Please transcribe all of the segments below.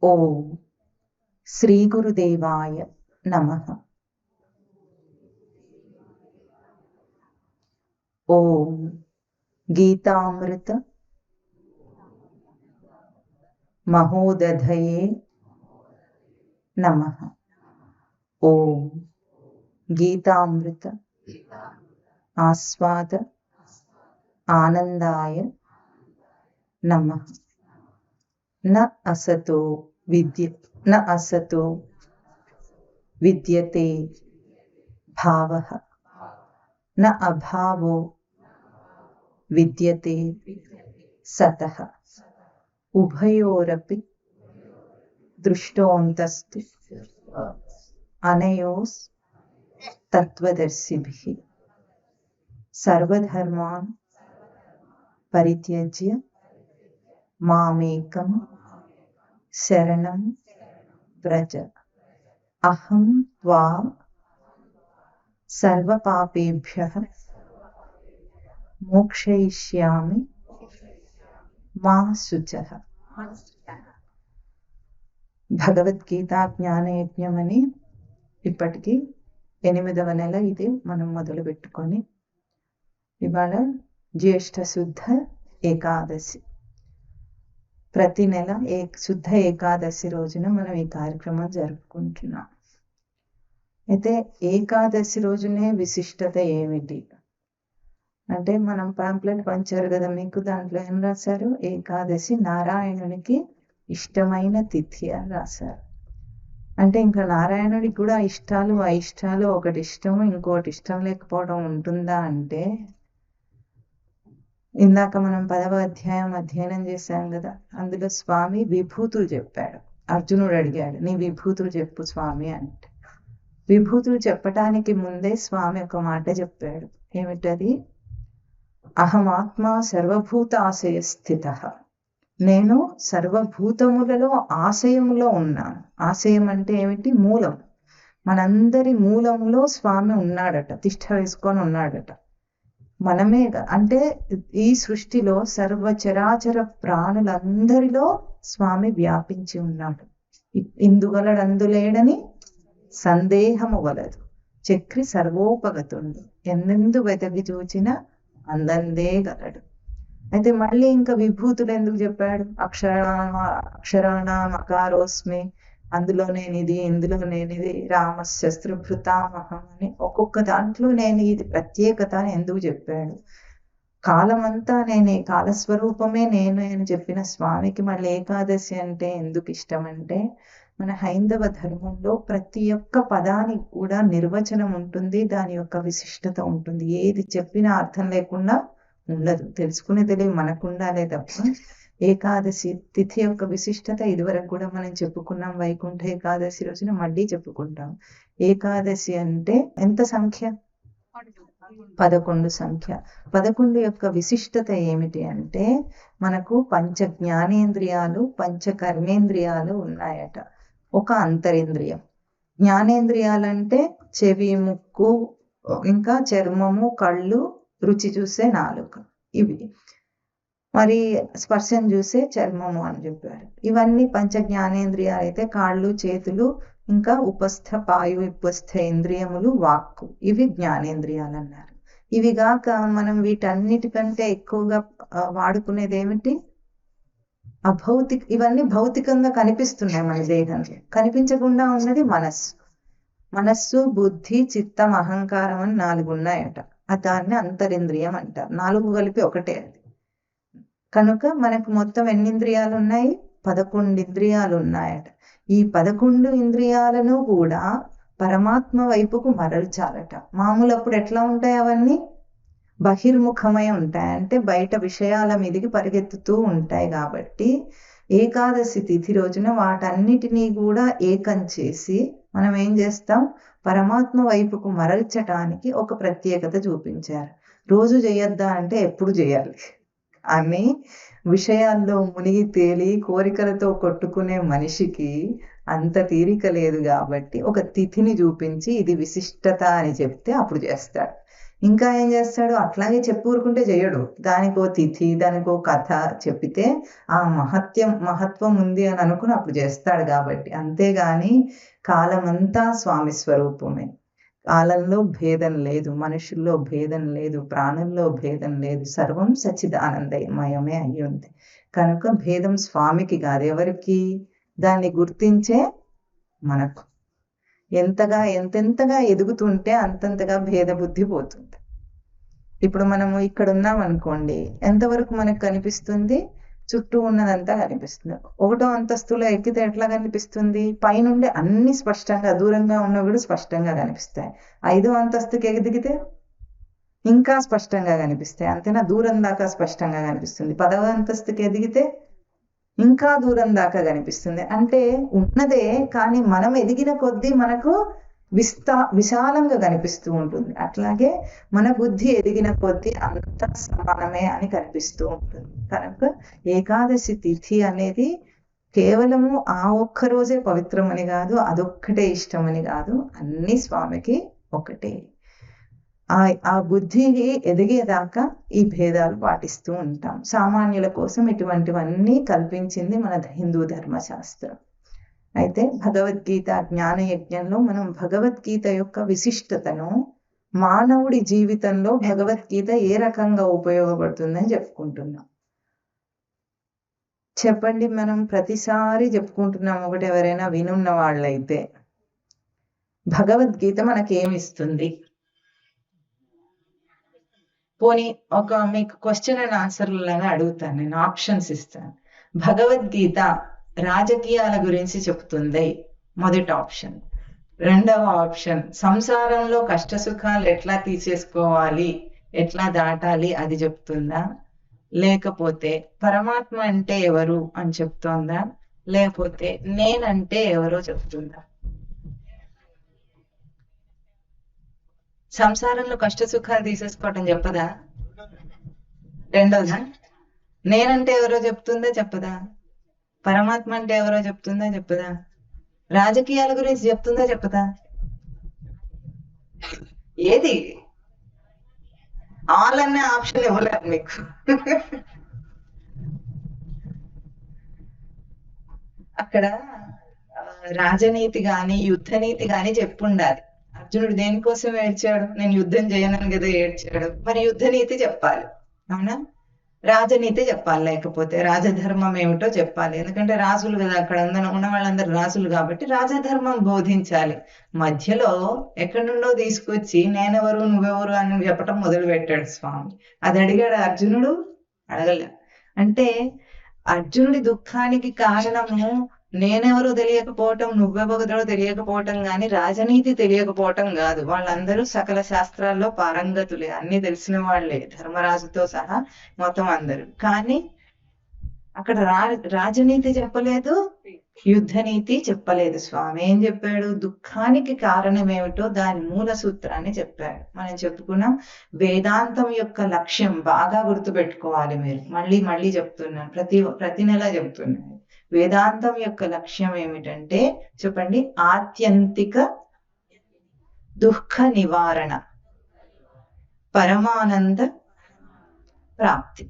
ఓం శ్రీ గురుదేవాయ నమః. ఓం గీతామృత మహోదధయే నమః. ఓం గీతామృత ఆస్వాద ఆనందాయ నమః. న అసతో విద్యతే భావః న అభావో విద్యతే సతః. ఉభయోరపి దృష్టోంతస్తు అనయోస్ తత్వదర్శిభిః. సర్వధర్మాన్ పరిత్యజ్య మామేకం శరణం వ్రజ. అహం త్వా సర్వపాపేభ్యః మోక్షయిష్యామి మా శుచః. భగవద్గీత జ్ఞానయజ్ఞం అని ఇప్పటికి 8వ నెల ఇది మనం మొదలు పెట్టుకొని, ఇవాళ జ్యేష్ఠ శుద్ధ ఏకాదశి. ప్రతి నెల శుద్ధ ఏకాదశి రోజున మనం ఈ కార్యక్రమం జరుపుకుంటున్నాం. అయితే ఏకాదశి రోజునే విశిష్టత ఏమిటి అంటే, మనం పాంప్లెట్ పంచారు కదా మీకు, దాంట్లో ఏం రాశారు? ఏకాదశి నారాయణునికి ఇష్టమైన తిథి అని రాశారు. అంటే ఇంకా నారాయణుడికి కూడా ఇష్టాలు అయిష్టాలు, ఒకటి ఇష్టము ఇంకోటి ఇష్టం లేకపోవడం ఉంటుందా అంటే, ఇందాక మనం 10వ అధ్యాయం అధ్యయనం చేశాం కదా, అందులో స్వామి విభూతులు చెప్పాడు. అర్జునుడు అడిగాడు, నీ విభూతులు చెప్పు స్వామి అంటే. విభూతులు చెప్పటానికి ముందే స్వామి ఒక మాట చెప్పాడు. ఏమిటది? అహమాత్మ సర్వభూత ఆశయ స్థితః. నేను సర్వభూతములలో ఆశయములో ఉన్నాను. ఆశయం అంటే ఏమిటి? మూలం. మనందరి మూలంలో స్వామి ఉన్నాడట, తిష్ట వేసుకొని ఉన్నాడట. మనమే అంటే ఈ సృష్టిలో సర్వచరాచర ప్రాణులందరిలో స్వామి వ్యాపించి ఉన్నాడు. ఇందుగలడందులేడని సందేహము వలదు. చక్రి సర్వోపగతుండు, ఎన్నెందు వెతకి చూచిన అందందే గలడు. అయితే మళ్ళీ ఇంకా విభూతులు ఎందుకు చెప్పాడు? అక్షరాణం అకారోస్మి, అందులో నేనిది, ఇందులో నేనిది, రామశస్త్రభృతామహం అని ఒక్కొక్క దాంట్లో నేను ఇది ప్రత్యేకత అని ఎందుకు చెప్పాడు? కాలమంతా నేనే, కాలస్వరూపమే నేను అని చెప్పిన స్వామికి మళ్ళీ ఏకాదశి అంటే ఎందుకు ఇష్టం అంటే, మన హైందవ ధర్మంలో ప్రతి ఒక్క పదానికి కూడా నిర్వచనం ఉంటుంది, దాని యొక్క విశిష్టత ఉంటుంది. ఏది చెప్పినా అర్థం లేకుండా ఉండదు. తెలుసుకునే తెలివి మనకు ఉండాలే తప్ప. ఏకాదశి తిథి యొక్క విశిష్టత ఇదివరకు కూడా మనం చెప్పుకున్నాం. వైకుంఠ ఏకాదశి రోజున మళ్ళీ చెప్పుకుంటాం. ఏకాదశి అంటే ఎంత సంఖ్య? 11 సంఖ్య. 11 యొక్క విశిష్టత ఏమిటి అంటే, మనకు పంచ జ్ఞానేంద్రియాలు, పంచ కర్మేంద్రియాలు ఉన్నాయట. ఒక అంతరింద్రియం. జ్ఞానేంద్రియాలంటే చెవి, ముక్కు, ఇంకా చర్మము, కళ్ళు, రుచి చూసే నాలుక, ఇవి. మరి స్పర్శను చూసే చర్మము అని చెప్పారు. ఇవన్నీ పంచ జ్ఞానేంద్రియాలు అయితే కాళ్ళు, చేతులు, ఇంకా ఉపస్థ పాయు ఉపస్థ ఇంద్రియములు, వాక్కు, ఇవి జ్ఞానేంద్రియాలు అన్నారు. ఇవి గాక మనం వీటన్నిటికంటే ఎక్కువగా వాడుకునేది ఏమిటి? ఇవన్నీ భౌతికంగా కనిపిస్తున్నాయి మన దేహంలో. కనిపించకుండా ఉన్నది మనస్సు. మనస్సు, బుద్ధి, చిత్తం, అహంకారం అని 4 ఉన్నాయట. దాన్ని అంతరింద్రియం అంటారు. 4 కలిపి ఒకటే అది. కనుక మనకు మొత్తం ఎన్ని ఇంద్రియాలు ఉన్నాయి? 11 ఇంద్రియాలు ఉన్నాయట. ఈ 11 ఇంద్రియాలను కూడా పరమాత్మ వైపుకు మరల్చాలట. మామూలు అప్పుడు ఎట్లా ఉంటాయి? అవన్నీ బహిర్ముఖమై ఉంటాయి, అంటే బయట విషయాల మీదకి పరిగెత్తుతూ ఉంటాయి. కాబట్టి ఏకాదశి తిథి రోజున వాటన్నిటినీ కూడా ఏకం చేసి మనం ఏం చేస్తాం? పరమాత్మ వైపుకు మరల్చటానికి ఒక ప్రత్యేకత చూపించారు. రోజు చేయొద్దా అంటే ఎప్పుడు చేయాలి అని విషయాల్లో మునిగి తేలి కోరికలతో కొట్టుకునే మనిషికి అంత తీరిక లేదు. కాబట్టి ఒక తిథిని చూపించి ఇది విశిష్టత అని చెప్తే అప్పుడు చేస్తాడు. ఇంకా ఏం చేస్తాడు, అట్లాగే ఊరుకుంటే చేయడు. దానికో తిథి, దానికో కథ చెప్పితే ఆ మహత్వం ఉంది అని అనుకుని అప్పుడు చేస్తాడు. కాబట్టి అంతేగాని కాలమంతా స్వామి స్వరూపమే. కాలంలో భేదం లేదు, మనుషుల్లో భేదం లేదు, ప్రాణుల్లో భేదం లేదు, సర్వం సచ్చిదానందమయమే అయి ఉంది. కనుక భేదం స్వామికి కాదు, ఎవరికి? దాన్ని గుర్తించే మనకు. ఎంతెంతగా ఎదుగుతుంటే అంతంతగా భేద బుద్ధి పోతుంది. ఇప్పుడు మనము ఇక్కడ ఉన్నాం అనుకోండి, ఎంతవరకు మనకు కనిపిస్తుంది? చుట్టూ ఉన్నదంతా కనిపిస్తుంది. 1వ అంతస్తులో ఎక్కితే ఎట్లా కనిపిస్తుంది? పైనుండి అన్ని స్పష్టంగా, దూరంగా ఉన్నవి కూడా స్పష్టంగా కనిపిస్తాయి. 5వ అంతస్తుకి ఎదిగితే ఇంకా స్పష్టంగా కనిపిస్తాయి. అంతేనా? దూరం దాకా స్పష్టంగా కనిపిస్తుంది. 10వ అంతస్తుకి ఎదిగితే ఇంకా దూరం దాకా కనిపిస్తుంది. అంటే ఉన్నదే, కానీ మనం ఎదిగిన కొద్దీ మనకు విశాలంగా కనిపిస్తూ ఉంటుంది. అట్లాగే మన బుద్ధి ఎదిగిన కొద్దీ అంత సమానమే అని కనిపిస్తూ ఉంటుంది. కనుక ఏకాదశి తిథి అనేది కేవలము ఆ ఒక్క రోజే పవిత్రమని కాదు, అదొక్కటే ఇష్టమని కాదు, అన్ని స్వామికి ఒకటే. ఆ బుద్ధికి ఎదిగేదాకా ఈ భేదాలు పాటిస్తూ ఉంటాం. సామాన్యుల కోసం ఇటువంటివన్నీ కల్పించింది మన హిందూ ధర్మశాస్త్రం. అయితే భగవద్గీత జ్ఞాన యజ్ఞంలో మనం భగవద్గీత యొక్క విశిష్టతను, మానవుడి జీవితంలో భగవద్గీత ఏ రకంగా ఉపయోగపడుతుందని చెప్పుకుంటున్నాం. చెప్పండి, మనం ప్రతిసారి చెప్పుకుంటున్నాం. ఒకటి ఎవరైనా వినున్న వాళ్ళైతే, భగవద్గీత మనకేమిస్తుంది? పోనీ మీకు క్వశ్చన్ అండ్ ఆన్సర్లు లాగా అడుగుతాను, నేను ఆప్షన్స్ ఇస్తాను. భగవద్గీత రాజకీయాల గురించి చెప్తుంది, మొదటి ఆప్షన్. 2వ ఆప్షన్, సంసారంలో కష్ట సుఖాలు ఎట్లా తీసేసుకోవాలి, ఎట్లా దాటాలి అది చెప్తుందా? లేకపోతే పరమాత్మ అంటే ఎవరు అని చెప్తోందా? లేకపోతే నేనంటే ఎవరో చెప్తుందా? సంసారంలో కష్ట సుఖాలు తీసేసుకోవటం చెప్పదా? 2వదా? నేనంటే ఎవరో చెప్తుందా? చెప్పదా? పరమాత్మ అంటే ఎవరో చెప్తుందా? చెప్పదా? రాజకీయాల గురించి చెప్తుందా? చెప్పదా? ఏది? ఆల్ అనే ఆప్షన్ ఇవ్వలేదు మీకు. అక్కడ రాజనీతి గాని యుద్ధనీతి గాని చెప్పుండాలి. అర్జునుడు దేనికోసం ఏడ్చాడు? నేను యుద్ధం చేయనని కదా ఏడ్చాడు. మరి యుద్ధనీతి చెప్పాలి, అవునా? రాజనీతి చెప్పాలి, లేకపోతే రాజధర్మం ఏమిటో చెప్పాలి. ఎందుకంటే రాజులు కదా, అక్కడ ఉన్న వాళ్ళందరూ రాజులు కాబట్టి రాజధర్మం బోధించాలి. మధ్యలో ఎక్కడి నుండో తీసుకొచ్చి నేనెవరు నువ్వెవరు అని చెప్పటం మొదలు పెట్టాడు స్వామి. అది అడిగాడు అర్జునుడు? అడగలే. అంటే అర్జునుడి దుఃఖానికి కారణము నేనెవరో తెలియకపోవటం, నువ్వెవరో తెలియకపోవటం గాని రాజనీతి తెలియకపోవటం కాదు. వాళ్ళందరూ సకల శాస్త్రాల్లో పారంగతులే, అన్ని తెలిసిన వాళ్లే, ధర్మరాజుతో సహా మొత్తం అందరూ. కానీ అక్కడ రాజనీతి చెప్పలేదు, యుద్ధనీతి చెప్పలేదు. స్వామి ఏం చెప్పాడు? దుఃఖానికి కారణం ఏమిటో దాని మూల సూత్రాన్ని చెప్పాడు. మనం చెప్పుకున్నాం, వేదాంతం యొక్క లక్ష్యం బాగా గుర్తుపెట్టుకోవాలి మీరు. మళ్ళీ మళ్ళీ చెప్తున్నాను, ప్రతి నెల చెప్తున్నాను. వేదాంతం యొక్క లక్ష్యం ఏమిటంటే చెప్పండి, ఆత్యంతిక దుఃఖ నివారణ, పరమానంద ప్రాప్తి.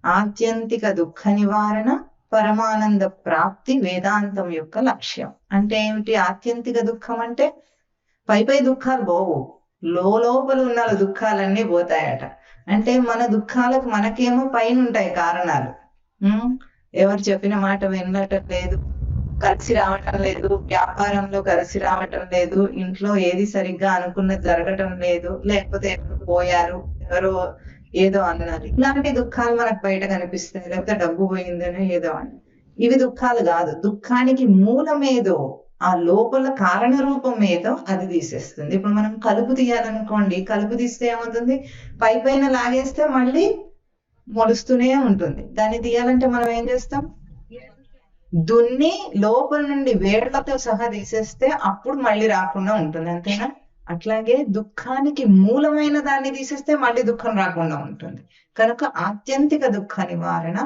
ఆత్యంతిక దుఃఖ నివారణ, పరమానంద ప్రాప్తి వేదాంతం యొక్క లక్ష్యం. అంటే ఏమిటి? ఆత్యంతిక దుఃఖం అంటే పై దుఃఖాలు పోవు, లోపల ఉన్న దుఃఖాలన్నీ పోతాయట. అంటే మన దుఃఖాలకు మనకేమో పైన ఉంటాయి కారణాలు. ఎవరు చెప్పిన మాట వినటం లేదు, కలిసి రావటం లేదు, వ్యాపారంలో కలిసి రావటం లేదు, ఇంట్లో ఏది సరిగ్గా అనుకున్నది జరగటం లేదు, లేకపోతే ఎవరు పోయారు, ఎవరో ఏదో అన్నారు. ఇలాంటి దుఃఖాలు మనకు బయట కనిపిస్తాయి. లేకపోతే డబ్బు పోయిందని ఏదో అని. ఇవి దుఃఖాలు కాదు. దుఃఖానికి మూలమేదో, ఆ లోపల కారణ రూపం ఏదో అది తీసేస్తుంది. ఇప్పుడు మనం కలుపు తీయాలనుకోండి, కలుపు తీస్తే ఏమవుతుంది? పైన లాగేస్తే మళ్ళీ మొలుస్తూనే ఉంటుంది. దాన్ని తీయాలంటే మనం ఏం చేస్తాం? దున్ని లోపల నుండి వేళ్లతో సహా తీసేస్తే అప్పుడు మళ్ళీ రాకుండా ఉంటుంది. అంతేనా? అట్లాగే దుఃఖానికి మూలమైన దాన్ని తీసేస్తే మళ్ళీ దుఃఖం రాకుండా ఉంటుంది. కనుక ఆత్యంతిక దుఃఖ నివారణ,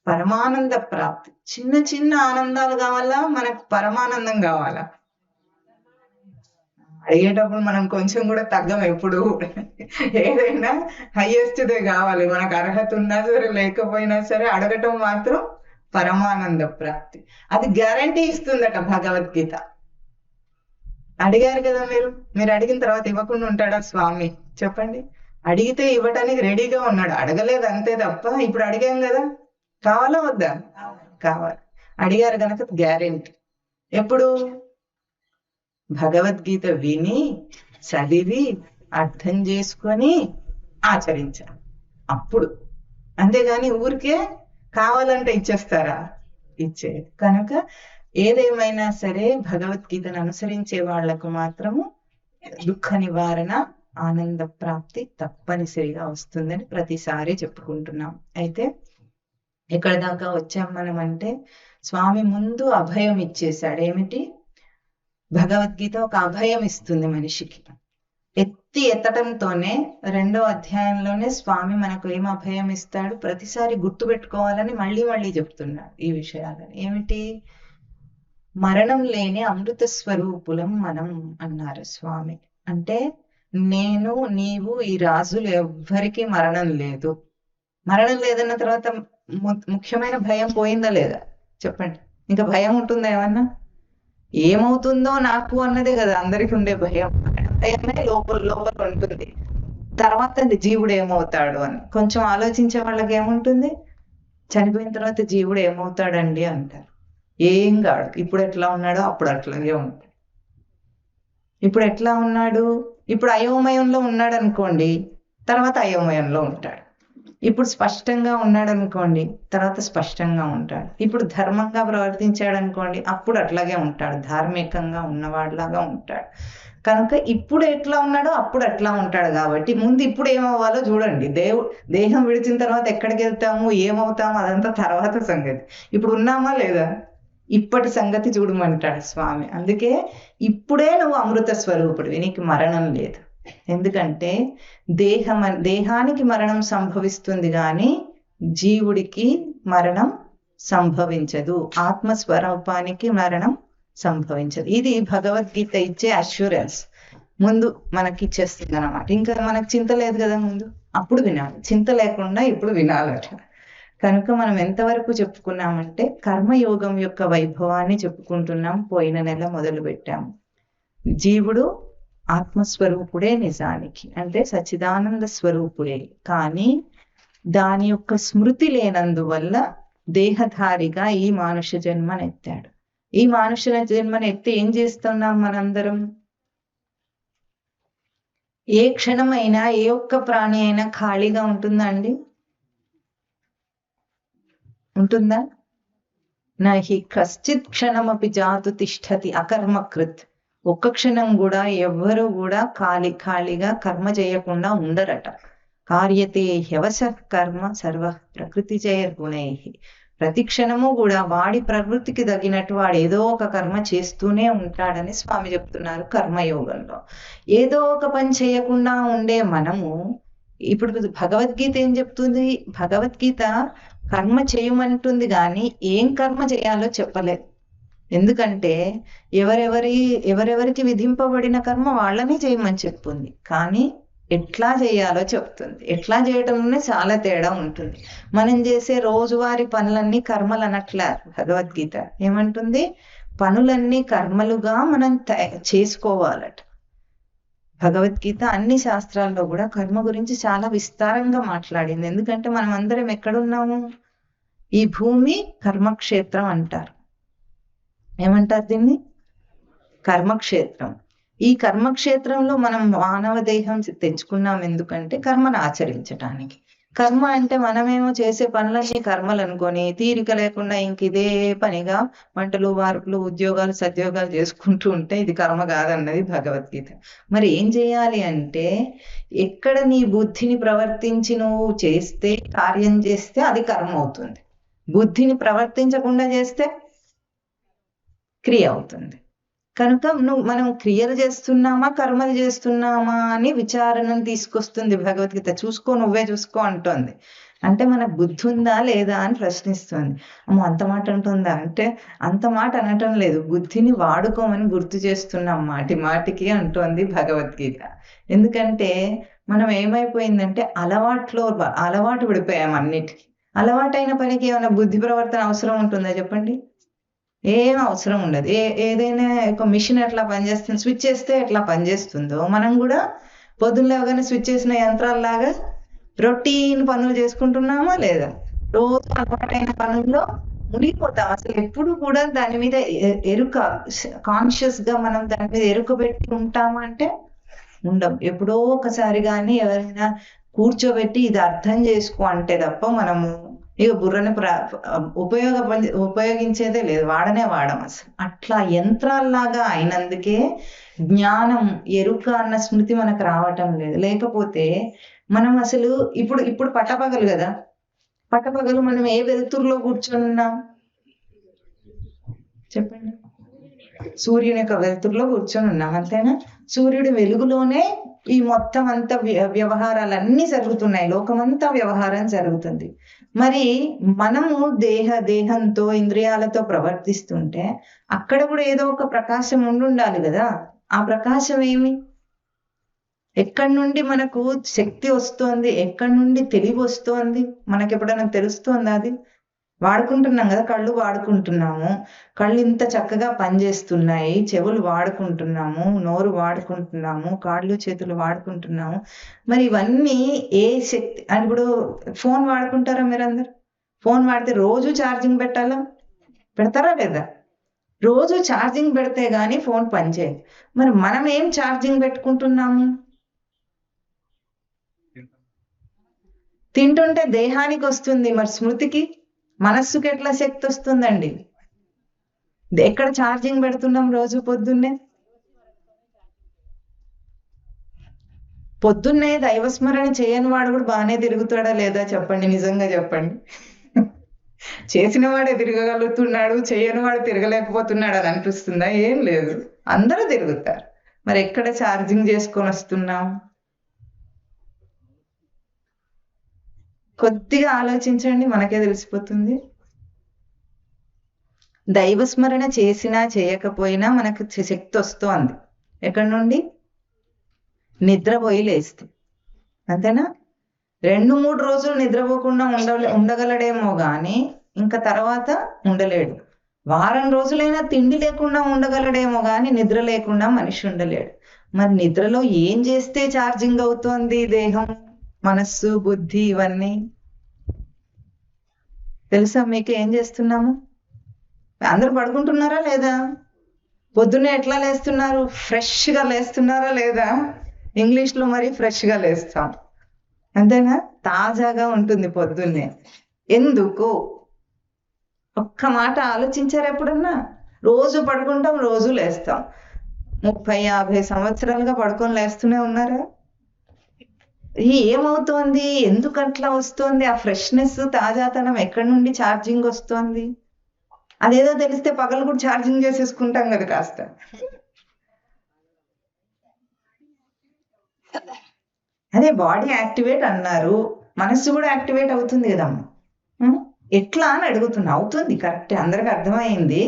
పరమానంద ప్రాప్తి. చిన్న చిన్న ఆనందాలు కావాలా, మనకు పరమానందం కావాలా? అడిగేటప్పుడు మనం కొంచెం కూడా తగ్గం ఎప్పుడు. ఏదైనా హైయెస్ట్దే కావాలి, మనకు అర్హత ఉన్నా సరే లేకపోయినా సరే అడగటం మాత్రం పరమానంద ప్రాప్తి. అది గ్యారంటీ ఇస్తుందట భగవద్గీత. అడిగారు కదా మీరు అడిగిన తర్వాత ఇవ్వకుండా ఉంటాడా స్వామి? చెప్పండి. అడిగితే ఇవ్వటానికి రెడీగా ఉన్నాడు, అడగలేదు అంతే తప్ప. ఇప్పుడు అడిగాం కదా, కావాలా వద్దా? కావాలి. అడిగారు కనుక గ్యారెంటీ. ఎప్పుడు? భగవద్గీత విని చదివి అర్థం చేసుకొని ఆచరించాలి అప్పుడు. అంతేగాని ఊరికే కావాలంటే ఇచ్చేస్తారా? ఇచ్చేది. కనుక ఏదేమైనా సరే భగవద్గీతను అనుసరించే వాళ్లకు మాత్రము దుఃఖ నివారణ, ఆనంద ప్రాప్తి తప్పనిసరిగా వస్తుందని ప్రతిసారి చెప్పుకుంటున్నాం. అయితే ఎక్కడ దాకా వచ్చాం మనం అంటే, స్వామి ముందు అభయం ఇచ్చేశాడు. ఏమిటి? భగవద్గీత ఒక అభయం ఇస్తుంది మనిషికి. ఎత్తటంతోనే 2వ అధ్యాయంలోనే స్వామి మనకు ఏం అభయం ఇస్తాడు? ప్రతిసారి గుర్తు పెట్టుకోవాలని మళ్ళీ మళ్ళీ చెప్తున్నాడు ఈ విషయాలని. ఏమిటి? మరణం లేని అమృత స్వరూపులం మనం అన్నారు స్వామి. అంటే నేను, నీవు, ఈ రాజులు ఎవ్వరికీ మరణం లేదు. మరణం లేదన్న తర్వాత ముఖ్యమైన భయం పోయిందా లేదా? చెప్పండి. ఇంకా భయం ఉంటుందా ఏమన్నా? ఏమవుతుందో నాకు అన్నదే కదా అందరికి ఉండే భయం. భయమే లోపల లోపల ఉంటుంది. తర్వాత జీవుడు ఏమవుతాడు అని కొంచెం ఆలోచించే వాళ్ళకి ఏముంటుంది? చనిపోయిన తర్వాత జీవుడు ఏమవుతాడండి అంటారు. ఏం కాడు. ఇప్పుడు ఎట్లా ఉన్నాడో అప్పుడు అట్లాగే ఉంటాడు. ఇప్పుడు ఎట్లా ఉన్నాడు? ఇప్పుడు అయోమయంలో ఉన్నాడు అనుకోండి, తర్వాత అయోమయంలో ఉంటాడు. ఇప్పుడు స్పష్టంగా ఉన్నాడు అనుకోండి, తర్వాత స్పష్టంగా ఉంటాడు. ఇప్పుడు ధర్మంగా ప్రవర్తించాడు అనుకోండి, అప్పుడు అట్లాగే ఉంటాడు, ధార్మికంగా ఉన్నవాడిలాగా ఉంటాడు. కనుక ఇప్పుడు ఎట్లా ఉన్నాడో అప్పుడు అట్లా ఉంటాడు. కాబట్టి ముందు ఇప్పుడు ఏమవ్వాలో చూడండి. దేహం విడిచిన తర్వాత ఎక్కడికి వెళ్తాము, ఏమవుతాము, అదంతా తర్వాత సంగతి. ఇప్పుడు ఉన్నామా లేదా? ఇప్పటి సంగతి చూడమంటాడు స్వామి. అందుకే ఇప్పుడే నువ్వు అమృత స్వరూపుడివి, నీకు మరణం లేదు. ఎందుకంటే దేహానికి మరణం సంభవిస్తుంది కానీ జీవుడికి మరణం సంభవించదు. ఆత్మస్వరూపానికి మరణం సంభవించదు. ఇది భగవద్గీత ఇచ్చే అష్యూరెన్స్. ముందు మనకి ఇచ్చేస్తుంది అన్నమాట. ఇంకా మనకు చింత లేదు కదా ముందు, అప్పుడు వినాలి. చింత లేకుండా ఇప్పుడు వినాలట. కనుక మనం ఎంతవరకు చెప్పుకున్నామంటే కర్మయోగం యొక్క వైభవాన్ని చెప్పుకుంటున్నాం. పోయిన నెల మొదలు పెట్టాము. జీవుడు ఆత్మస్వరూపుడే నిజానికి, అంటే సచ్చిదానంద స్వరూపుడే. కానీ దాని యొక్క స్మృతి లేనందువల్ల దేహధారిగా ఈ మానుష జన్మనెత్తాడు. ఈ మానుష జన్మనెత్తి ఏం చేస్తున్నాం మనందరం? ఏ క్షణమైనా ఏ ఒక్క ప్రాణి అయినా ఖాళీగా ఉంటుందా అండి? ఉంటుందా? నహి కశ్చిత్ క్షణమపి జాతు తిష్టతి అకర్మకృత్. ఒక్క క్షణం కూడా ఎవ్వరూ కూడా ఖాళీగా కర్మ చేయకుండా ఉండరట. కార్యతే హ్యవశ కర్మ సర్వ ప్రకృతి జయర్గుణై. ప్రతి క్షణము కూడా వాడి ప్రవృత్తికి తగినట్టు వాడు ఏదో ఒక కర్మ చేస్తూనే ఉంటాడని స్వామి చెప్తున్నారు కర్మయోగంలో. ఏదో ఒక పని చేయకుండా ఉండే మనము, ఇప్పుడు భగవద్గీత ఏం చెప్తుంది? భగవద్గీత కర్మ చేయమంటుంది కానీ ఏం కర్మ చేయాలో చెప్పలేదు. ఎందుకంటే ఎవరెవరికి విధింపబడిన కర్మ వాళ్ళని చేయమని చెప్తుంది, కానీ ఎట్లా చేయాలో చెప్తుంది. ఎట్లా చేయటంలోనే చాలా తేడా ఉంటుంది. మనం చేసే రోజువారీ పనులన్నీ కర్మలు అనట్లే భగవద్గీత. ఏమంటుంది? పనులన్నీ కర్మలుగా మనం చేసుకోవాలట. భగవద్గీత అన్ని శాస్త్రాల్లో కూడా కర్మ గురించి చాలా విస్తారంగా మాట్లాడింది. ఎందుకంటే మనం అందరం ఎక్కడున్నాము? ఈ భూమి కర్మక్షేత్రం అంటారు. ఏమంటారు దీన్ని? కర్మక్షేత్రం. ఈ కర్మక్షేత్రంలో మనం మానవ దేహం తెచ్చుకున్నాం. ఎందుకంటే కర్మను ఆచరించటానికి. కర్మ అంటే మనమేమో చేసే పనులన్నీ కర్మలు అనుకొని తీరిక లేకుండా ఇంక ఇదే పనిగా వంటలు వార్పులు ఉద్యోగాలు సద్యోగాలు చేసుకుంటూ ఉంటే ఇది కర్మ కాదన్నది భగవద్గీత. మరి ఏం చేయాలి అంటే, ఎక్కడ నీ బుద్ధిని ప్రవర్తించి నువ్వు చేస్తే, కార్యం చేస్తే అది కర్మ అవుతుంది. బుద్ధిని ప్రవర్తించకుండా చేస్తే క్రియ అవుతుంది. కనుక మనం క్రియలు చేస్తున్నామా కర్మలు చేస్తున్నామా అని విచారణను తీసుకొస్తుంది భగవద్గీత. చూసుకో, నువ్వే చూసుకో అంటోంది. అంటే మనకు బుద్ధి ఉందా లేదా అని ప్రశ్నిస్తుంది. అమ్మో అంత మాట అంటుందా అంటే అంత మాట అనటం లేదు, బుద్ధిని వాడుకోమని గుర్తు చేస్తున్నాం మాటి మాటికి అంటోంది భగవద్గీత. ఎందుకంటే మనం ఏమైపోయిందంటే అలవాటు పడిపోయాం అన్నిటికీ. అలవాటైన పనికి ఏమైనా బుద్ధి ప్రవర్తన అవసరం ఉంటుందా చెప్పండి? ఏం అవసరం ఉండదు. ఏదైనా ఒక మిషన్ ఎట్లా పనిచేస్తుంది, స్విచ్ చేస్తే ఎట్లా పనిచేస్తుందో మనం కూడా పొద్దున్న లేవగానే స్విచ్ చేసిన యంత్రాల్లాగా రొటీన్ పనులు చేసుకుంటున్నామా లేదా? రోజు అలవాటైన పనుల్లో మునిగిపోతాం. అసలు ఎప్పుడు కూడా దాని మీద ఎరుక, కాన్షియస్ గా మనం దాని మీద ఎరుక పెట్టి ఉంటామా అంటే ఉండం. ఎప్పుడో ఒకసారి కానీ ఎవరైనా కూర్చోబెట్టి ఇది అర్థం చేసుకో అంటే తప్ప మనము ఇక బుర్రని ఉపయోగించేదే లేదు, వాడనే వాడం అసలు. అట్లా యంత్రాల్లాగా అయినందుకే జ్ఞానం, ఎరుక అన్న స్మృతి మనకు రావటం లేదు. లేకపోతే మనం అసలు ఇప్పుడు పట్టపగలు కదా, పట్టపగలు మనం ఏ వెలుతురులో కూర్చొని ఉన్నాం చెప్పండి? సూర్యుని యొక్క వెలుతురులో కూర్చొని ఉన్నాం, అంతేనా? సూర్యుడి వెలుగులోనే ఈ మొత్తం అంతా వ్యవహారాలన్నీ జరుగుతున్నాయి, లోకమంతా వ్యవహారం జరుగుతుంది. మరి మనము దేహంతో ఇంద్రియాలతో ప్రవర్తిస్తుంటే అక్కడ కూడా ఏదో ఒక ప్రకాశం ఉండాలి కదా. ఆ ప్రకాశం ఏమి? ఎక్కడి నుండి మనకు శక్తి వస్తోంది, ఎక్కడి నుండి తెలివి వస్తోంది, మనకి ఎప్పుడైనా తెలుస్తోందా? అది వాడుకుంటున్నాం కదా, కళ్ళు వాడుకుంటున్నాము, కళ్ళు ఇంత చక్కగా పనిచేస్తున్నాయి, చెవులు వాడుకుంటున్నాము, నోరు వాడుకుంటున్నాము, కాళ్ళు చేతులు వాడుకుంటున్నాము. మరి ఇవన్నీ ఏ శక్తి? అని ఇప్పుడు ఫోన్ వాడుకుంటారా మీరందరు? ఫోన్ వాడితే రోజు ఛార్జింగ్ పెట్టాలా? పెడతారా లేదా? రోజు ఛార్జింగ్ పెడితే గానీ ఫోన్ పనిచేయదు. మరి మనం ఏం ఛార్జింగ్ పెట్టుకుంటున్నాము? తింటుంటే దేహానికి వస్తుంది, మరి స్మృతికి, మనస్సుకి ఎట్లా శక్తి వస్తుందండి? ఎక్కడ ఛార్జింగ్ పెడుతున్నాం రోజు పొద్దున్నే దైవస్మరణ చేయని వాడు కూడా బాగానే తిరుగుతాడా లేదా చెప్పండి? నిజంగా చెప్పండి. చేసిన వాడే తిరగగలుగుతున్నాడు, చేయని వాడు తిరగలేకపోతున్నాడు అని అనిపిస్తుందా? ఏం లేదు, అందరూ తిరుగుతారు. మరి ఎక్కడ ఛార్జింగ్ చేసుకొని వస్తున్నాం? కొద్దిగా ఆలోచించండి, మనకే తెలిసిపోతుంది. దైవస్మరణ చేసినా చేయకపోయినా మనకు శక్తి వస్తోంది. ఎక్కడి నుండి? నిద్రపోయి లేస్తే, అంతేనా? 2-3 రోజులు నిద్రపోకుండా ఉండగలడేమో గాని ఇంకా తర్వాత ఉండలేడు. వారం రోజులైనా తిండి లేకుండా ఉండగలడేమో గాని నిద్ర లేకుండా మనిషి ఉండలేడు. మరి నిద్రలో ఏం చేస్తే ఛార్జింగ్ అవుతోంది దేహం, మనస్సు, బుద్ధి ఇవన్నీ? తెలుసా మీకు? ఏం చేస్తున్నాము? అందరూ పడుకుంటున్నారా లేదా? పొద్దున్నే ఎట్లా లేస్తున్నారు? ఫ్రెష్ గా లేస్తున్నారా లేదా? ఇంగ్లీష్ లో మరి ఫ్రెష్ గా లేస్తాం, అంతేనా? తాజాగా ఉంటుంది పొద్దున్నే. ఎందుకు? ఒక్క మాట ఆలోచించారు ఎప్పుడన్నా? రోజు పడుకుంటాం, రోజు లేస్తాం. 30-50 సంవత్సరాలుగా పడుకొని లేస్తూనే ఉన్నారా? ఏమవుతోంది? ఎందుకు అట్లా వస్తోంది? ఆ ఫ్రెష్నెస్, తాజాతనం ఎక్కడి నుండి ఛార్జింగ్ వస్తోంది? అదేదో తెలిస్తే పగలు కూడా ఛార్జింగ్ చేసేసుకుంటాం కదా కాస్త. అదే బాడీ యాక్టివేట్ అన్నారు, మనస్సు కూడా యాక్టివేట్ అవుతుంది కదమ్మా. ఎట్లా అని అడుగుతున్నా. అవుతుంది, కరెక్టే, అందరికి అర్థమైంది,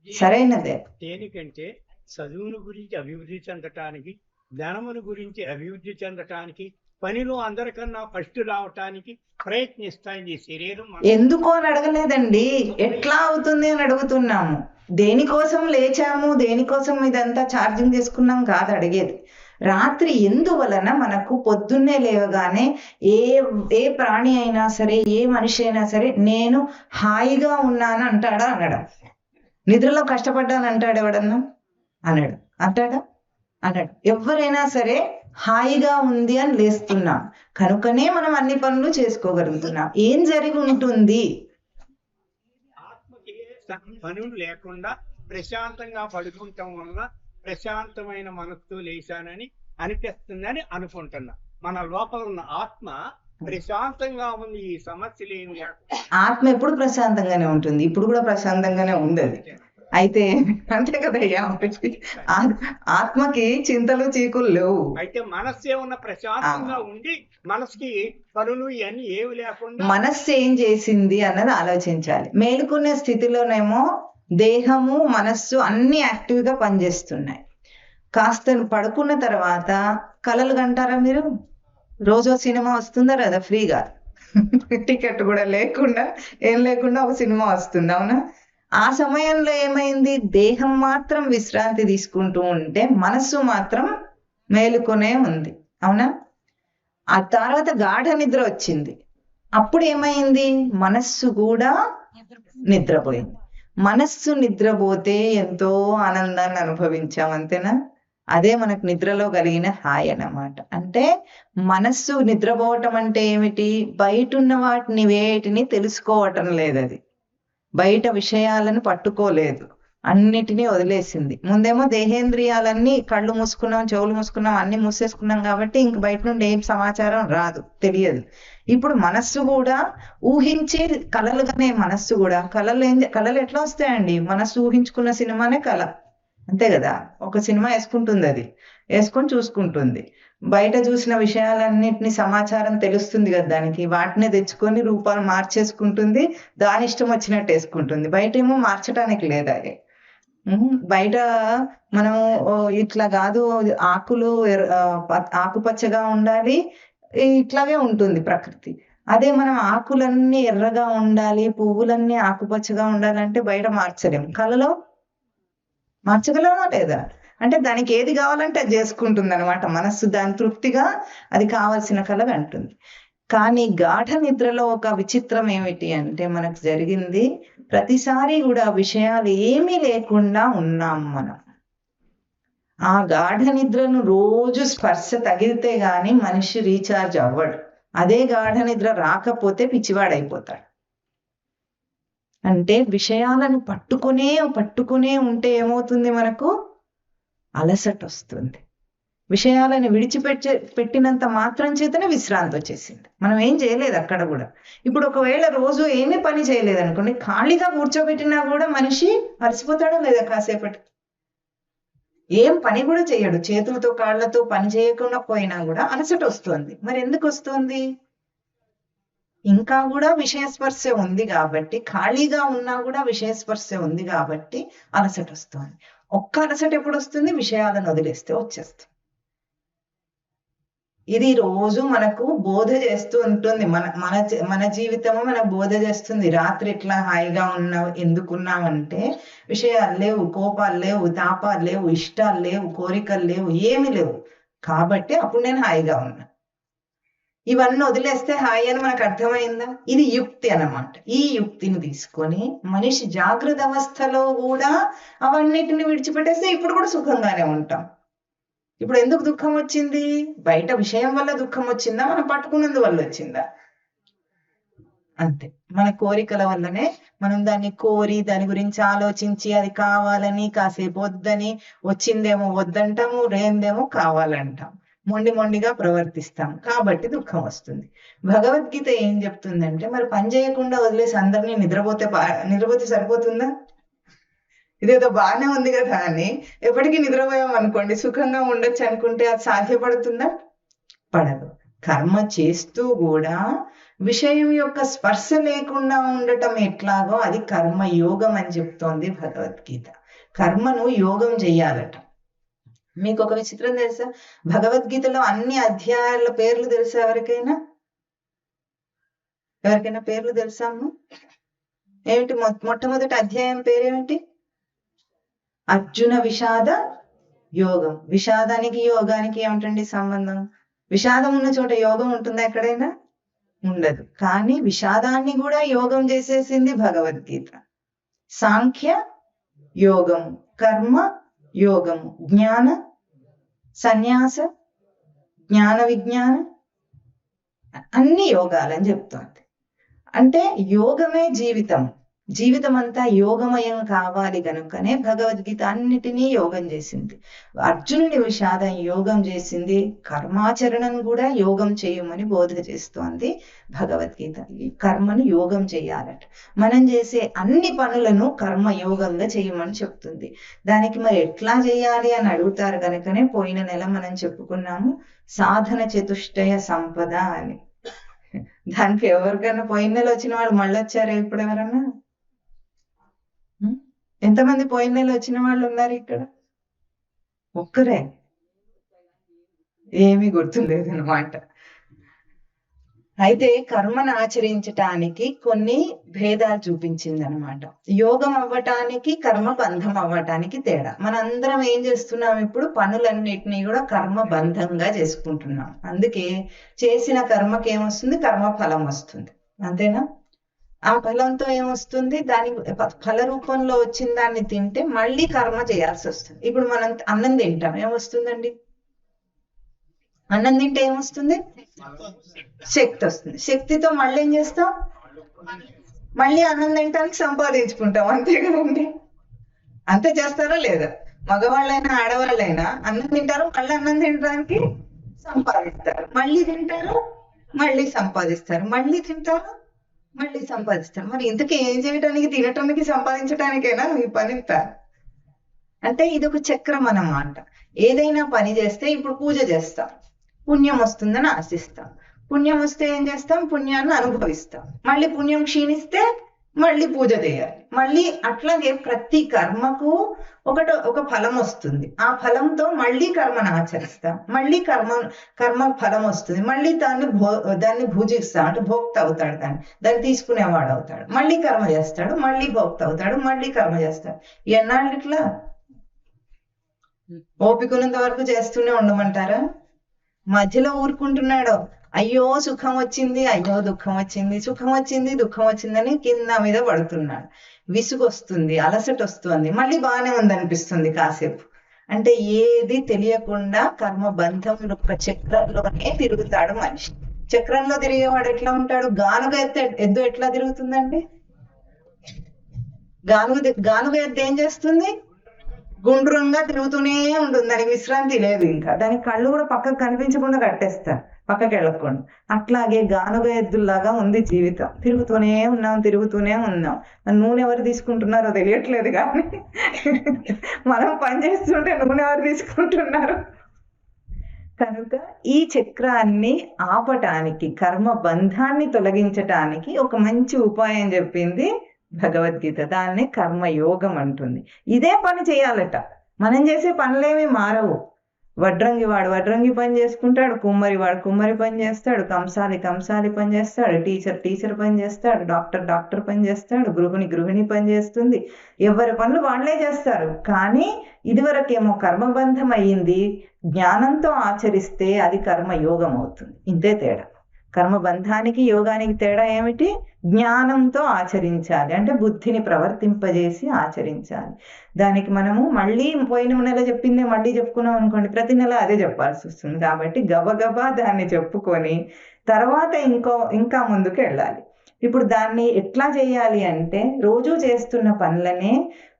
సరైనదే. దేనికంటే చదువుల గురించి అభివృద్ధి చెందటానికి, జ్ఞానముల గురించి అభివృద్ధి చెందటానికి, పనిలో అందరికన్నా ఫస్ట్ రావటానికి ప్రయత్నిస్తాయి శరీరం. ఎందుకు అని అడగలేదండి, ఎట్లా అవుతుంది అని అడుగుతున్నాము. దేనికోసం లేచాము, దేనికోసం ఇదంతా ఛార్జింగ్ చేసుకున్నాం కాదు అడిగేది. రాత్రి ఎందువలన మనకు పొద్దున్నే లేవగానే ఏ ప్రాణి అయినా సరే, ఏ మనిషి అయినా సరే నేను హాయిగా ఉన్నాను అంటాడా? అనడం. నిద్రలో కష్టపడ్డాను అంటాడు ఎవడన్నా? అనడు. అంటాడా? అన్నాడు. ఎవరైనా సరే హాయిగా ఉంది అని లేస్తున్నాం కనుకనే మనం అన్ని పనులు చేసుకోగలుగుతున్నాం. ఏం జరిగి ఉంటుంది? ఆత్మకి పనులు లేకుండా ప్రశాంతంగా పడుకుంటాం వల్ల ప్రశాంతమైన మనస్సు లేచానని అనిపిస్తుందని అనుకుంటున్నా. మన లోపల ఉన్న ఆత్మ ప్రశాంతంగా ఉంది, ఈ సమస్యలు ఏమి. ఆత్మ ఎప్పుడు ప్రశాంతంగానే ఉంటుంది, ఇప్పుడు కూడా ప్రశాంతంగానే ఉంది. అది అయితే అంతే కదయ్యా. ఆత్మకి చింతలు చీకులు లేవు. అయితే మనస్సు ఏమన్నా ప్రశాంతంగా ఉండి మనసుకి పనులు ఇవన్నీ ఏమి లేకుండా మనస్సు ఏం చేసింది అన్నది ఆలోచించాలి. మేలుకునే స్థితిలోనేమో దేహము మనస్సు అన్ని యాక్టివ్ గా పనిచేస్తున్నాయి. కాస్త పడుకున్న తర్వాత కలలు కంటారా మీరు? రోజో సినిమా వస్తుందా కదా ఫ్రీగా, టికెట్ కూడా లేకుండా ఏం లేకుండా ఒక సినిమా వస్తుంది, అవునా? ఆ సమయంలో ఏమైంది? దేహం మాత్రం విశ్రాంతి తీసుకుంటూ ఉంటే మనస్సు మాత్రం మేలుకొనే ఉంది, అవునా? ఆ తర్వాత గాఢ నిద్ర వచ్చింది. అప్పుడు ఏమైంది? మనస్సు కూడా నిద్రపోయింది. మనస్సు నిద్రపోతే ఎంతో ఆనందాన్ని అనుభవించాం, అంతేనా? అదే మనకు నిద్రలో కలిగిన హాయి అన్నమాట. అంటే మనస్సు నిద్రపోవటం అంటే ఏమిటి? బయట ఉన్న వాటిని వేటిని తెలుసుకోవటం లేదు, అది బయట విషయాలను పట్టుకోలేదు, అన్నిటినీ వదిలేసింది. ముందేమో దేహేంద్రియాలన్నీ కళ్ళు మూసుకున్నాం, చెవులు మూసుకున్నాం, అన్ని మూసేసుకున్నాం కాబట్టి ఇంక బయట నుండి ఏం సమాచారం రాదు, తెలియదు. ఇప్పుడు మనస్సు కూడా ఊహించే కళలుగానే, మనస్సు కూడా కళలు ఎట్లా వస్తాయండి? మనస్సు ఊహించుకున్న సినిమానే కళ, అంతే కదా? ఒక సినిమా వేసుకుంటుంది, అది వేసుకొని చూసుకుంటుంది. బయట చూసిన విషయాలన్నిటిని సమాచారం తెలుస్తుంది కదా దానికి, వాటినే తెచ్చుకొని రూపాలు మార్చేసుకుంటుంది, దాని ఇష్టం వచ్చినట్టు వేసుకుంటుంది. బయట ఏమో మార్చడానికి లేదా. బయట మనము ఇట్లా కాదు, ఆకులు ఆకుపచ్చగా ఉండాలి, ఇట్లాగే ఉంటుంది ప్రకృతి. అదే మనం ఆకులన్నీ ఎర్రగా ఉండాలి, పువ్వులన్నీ ఆకుపచ్చగా ఉండాలంటే బయట మార్చలేము. కళలో మార్చగలమా లేదా? అంటే దానికి ఏది కావాలంటే అది చేసుకుంటుంది అనమాట మనస్సు. దాని తృప్తిగా అది కావాల్సిన కళ అంటుంది. కానీ గాఢ నిద్రలో ఒక విచిత్రం ఏమిటి అంటే మనకు జరిగింది, ప్రతిసారి కూడా విషయాలు ఏమీ లేకుండా ఉన్నాం మనం. ఆ గాఢ నిద్రను రోజు స్పర్శ తగిలితే గాని మనిషి రీఛార్జ్ అవ్వడు. అదే గాఢ నిద్ర రాకపోతే పిచ్చివాడైపోతాడు. అంటే విషయాలను పట్టుకునే ఉంటే ఏమవుతుంది? మనకు అలసట వస్తుంది. విషయాలను పెట్టినంత మాత్రం చేతనే విశ్రాంతి వచ్చేసింది. మనం ఏం చేయలేదు అక్కడ కూడా. ఇప్పుడు ఒకవేళ రోజు ఏమీ పని చేయలేదు అనుకోండి, ఖాళీగా కూర్చోబెట్టినా కూడా మనిషి అలసిపోతాడో లేదా? కాసేపటి ఏం పని కూడా చేయడు, చేతులతో కాళ్ళతో పని చేయకుండా పోయినా కూడా అలసట వస్తుంది. మరి ఎందుకు వస్తుంది? ఇంకా కూడా విషయస్పర్శ ఉంది కాబట్టి, ఖాళీగా ఉన్నా కూడా విషయస్పర్శ ఉంది కాబట్టి అలసట వస్తుంది. ఒక్క అలసట ఎప్పుడు వస్తుంది? విషయాలను వదిలేస్తే వచ్చేస్తుంది. ఇది రోజు మనకు బోధ చేస్తూ ఉంటుంది. మన జీవితము మనకు బోధ చేస్తుంది. రాత్రి ఎట్లా హాయిగా ఉన్నావు, ఎందుకున్నావంటే విషయాలు లేవు, కోపాలు లేవు, తాపాలు లేవు, ఇష్టాలు లేవు, కోరికలు లేవు, ఏమి లేవు కాబట్టి అప్పుడు నేను హాయిగా ఉన్నా. ఇవన్నీ వదిలేస్తే హాయి అని మనకు అర్థమైందా? ఇది యుక్తి అన్నమాట. ఈ యుక్తిని తీసుకొని మనిషి జాగ్రత్త అవస్థలో కూడా అవన్నిటిని విడిచిపెట్టేస్తే ఇప్పుడు కూడా సుఖంగానే ఉంటాం. ఇప్పుడు ఎందుకు దుఃఖం వచ్చింది? బయట విషయం వల్ల దుఃఖం వచ్చిందా, మనం పట్టుకున్నందు వల్ల వచ్చిందా? అంతే. మన కోరికల వల్లనే మనం దాన్ని కోరి దాని గురించి ఆలోచించి అది కావాలని కాసేపు వద్దని, వచ్చిందేమో వద్దంటాము, రేందేమో కావాలంటాం, మొండిగా ప్రవర్తిస్తాం, కాబట్టి దుఃఖం వస్తుంది. భగవద్గీత ఏం చెప్తుందంటే, మరి పని చేయకుండా వదిలేసి అందరినీ నిద్రపోతే సరిపోతుందా? ఇదేదో బాగానే ఉంది కదా అని ఎప్పటికీ నిద్రపోయాం అనుకోండి, సుఖంగా ఉండొచ్చు అనుకుంటే అది సాధ్యపడుతుందా? పడదు. కర్మ చేస్తూ కూడా విషయం యొక్క స్పర్శ లేకుండా ఉండటం ఎట్లాగో అది కర్మయోగం అని చెప్తోంది భగవద్గీత. కర్మను యోగం చెయ్యాలట. మీకు ఒక విచిత్రం తెలుసా? భగవద్గీతలో అన్ని అధ్యాయాల పేర్లు తెలుసా? ఎవరికైనా పేర్లు తెలుసా? ఏమిటి మొట్టమొదటి అధ్యాయం పేరేమిటి? అర్జున విషాద యోగం. విషాదానికి యోగానికి ఏమిటండి సంబంధం? విషాదం ఉన్న చోట యోగం ఉంటుందా ఎక్కడైనా? ఉండదు. కానీ విషాదాన్ని కూడా యోగం చేసేసింది భగవద్గీత. సాంఖ్య యోగము, కర్మ యోగము, జ్ఞాన సన్యాస, జ్ఞాన విజ్ఞాన, అన్ని యోగాలని చెప్తోంది. అంటే యోగమే జీవితం. జీవితం అంతా యోగమయం కావాలి కనుకనే భగవద్గీత అన్నిటినీ యోగం చేసింది. అర్జునుడి విషాదం యోగం చేసింది, కర్మాచరణం కూడా యోగం చేయమని బోధ చేస్తోంది భగవద్గీత. ఈ కర్మను యోగం చేయాలట. మనం చేసే అన్ని పనులను కర్మ యోగంగా చేయమని చెప్తుంది. దానికి మరి ఎట్లా చేయాలి అని అడుగుతారు కనుకనే పోయిన నెల మనం చెప్పుకున్నాము సాధన చతుష్టయ సంపద అని. దానికి ఎవరికైనా పోయిన నెల వచ్చిన వాళ్ళు మళ్ళీ వచ్చారా ఇప్పుడు ఎవరన్నా? ఎంతమంది పోయిన నెల వచ్చిన వాళ్ళు ఉన్నారు ఇక్కడ? ఒక్కరే, ఏమీ గుర్తులేదు అనమాట. అయితే కర్మను ఆచరించటానికి కొన్ని భేదాలు చూపించింది అనమాట. యోగం అవ్వటానికి కర్మ బంధం అవ్వటానికి తేడా. మనందరం ఏం చేస్తున్నాం ఇప్పుడు? పనులన్నిటినీ కూడా కర్మ బంధంగా చేసుకుంటున్నాం. అందుకే చేసిన కర్మకి ఏమొస్తుంది? కర్మ ఫలం వస్తుంది, అంతేనా? ఆ ఫలంతో ఏమొస్తుంది? దాని ఫల రూపంలో వచ్చిన దాన్ని తింటే మళ్ళీ కర్మ చేయాల్సి వస్తుంది. ఇప్పుడు మనం అన్నం తింటాం, ఏమొస్తుందండి? అన్నం తింటే ఏమొస్తుంది? శక్తి వస్తుంది. శక్తితో మళ్ళీ ఏం చేస్తాం? మళ్ళీ అన్నం తింటానికి సంపాదించుకుంటాం, అంతే కదండి? అంతే చేస్తారా లేదా? మగవాళ్ళైనా ఆడవాళ్ళైనా అన్నం తింటారు, మళ్ళీ అన్నం తినడానికి సంపాదిస్తారు, మళ్ళీ తింటారు, మళ్ళీ సంపాదిస్తారు, మళ్ళీ తింటారు, మళ్ళీ సంపాదిస్తారు. మరి ఇంతకీ ఏం చేయడానికి? తినటానికి సంపాదించడానికైనా ఈ పని ఇంత? అంటే ఇది ఒక చక్రం అన్నమాట. ఏదైనా పని చేస్తే ఇప్పుడు పూజ చేస్తాం, పుణ్యం వస్తుందని ఆశిస్తాం. పుణ్యం వస్తే ఏం చేస్తాం? పుణ్యాన్ని అనుభవిస్తాం. మళ్ళీ పుణ్యం క్షీణిస్తే మళ్ళీ పూజ చేయాలి. మళ్ళీ అట్లాగే ప్రతి కర్మకు ఒక ఫలం వస్తుంది. ఆ ఫలంతో మళ్ళీ కర్మను ఆచరిస్తాం, మళ్ళీ కర్మ ఫలం వస్తుంది, మళ్ళీ దాన్ని భుజిస్తాం, అంటే భోక్త అవుతాడు, దాన్ని తీసుకునేవాడు అవుతాడు, మళ్ళీ కర్మ చేస్తాడు, మళ్ళీ భోక్త అవుతాడు, మళ్ళీ కర్మ చేస్తాడు. ఎన్నాళ్ళు ఇట్లా? ఓపికనంత వరకు చేస్తూనే ఉండమంటారా? మధ్యలో ఊరుకుంటున్నాడు, అయ్యో సుఖం వచ్చింది, అయ్యో దుఃఖం వచ్చింది, సుఖం వచ్చింది దుఃఖం వచ్చిందని కింద మీద పడుతున్నాడు. విసుగు వస్తుంది, అలసట వస్తుంది, మళ్ళీ బాగానే ఉందనిపిస్తుంది కాసేపు. అంటే ఏది తెలియకుండా కర్మ బంధం చక్రంలోనే తిరుగుతాడు మనిషి. చక్రంలో తిరిగేవాడు ఎట్లా ఉంటాడు? గానుగ ఎద్దు ఎట్లా తిరుగుతుందండి? గానుగ ఎద్దు ఏం చేస్తుంది? గుండ్రంగా తిరుగుతూనే ఉంటుంది, దానికి విశ్రాంతి లేదు. ఇంకా దానికి కళ్ళు కూడా పక్కకు కనిపించకుండా కట్టేస్తారు, పక్కకి వెళ్ళకుండా. అట్లాగే గానుగ ఎద్దుల్లాగా ఉంది జీవితం. తిరుగుతూనే ఉన్నాం. నూనె ఎవరు తీసుకుంటున్నారో తెలియట్లేదు, కానీ మనం పని చేస్తుంటే నూనె ఎవరు తీసుకుంటున్నారు? కనుక ఈ చక్రాన్ని ఆపటానికి, కర్మ బంధాన్ని తొలగించటానికి ఒక మంచి ఉపాయం చెప్పింది భగవద్గీత. దాన్ని కర్మయోగం అంటుంది. ఇదే పని చేయాలట. మనం చేసే పనులేమి మారవు. వడ్రంగి పని చేసుకుంటాడు, కుమ్మరి పని చేస్తాడు, కంసాలి పని చేస్తాడు, టీచర్ పని చేస్తాడు, డాక్టర్ పని చేస్తాడు, గృహిణి పని చేస్తుంది. ఎవరి పనులు వాళ్ళే చేస్తారు. కానీ ఇదివరకేమో కర్మబంధం అయ్యింది, జ్ఞానంతో ఆచరిస్తే అది కర్మయోగం అవుతుంది. ఇంతే తేడా. కర్మబంధానికి యోగానికి తేడా ఏమిటి? జ్ఞానంతో ఆచరించాలి, అంటే బుద్ధిని ప్రవర్తింపజేసి ఆచరించాలి. దానికి మనము మళ్ళీ పోయిన నెల చెప్పిందే మళ్ళీ చెప్పుకున్నాం అనుకోండి, ప్రతి నెల అదే చెప్పాల్సి వస్తుంది. కాబట్టి గబగబా దాన్ని చెప్పుకొని తర్వాత ఇంకా ముందుకు వెళ్ళాలి. ఇప్పుడు దాన్ని ఎట్లా చేయాలి అంటే, రోజు చేస్తున్న పనులనే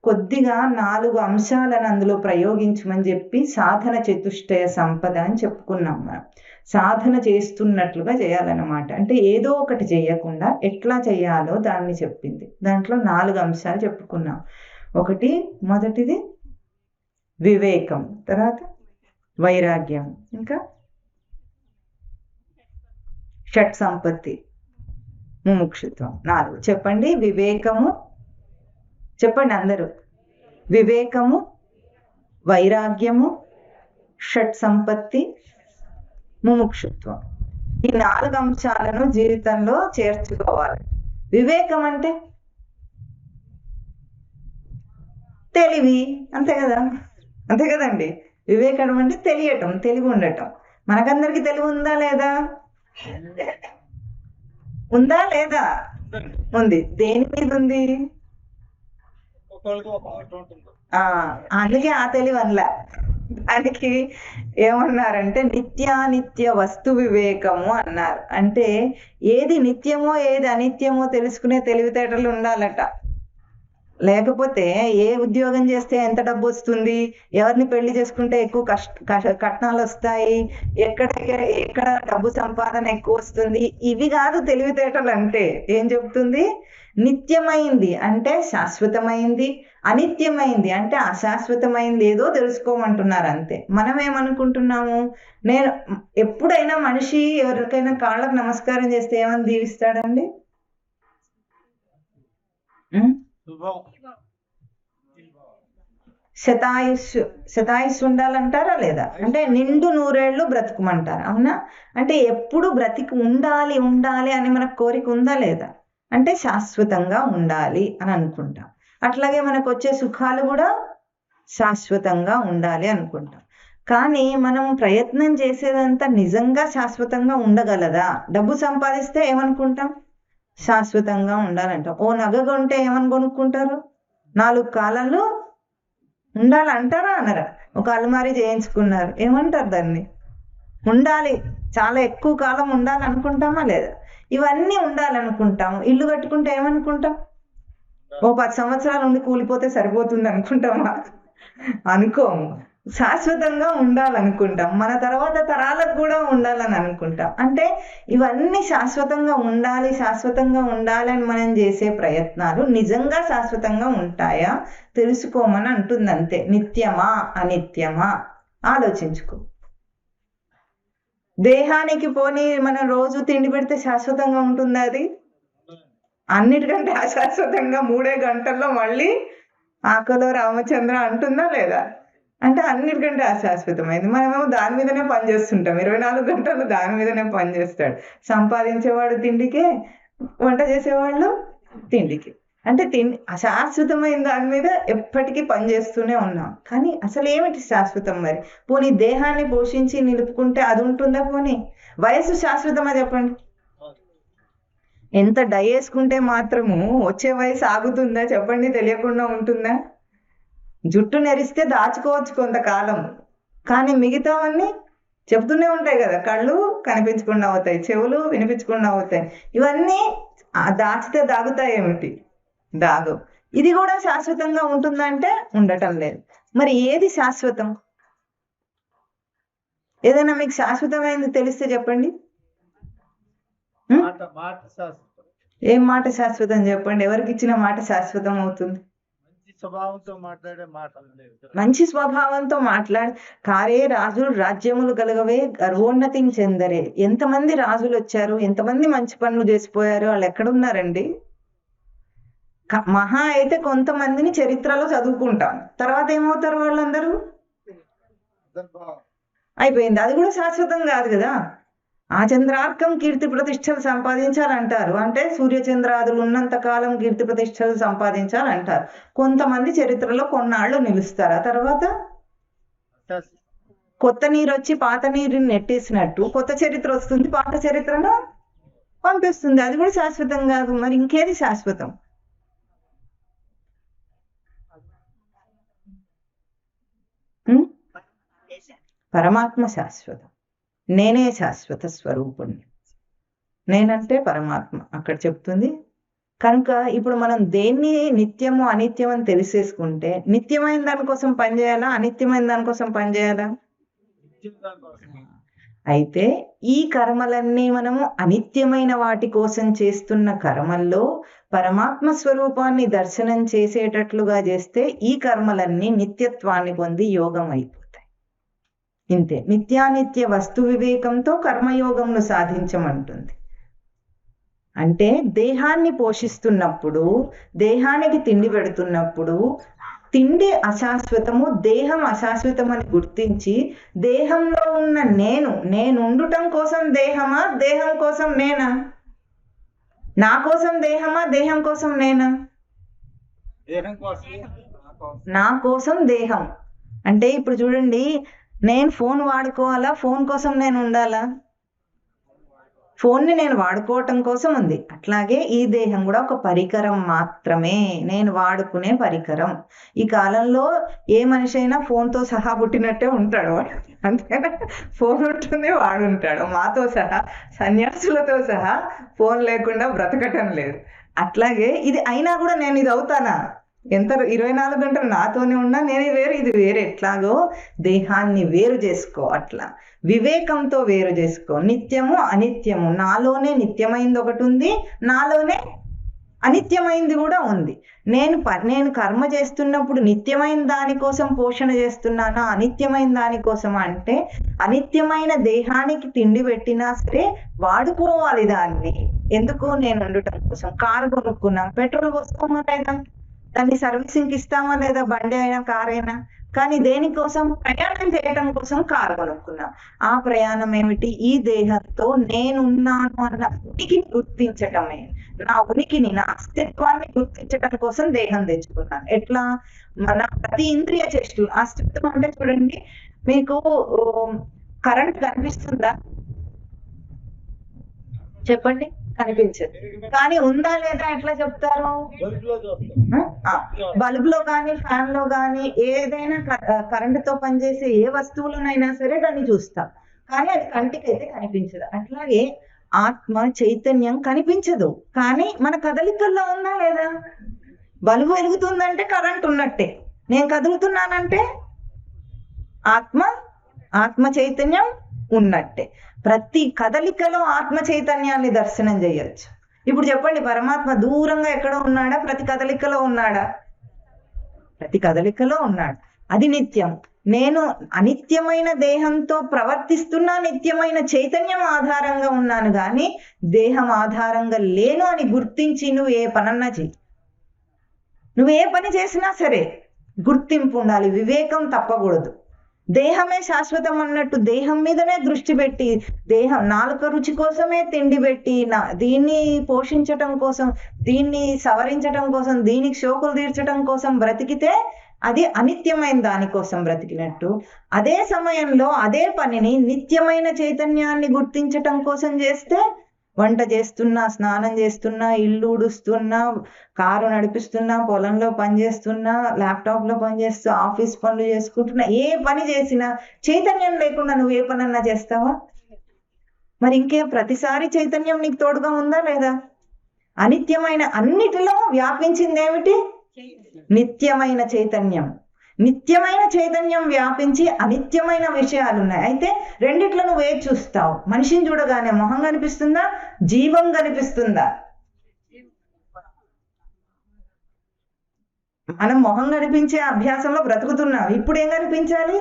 కొద్దిగా 4 అంశాలను అందులో ప్రయోగించమని చెప్పి సాధన చతుష్టయ సంపద అని చెప్పుకున్నాం. మనం సాధన చేస్తున్నట్లుగా చేయాలన్నమాట. అంటే ఏదో ఒకటి చేయకుండా ఎట్లా చేయాలో దాన్ని చెప్పింది. దాంట్లో 4 అంశాలు చెప్పుకున్నాం. మొదటిది వివేకం, తర్వాత వైరాగ్యం, ఇంకా షట్ సంపత్తి, ముముక్షుత్వం. 4 చెప్పండి. వివేకము చెప్పండి అందరూ. వివేకము, వైరాగ్యము, షట్ సంపత్తి, ముముక్షుత్వం. ఈ 4 అంశాలను జీవితంలో చేర్చుకోవాలి. వివేకం అంటే తెలివి, అంతే కదండి. వివేకం అంటే తెలియటం, తెలివి ఉండటం. మనకందరికి తెలివి ఉందా లేదా? ఉంది. దేని మీద ఉంది? అందుకే ఆ తెలివి అనలా. దానికి ఏమన్నారంటే నిత్యానిత్య వస్తు వివేకము అన్నారు. అంటే ఏది నిత్యమో ఏది అనిత్యమో తెలుసుకునే తెలివితేటలు ఉండాలట. లేకపోతే ఏ ఉద్యోగం చేస్తే ఎంత డబ్బు వస్తుంది, ఎవరిని పెళ్లి చేసుకుంటే ఎక్కువ కట్నాలు వస్తాయి, ఎక్కడ డబ్బు సంపాదన ఎక్కువ వస్తుంది, ఇవి కాదు తెలివితేటలు అంటే. ఏం చెప్తుంది? నిత్యమైంది అంటే శాశ్వతమైంది, అనిత్యమైంది అంటే అశాశ్వతమైంది ఏదో తెలుసుకోమంటున్నారు అంతే. మనం ఏమనుకుంటున్నాము, నేను ఎప్పుడైనా మనిషి ఎవరికైనా కాళ్ళకు నమస్కారం చేస్తే ఏమని దీవిస్తాడండి? శతాయుష్ ఉండాలంటారా లేదా? అంటే నిండు నూరేళ్లు బ్రతుకుమంటారు. అవునా? అంటే ఎప్పుడు బ్రతికి ఉండాలి ఉండాలి అని మనకు కోరిక ఉందా లేదా? అంటే శాశ్వతంగా ఉండాలి అని అనుకుంటాం. అట్లాగే మనకు వచ్చే సుఖాలు కూడా శాశ్వతంగా ఉండాలి అనుకుంటాం. కానీ మనం ప్రయత్నం చేసేదంతా నిజంగా శాశ్వతంగా ఉండగలదా? డబ్బు సంపాదిస్తే ఏమనుకుంటాం? శాశ్వతంగా ఉండాలంటాం. ఓ నగ కొంటే ఏమని కొనుక్కుంటారు? 4 కాలాలు ఉండాలంటారా అనరా? ఒక అలమారీ చేయించుకున్నారు, ఏమంటారు దాన్ని? ఉండాలి, చాలా ఎక్కువ కాలం ఉండాలనుకుంటామా లేదా? ఇవన్నీ ఉండాలనుకుంటాము. ఇల్లు కట్టుకుంటే ఏమనుకుంటాం? ఓ 10 సంవత్సరాలు ఉండి కూలిపోతే సరిపోతుంది అనుకుంటామా? అనుకోము. శాశ్వతంగా ఉండాలనుకుంటాం. మన తర్వాత తరాలకు కూడా ఉండాలని అనుకుంటాం. అంటే ఇవన్నీ శాశ్వతంగా ఉండాలి అని మనం చేసే ప్రయత్నాలు నిజంగా శాశ్వతంగా ఉంటాయా తెలుసుకోమని అంటుంది అంతే. నిత్యమా అనిత్యమా ఆలోచించుకో. దేహానికి పోని మనం రోజు తిండి పెడితే శాశ్వతంగా ఉంటుందా? అది అన్నిటికంటే అశాశ్వతంగా 3 గంటల్లో మళ్ళీ ఆకలో రామచంద్ర అంటుందా లేదా? అంటే అన్నిటికంటే అశాశ్వతమైంది. మనమేమో దాని మీదనే పనిచేస్తుంటాం. 24 గంటలు దాని మీదనే పనిచేస్తాడు. సంపాదించేవాడు తిండికే, వంట చేసేవాళ్ళు తిండికి. అంటే అశాశ్వతమైన దాని మీద ఎప్పటికీ పనిచేస్తూనే ఉన్నాం. కానీ అసలు ఏమిటి శాశ్వతం మరి? పోనీ దేహాన్ని పోషించి నిలుపుకుంటే అది ఉంటుందా? పోనీ వయసు శాశ్వతమా చెప్పండి? ఎంత డై వేసుకుంటే మాత్రము వచ్చే వయసు ఆగుతుందా చెప్పండి? తెలియకుండా ఉంటుందా? జుట్టు నెరిస్తే దాచుకోవచ్చు కొంతకాలం, కానీ మిగతావన్నీ చెప్తూనే ఉంటాయి కదా. కళ్ళు కనిపించకుండా అవుతాయి, చెవులు వినిపించకుండా అవుతాయి. ఇవన్నీ దాచితే దాగుతాయి ఏమిటి? దాగు. ఇది కూడా శాశ్వతంగా ఉంటుందంటే ఉండటం లేదు. మరి ఏది శాశ్వతం? ఏదైనా మీకు శాశ్వతమైనది తెలిస్తే చెప్పండి. ఏం మాట శాశ్వతం చెప్పండి? ఎవరికి ఇచ్చిన మాట శాశ్వతం అవుతుంది? మంచి స్వభావంతో కారే రాజులు రాజ్యములు గలగవే గర్వోన్నతిని చెందరే. ఎంతమంది రాజులు వచ్చారు, ఎంతమంది మంచి పనులు చేసిపోయారు, వాళ్ళు ఎక్కడున్నారండి? మహా అయితే కొంతమందిని చరిత్రలో చదువుకుంటాం, తర్వాత ఏమవుతారు వాళ్ళందరూ? అయిపోయింది. అది కూడా శాశ్వతం కాదు కదా. ఆ చంద్రార్కం కీర్తి ప్రతిష్టలు సంపాదించాలంటారు. అంటే సూర్యచంద్రాదులు ఉన్నంత కాలం కీర్తి ప్రతిష్టలు సంపాదించాలంటారు. కొంతమంది చరిత్రలో కొన్నాళ్ళు నిలుస్తారు. ఆ తర్వాత కొత్త నీరు వచ్చి పాత నీరుని నెట్టేసినట్టు కొత్త చరిత్ర వస్తుంది, పాత చరిత్రను పంపిస్తుంది. అది కూడా శాశ్వతం కాదు. మరి ఇంకేది శాశ్వతం? పరమాత్మ శాశ్వతం. నేనే శాశ్వత స్వరూపుణ్ణి. నేనంటే పరమాత్మ అక్కడ చెప్తుంది. కనుక ఇప్పుడు మనం దేన్ని నిత్యము అనిత్యం అని తెలిసేసుకుంటే నిత్యమైన దానికోసం పనిచేయాలా, అనిత్యమైన దానికోసం పనిచేయాలా? అయితే ఈ కర్మలన్నీ మనము అనిత్యమైన వాటి కోసం చేస్తున్న కర్మల్లో పరమాత్మ స్వరూపాన్ని దర్శనం చేసేటట్లుగా చేస్తే ఈ కర్మలన్నీ నిత్యత్వాన్ని పొంది యోగం అయిపోతాయి. ఇంతే. నిత్యానిత్య వస్తు వివేకంతో కర్మయోగంను సాధించమంటుంది. అంటే దేహాన్ని పోషిస్తున్నప్పుడు, దేహానికి తిండి పెడుతున్నప్పుడు తిండి అశాశ్వతము, దేహం అశాశ్వతం అని గుర్తించి దేహంలో ఉన్న నేను ఉండటం కోసం దేహమా, దేహం కోసం నేనా? నా కోసం దేహమా, దేహం కోసం నేనా? నా కోసం దేహం. అంటే ఇప్పుడు చూడండి, నేను ఫోన్ వాడుకోవాలా, ఫోన్ కోసం నేను ఉండాలా? ఫోన్ని నేను వాడుకోవటం కోసం ఉంది. అట్లాగే ఈ దేహం కూడా ఒక పరికరం మాత్రమే, నేను వాడుకునే పరికరం. ఈ కాలంలో ఏ మనిషి అయినా ఫోన్తో సహా పుట్టినట్టే ఉంటాడు వాడు, అంతేనా? ఫోన్ ఉంటుంది, వాడు ఉంటాడు. మాతో సహా, సన్యాసులతో సహా ఫోన్ లేకుండా బ్రతకటం లేదు. అట్లాగే ఇది అయినా కూడా నేను ఇది అవుతానా? ఎంత 24 గంటలు నాతోనే ఉన్నా నేను వేరు ఇది వేరే, ఎట్లాగో దేహాన్ని వేరు చేసుకో. అట్లా వివేకంతో వేరు చేసుకో. నిత్యము అనిత్యము, నాలోనే నిత్యమైంది ఒకటి ఉంది, నాలోనే అనిత్యమైంది కూడా ఉంది. నేను కర్మ చేస్తున్నప్పుడు నిత్యమైన దానికోసం పోషణ చేస్తున్నానా, అనిత్యమైన దానికోసం అంటే అనిత్యమైన దేహానికి తిండి పెట్టినా సరే వాడుకోవాలి దాన్ని. ఎందుకు? నేను ఉండటం కోసం. కారు కొనుక్కున్నాం, పెట్రోల్ పోసుకోమా లేదా, దాన్ని సర్వీసింగ్కి ఇస్తామా లేదా, బండి అయినా కార్ అయినా. కానీ దేనికోసం? ప్రయాణం చేయటం కోసం కారు కొనుక్కున్నాం. ఆ ప్రయాణం ఏమిటి? ఈ దేహంతో నేనున్నాను అన్న ఉనికిని గుర్తించటమే. నా ఉనికిని, నా అస్తిత్వాన్ని గుర్తించటం కోసం దేహం తెచ్చుకున్నాను. ఎట్లా? మన ప్రతి ఇంద్రియ చేష్టలు. అస్తిత్వం అంటే చూడండి, మీకు కరెంట్ కనిపిస్తుందా? చెప్పండి. కనిపించదు. కానీ ఉందా లేదా ఎట్లా చెప్తారు? బల్బ్ లో కానీ, ఫ్యాన్ లో కానీ, ఏదైనా కరెంటుతో పనిచేసే ఏ వస్తువులోనైనా సరే దాన్ని చూస్తాం, కానీ అది కంటికి అయితే కనిపించదు. అట్లాగే ఆత్మ చైతన్యం కనిపించదు, కానీ మన కదలికల్లో ఉందా లేదా? బల్బు వెలుగుతుందంటే కరెంట్ ఉన్నట్టే, నేను కదులుతున్నానంటే ఆత్మ చైతన్యం ఉన్నట్టే. ప్రతి కదలికలో ఆత్మ చైతన్యాన్ని దర్శనం చేయొచ్చు. ఇప్పుడు చెప్పండి, పరమాత్మ దూరంగా ఎక్కడ ఉన్నాడా? ప్రతి కదలికలో ఉన్నాడా? ప్రతి కదలికలో ఉన్నాడు. అది నిత్యం. నేను అనిత్యమైన దేహంతో ప్రవర్తిస్తున్నా, నిత్యమైన చైతన్యం ఆధారంగా ఉన్నాను, కానీ దేహం ఆధారంగా లేను అని గుర్తించి నువ్వు ఏ పనన్నా చెయ్యి. నువ్వు ఏ పని చేసినా సరే గుర్తింపు ఉండాలి, వివేకం తప్పకూడదు. దేహమే శాశ్వతం అన్నట్టు దేహం మీదనే దృష్టి పెట్టి, దేహం నాలుక రుచి కోసమే తిండి పెట్టి, దీన్ని పోషించటం కోసం, దీన్ని సవరించటం కోసం, దీనికి శోకులు తీర్చడం కోసం బ్రతికితే అది అనిత్యమైన దానికోసం బ్రతికినట్టు. అదే సమయంలో అదే పనిని నిత్యమైన చైతన్యాన్ని గుర్తించటం కోసం చేస్తే, వంట చేస్తున్నా, స్నానం చేస్తున్నా, ఇల్లు ఉడుస్తున్నా, కారు నడిపిస్తున్నా, పొలంలో పనిచేస్తున్నా, ల్యాప్టాప్లో పనిచేస్తూ, ఆఫీస్ పనులు చేసుకుంటున్నా, ఏ పని చేసినా చైతన్యం లేకుండా నువ్వు ఏ పనన్నా చేస్తావా? మరి ఇంకే ప్రతిసారి చైతన్యం నీకు తోడుగా ఉందా లేదా? అనిత్యమైన అన్నిటిలో వ్యాపించింది ఏమిటి? నిత్యమైన చైతన్యం. నిత్యమైన చైతన్యం వ్యాపించి అనిత్యమైన విషయాలు ఉన్నాయి. అయితే రెండిట్లో నువ్వు ఏది చూస్తావు? మనిషిని చూడగానే మొహం కనిపిస్తుందా, జీవం కనిపిస్తుందా? మనం మొహం కనిపించే అభ్యాసంలో బ్రతుకుతున్నాం. ఇప్పుడు ఏం కనిపించాలి?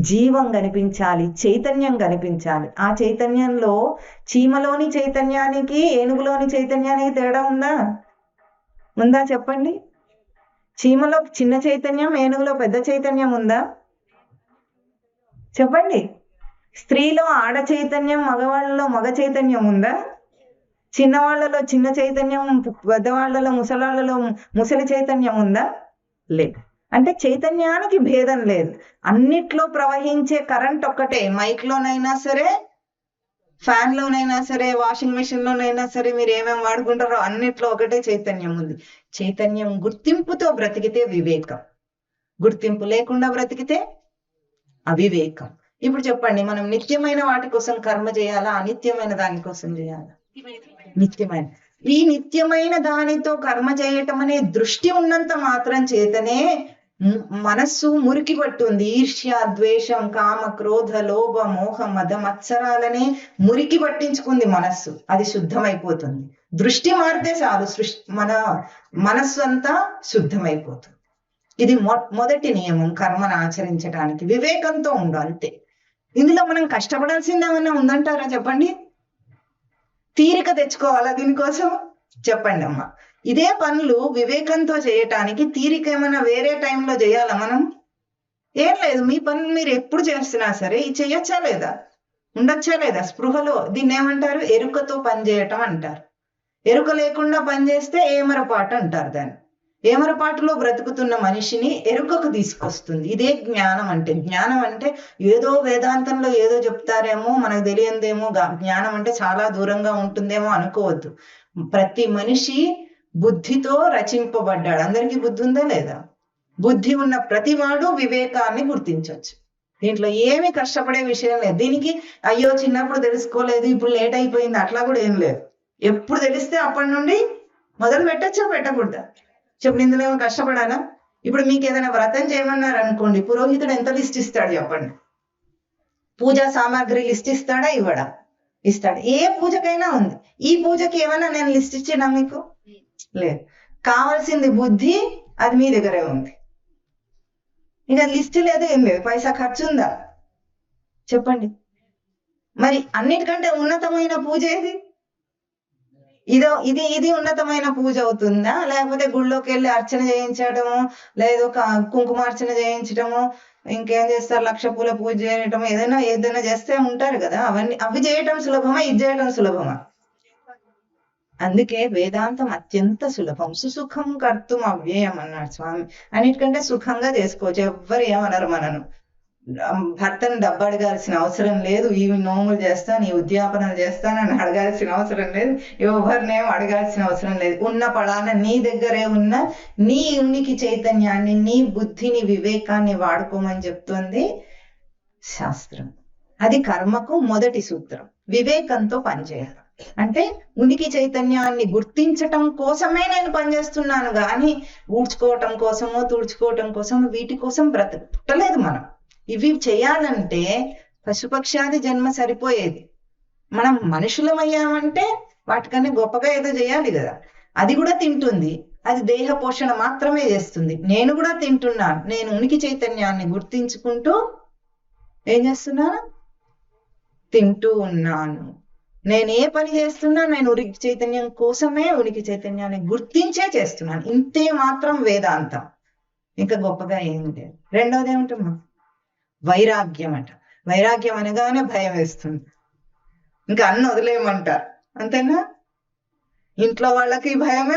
జీవం కనిపించాలి, చైతన్యం కనిపించాలి. ఆ చైతన్యంలో చీమలోని చైతన్యానికి, ఏనుగులోని చైతన్యానికి తేడా ఉందా చెప్పండి? చీమలో చిన్న చైతన్యం, ఏనుగులో పెద్ద చైతన్యం ఉందా చెప్పండి? స్త్రీలో ఆడ చైతన్యం, మగవాళ్ళలో మగ చైతన్యం ఉందా? చిన్నవాళ్లలో చిన్న చైతన్యం, పెద్దవాళ్లలో ముసలాళ్లలో ముసలి చైతన్యం ఉందా? లేదు. అంటే చైతన్యానికి భేదం లేదు. అన్నిట్లో ప్రవహించే కరెంట్ ఒక్కటే. మైక్ లోనైనా సరే, ఫ్యాన్ లోనైనా సరే, వాషింగ్ మెషిన్ లోనైనా సరే, మీరు ఏమేమి వాడుకుంటారో అన్నిట్లో ఒకటే చైతన్యం ఉంది. చైతన్యం గుర్తింపుతో బ్రతికితే వివేకం, గుర్తింపు లేకుండా బ్రతికితే అవివేకం. ఇప్పుడు చెప్పండి, మనం నిత్యమైన వాటి కోసం కర్మ చేయాలా, అనిత్యమైన దానికోసం చేయాలా? నిత్యమైన. ఈ నిత్యమైన దానితో కర్మ చేయటం అనే దృష్టి ఉన్నంత మాత్రం చేతనే మనస్సు మురికి పట్టుంది. ఈర్ష్య, ద్వేషం, కామ, క్రోధ, లోభ, మోహ, మద, మత్సరాలనే మురికి పట్టించుకుంది మనస్సు. అది శుద్ధమైపోతుంది. దృష్టి మారితే చాలు, మన మనస్సు అంతా శుద్ధమైపోతుంది. ఇది మొదటి నియమం కర్మను ఆచరించడానికి. వివేకంతో ఉండు, అంతే. ఇందులో మనం కష్టపడాల్సింది ఏమన్నా ఉందంటారా చెప్పండి? తీరిక తెచ్చుకోవాలా దీనికోసం? చెప్పండి అమ్మా. ఇదే పనులు వివేకంతో చేయటానికి తీరిక ఏమైనా వేరే టైంలో చేయాలా మనం? ఏం లేదు. మీ పనులు మీరు ఎప్పుడు చేస్తున్నా సరే చెయ్యొచ్చా లేదా, ఉండొచ్చా లేదా స్పృహలో? దీన్ని ఏమంటారు? ఎరుకతో పనిచేయటం అంటారు. ఎరుక లేకుండా పనిచేస్తే ఏమరపాటు అంటారు దాన్ని. ఏమరపాటులో బ్రతుకుతున్న మనిషిని ఎరుకకు తీసుకొస్తుంది. ఇదే జ్ఞానం అంటే. జ్ఞానం అంటే ఏదో వేదాంతంలో ఏదో చెప్తారేమో, మనకు తెలియందేమో, జ్ఞానం అంటే చాలా దూరంగా ఉంటుందేమో అనుకోవద్దు. ప్రతి మనిషి బుద్ధితో రచింపబడ్డాడు. అందరికీ బుద్ధి ఉందా లేదా? బుద్ధి ఉన్న ప్రతివాడు వివేకాన్ని గుర్తించవచ్చు. దీంట్లో ఏమి కష్టపడే విషయం లేదు. దీనికి అయ్యో చిన్నప్పుడు తెలుసుకోలేదు, ఇప్పుడు లేట్ అయిపోయింది, అట్లా కూడా ఏం లేదు. ఎప్పుడు తెలిస్తే అప్పటి నుండి మొదలు పెట్టచ్చా, పెట్టకూడదా? చెప్పండి, ఇందులో ఏమో కష్టపడాలా? ఇప్పుడు మీకు ఏదైనా వ్రతం చేయమన్నారు అనుకోండి, పురోహితుడు ఎంత లిస్ట్ ఇస్తాడు చెప్పండి? పూజా సామాగ్రి లిస్ట్ ఇస్తాడా? ఇవ్వడా? ఇస్తాడు. ఏ పూజకైనా ఉంది. ఈ పూజకి ఏమైనా నేను లిస్ట్ ఇచ్చినా మీకు? లేదు. కావాల్సింది బుద్ధి, అది మీ దగ్గరే ఉంది. ఇక లిస్ట్ లేదు, ఏం లేదు. పైసా ఖర్చు ఉందా చెప్పండి? మరి అన్నిటికంటే ఉన్నతమైన పూజ ఏది? ఇది ఉన్నతమైన పూజ అవుతుందా? లేకపోతే గుళ్ళోకి వెళ్ళి అర్చన చేయించడము, లేదు కుంకుమార్చన చేయించడము, ఇంకేం చేస్తారు, లక్ష పూల పూజ చేయటం, ఏదైనా చేస్తే ఉంటారు కదా. అవి చేయటం సులభమా, ఇది చేయటం సులభమా? అందుకే వేదాంతం అత్యంత సులభం. సుసుఖం కర్తుం అవ్యయం అన్నాడు స్వామి. అన్నిటికంటే సుఖంగా చేసుకోవచ్చు. ఎవ్వరు ఏమనరు మనను. భర్తను డబ్బు అడగాల్సిన అవసరం లేదు. ఈ నోములు చేస్తాను, ఈ ఉద్యాపనలు చేస్తానని అడగాల్సిన అవసరం లేదు. ఎవరినేం అడగాల్సిన అవసరం లేదు. ఉన్న పడాన నీ దగ్గరే ఉన్న నీ ఉనికి చైతన్యాన్ని, నీ బుద్ధిని, వివేకాన్ని వాడుకోమని చెప్తుంది శాస్త్రం. అది కర్మకు మొదటి సూత్రం. వివేకంతో పనిచేయాలి. అంటే ఉనికి చైతన్యాన్ని గుర్తించటం కోసమే నేను పనిచేస్తున్నాను కానీ ఊడ్చుకోవటం కోసమో తుడుచుకోవటం కోసమో వీటి కోసం పుట్టలేదు మనం. ఇవి చేయాలంటే పశుపక్షాది జన్మ సరిపోయేది. మనం మనుషులమయ్యామంటే వాటికన్నా గొప్పగా ఏదో చేయాలి కదా. అది కూడా తింటుంది, అది దేహ పోషణ మాత్రమే చేస్తుంది. నేను కూడా తింటున్నాను. నేను ఉనికి చైతన్యాన్ని గుర్తించుకుంటూ ఏం చేస్తున్నాను? తింటూ ఉన్నాను. నేను ఏ పని చేస్తున్నా నేను ఉనికి చైతన్యం కోసమే, ఉనికి చైతన్యాన్ని గుర్తించే చేస్తున్నాను. ఇంతే మాత్రం వేదాంతం. ఇంకా గొప్పగా ఏమి లేదు. రెండవది ఏమిటమ్మా? వైరాగ్యం అంట. వైరాగ్యం అనగానే భయం వేస్తుంది. ఇంకా అన్ని వదిలేయమంటారు, అంతేనా? ఇంట్లో వాళ్ళకి భయమే.